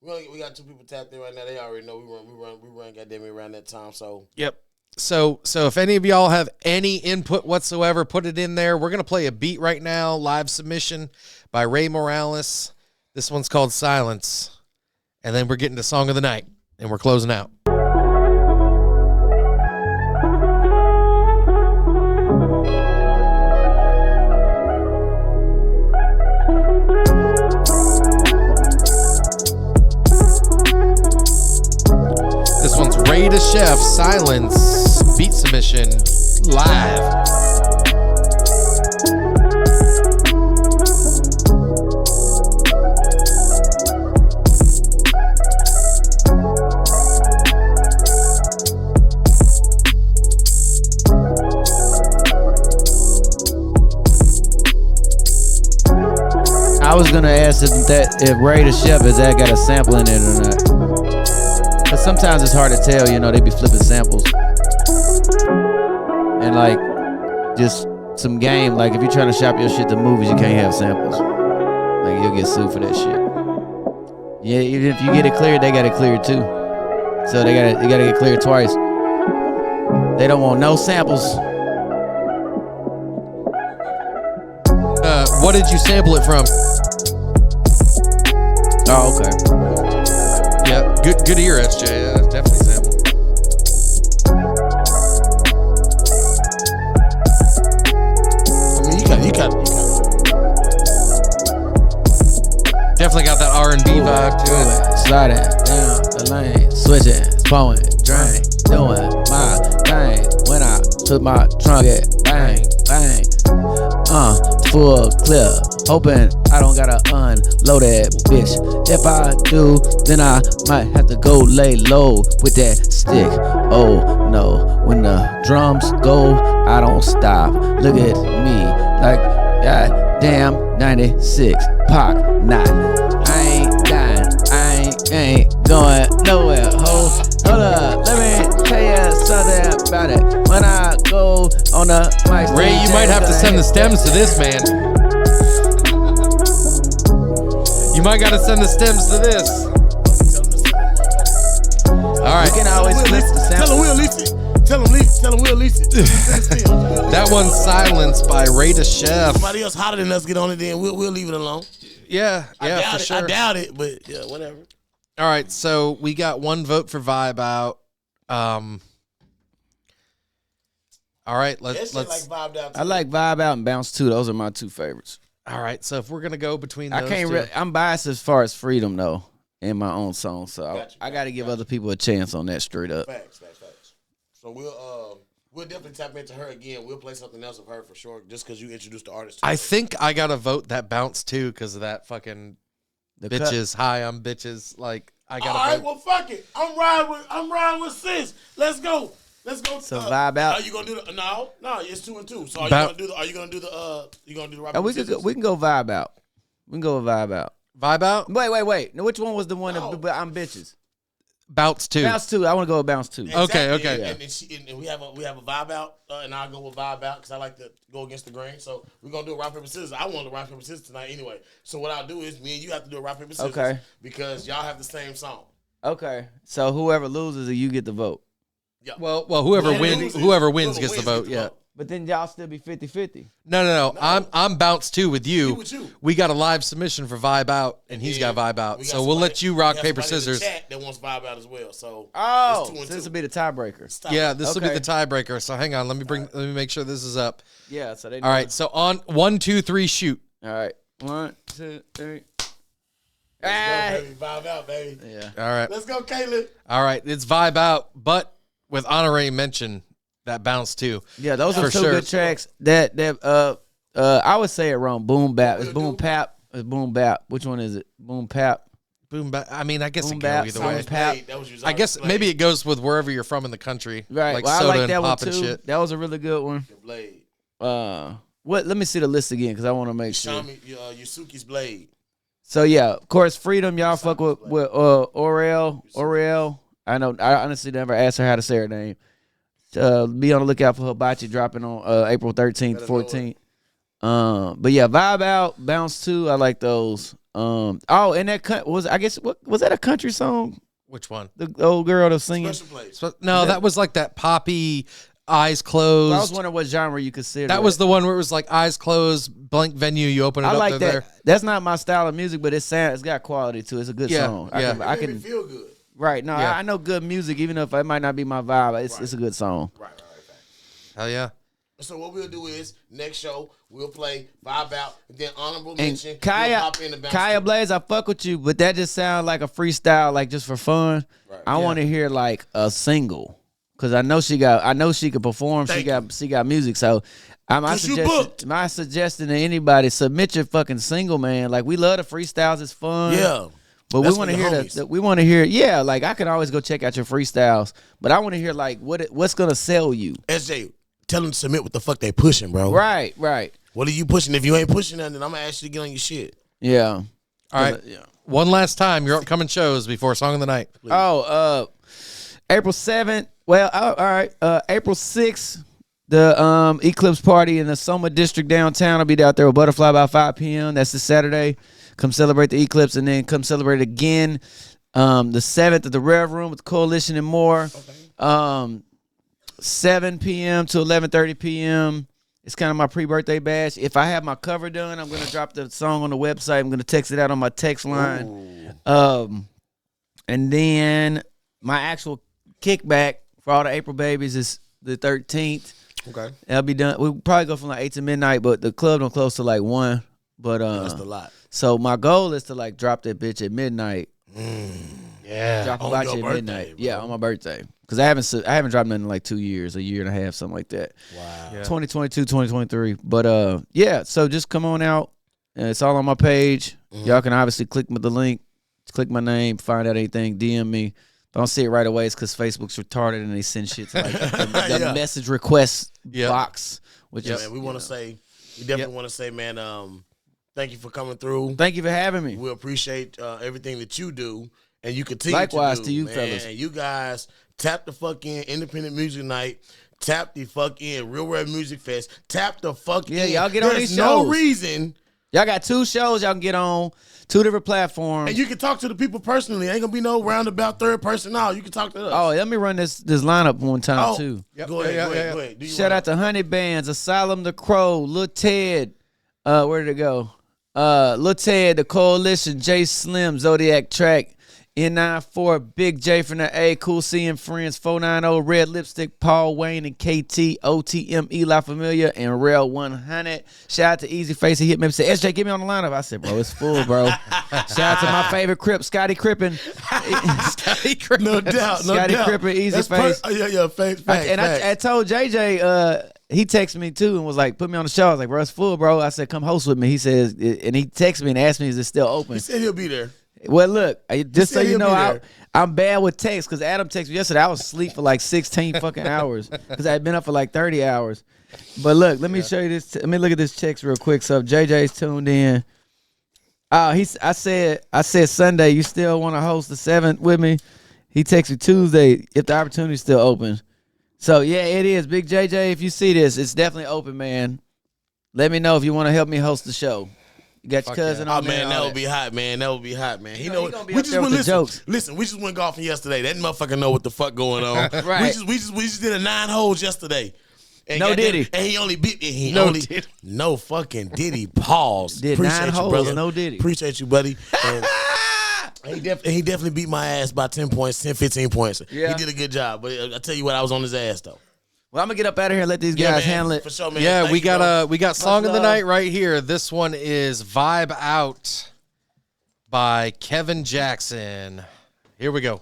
We got 2 people tapped in right now. They already know we run goddamn it around that time. So Yep. So if any of y'all have any input whatsoever, put it in there. We're gonna play a beat right now, live submission by Ray Morales. This one's called Silence, and then we're getting to Song of the Night, and we're closing out. This one's Ray the Chef, Silence, beat submission, live. I was gonna ask if Ray the Chef, has that got a sample in it or not? But sometimes it's hard to tell, you know, they be flipping samples. And like, just some game, like if you're trying to shop your shit to movies, you can't have samples. Like you'll get sued for that shit. Yeah, even if you get it cleared, they got it cleared too. So you gotta get cleared twice. They don't want no samples. What did you sample it from? Oh, okay. Yeah, good ear, SJ. Yeah, that's definitely sample. I mean, you got. Definitely got that R&B vibe to it. Slide it down the lane, switch it, pouring, drain, doing my thing. When I took my trunk, it bang, bang. Full clip, hoping I don't gotta unload that bitch. If I do, then I might have to go lay low with that stick. Oh no, when the drums go, I don't stop. Look at me, like goddamn 96, Pac, not. I ain't dying, I ain't going nowhere. Hold up, let me tell you something about it. When I go on the mic, Ray, you might have to send the stems to this, man. You might gotta send the stems to this. All right. You can always flip the samples. Tell him we'll lease it. Tell him we'll lease it. That one's silenced by Ray the Chef. Somebody else hotter than us get on it, then we'll leave it alone. Yeah, for sure. I doubt it, but yeah, whatever. All right, so we got one vote for Vibe Out. All right, let's. Like Vibe Out. I like Vibe Out and Bounce too. Those are my two favorites. All right, so if we're gonna go between those, I'm biased as far as freedom though in my own song, so I got to give other people a chance on that straight up. Facts. So we'll definitely tap into her again. We'll play something else of her for sure, just because you introduced the artist. I think I gotta vote that Bounce too because of that fucking bitches. Hi, I'm bitches. Like I gotta. All right, well fuck it. I'm riding with sis. Let's go. So Vibe Out. Are you gonna do the no? It's 2 and 2. So are you gonna do the rock, we can go Vibe Out. We can go with Vibe Out. Vibe Out. Wait. Now, which one was the one? I'm bitches. Bounce 2. Bounce 2. I want to go with Bounce 2. Exactly. Okay. Yeah. And we have a Vibe Out, and I'll go with Vibe Out because I like to go against the grain. So we're gonna do a rock paper scissors. I want to rock paper scissors tonight anyway. So what I'll do is me and you have to do a rock paper scissors. Okay. Because y'all have the same song. Okay. So whoever loses, you get the vote. Yeah. Well, whoever wins gets the vote. Yeah. But then y'all still be 50-50. No. I'm Bounce 2 with you. We got a live submission for Vibe Out, and he's got Vibe Out. So we'll let you rock paper scissors. Chat that wants Vibe Out as well. So this will be the tiebreaker. Yeah, this will be the tiebreaker. So hang on, let me make sure this is up. Yeah. So they. All right. So on 1, 2, 3, shoot. All right. 1, 2, 3. Let's go, baby. Vibe Out, baby. Yeah. All right. Let's go, Caleb. All right. It's Vibe Out, but with honorary mention that Bounce 2. Yeah, those are two good tracks. I would say it wrong. Boom Bap. It's Boom Pap. It's Boom Bap. Which one is it? Boom Pap. Boom Bap. I mean, I guess Boom it can go either way. Pap. I guess maybe it goes with wherever you're from in the country. Right. Like well, soda I like that and one pop too. and shit. That was a really good one. Blade. What? Let me see the list again because I want to make sure. Show me Yusuke's Blade. So yeah, of course, Freedom. Y'all fuck with Orel. I know. I honestly never asked her how to say her name. Be on the lookout for Hibachi dropping on April 13th, 14th. But yeah, Vibe Out, Bounce 2. I like those. And that was that a country song? Which one? The old girl that's singing. That was like that poppy. Eyes closed. Well, I was wondering what genre you consider. That was the one where it was like eyes closed, blank venue. You open it up. I like that. There. That's not my style of music, but it's got quality to it. It's a good song. I can feel good. Right. No, I know good music, even if it might not be my vibe. It's a good song. Right. Hell yeah. So what we'll do is next show we'll play Vibe Out, and then honorable mention. And Kaya Blaze, I fuck with you, but that just sounds like a freestyle, like just for fun. Right. I want to hear like a single. Cause I know she could perform. She got music. So my suggestion to anybody, submit your fucking single, man. Like we love the freestyles, it's fun. Yeah. But we want to hear we want to hear, yeah, like I can always go check out your freestyles. But I want to hear like what's gonna sell you. SJ, tell them to submit what the fuck they pushing, bro. Right. What are you pushing? If you ain't pushing nothing, I'm gonna ask you to get on your shit. Yeah. All right. One last time, your upcoming shows before Song of the Night. Please. April 7th. Well, all right. April 6th, the Eclipse party in the Soma District downtown. I'll be out there with Butterfly by 5 p.m. That's the Saturday. Come celebrate the Eclipse and then come celebrate again the 7th at the Rev Room with the Coalition and more. Okay. 7 p.m. to 11:30 p.m. It's kind of my pre-birthday bash. If I have my cover done, I'm going to drop the song on the website. I'm going to text it out on my text line. And then my actual kickback for all the April babies is the 13th. Okay. That'll be done. We'll probably go from like 8 to midnight, but the club don't close till like 1. But that's a lot. So my goal is to like drop that bitch at midnight. Yeah. Drop a On watch your at birthday, midnight. bro. Yeah, on my birthday. Because I haven't dropped nothing in like 2 years, a year and a half, something like that. Wow. Yeah. 2022, 2023. But yeah, so just come on out. It's all on my page. Y'all can obviously click the link, click my name, find out anything, DM me. Don't see it right away. It's because Facebook's retarded and they send shit to like the Yeah. message request box. Which Yeah, is, man, we definitely want to say, man, thank you for coming through. Thank you for having me. We appreciate everything that you do, and you continue Likewise to do, to you, man. fellas. And you guys tap the fucking Independent Music Night, tap the fucking Real Rap Music Fest, tap the fucking. Yeah, y'all get on There's these no shows. reason. Y'all got 2 shows y'all can get on, 2 different platforms. And you can talk to the people personally. Ain't gonna be no roundabout third person now. You can talk to us. Oh, let me run this lineup one time too. Yep. Go ahead. Do you Shout wanna- out to Honey Bands, Asylum the Crow, Lil Ted. Where did it go? Lil Ted, the Coalition, J Slim, Zodiac Track, N94, Big J from the A, Cool Seeing Friends, 490, Red Lipstick, Paul Wayne and KT, OTME La Familia, and Rail 100. Shout out to Easy Face. He hit me up and said, SJ, get me on the lineup. I said, bro, it's full, bro. Shout out to my favorite Crip, Scotty Crippin. Scotty Crippin. No doubt. No Scotty doubt. Crippin, Easy That's Face. Yeah. Facts. I told JJ, he texted me too and was like, put me on the show. I was like, bro, it's full, bro. I said, come host with me. He says, and he texted me and asked me, is it still open? He said he'll be there. Well, look, just so said you he'll know, be there. I'm bad with text because Adam texted me yesterday. I was asleep for like 16 fucking hours because I had been up for like 30 hours. But look, let me show you this. Let me look at this text real quick. So if JJ's tuned in. I said Sunday, you still want to host the 7th with me? He texted Tuesday if the opportunity's still open. So yeah, it is. Big JJ, if you see this, it's definitely open, man. Let me know if you want to help me host the show. You got your cousin on Oh there. man, and that all would be hot, man. That would be hot, man. You know, he gonna be we up just there went with the jokes. Listen, we just went golfing yesterday. That motherfucker know what the fuck going on. Right. We just did a 9 holes yesterday. And No goddamn- Diddy. And he only beat me. He No only Diddy. no fucking Diddy. Pause. Did Appreciate 9 you, holes, brother. no Diddy. Appreciate you, buddy. And he definitely beat my ass by 10 points, 10, 15 points. Yeah. He did a good job. But I tell you what, I was on his ass though. Well, I'm gonna get up out of here and let these Yeah, guys man. handle it. For sure, man. Yeah, Thank we you, bro. got song of the love. night right here. This one is Vibe Out by Kevin Jaxon. Here we go.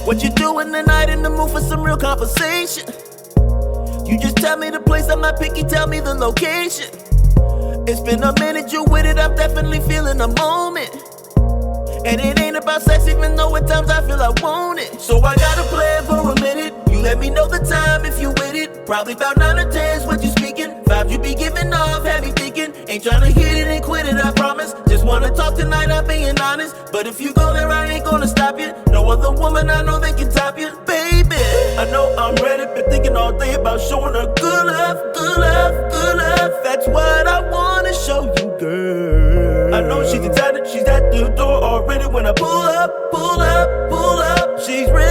What you doing tonight in the mood for some real conversation? You just tell me the place, I'm not picky, tell me the location. It's been a minute, you with it, I'm definitely feeling the moment. And it ain't about sex, even though at times I feel I want it. So I gotta play it for a minute. You let me know the time if you with it. Probably about 9 or 10's what you speaking. Vibes you be giving off, have me thinking. Ain't tryna hit it and quit it, I promise. Just wanna talk tonight, I'm being honest. But if you go there, I ain't gonna stop you. No other woman I know that can top you, baby. I know I'm ready, been thinking all day about showing her good love, good love, good love. That's what I wanna show you, girl. I know she's excited, she's at the door already when I pull up, pull up, pull up. She's ready.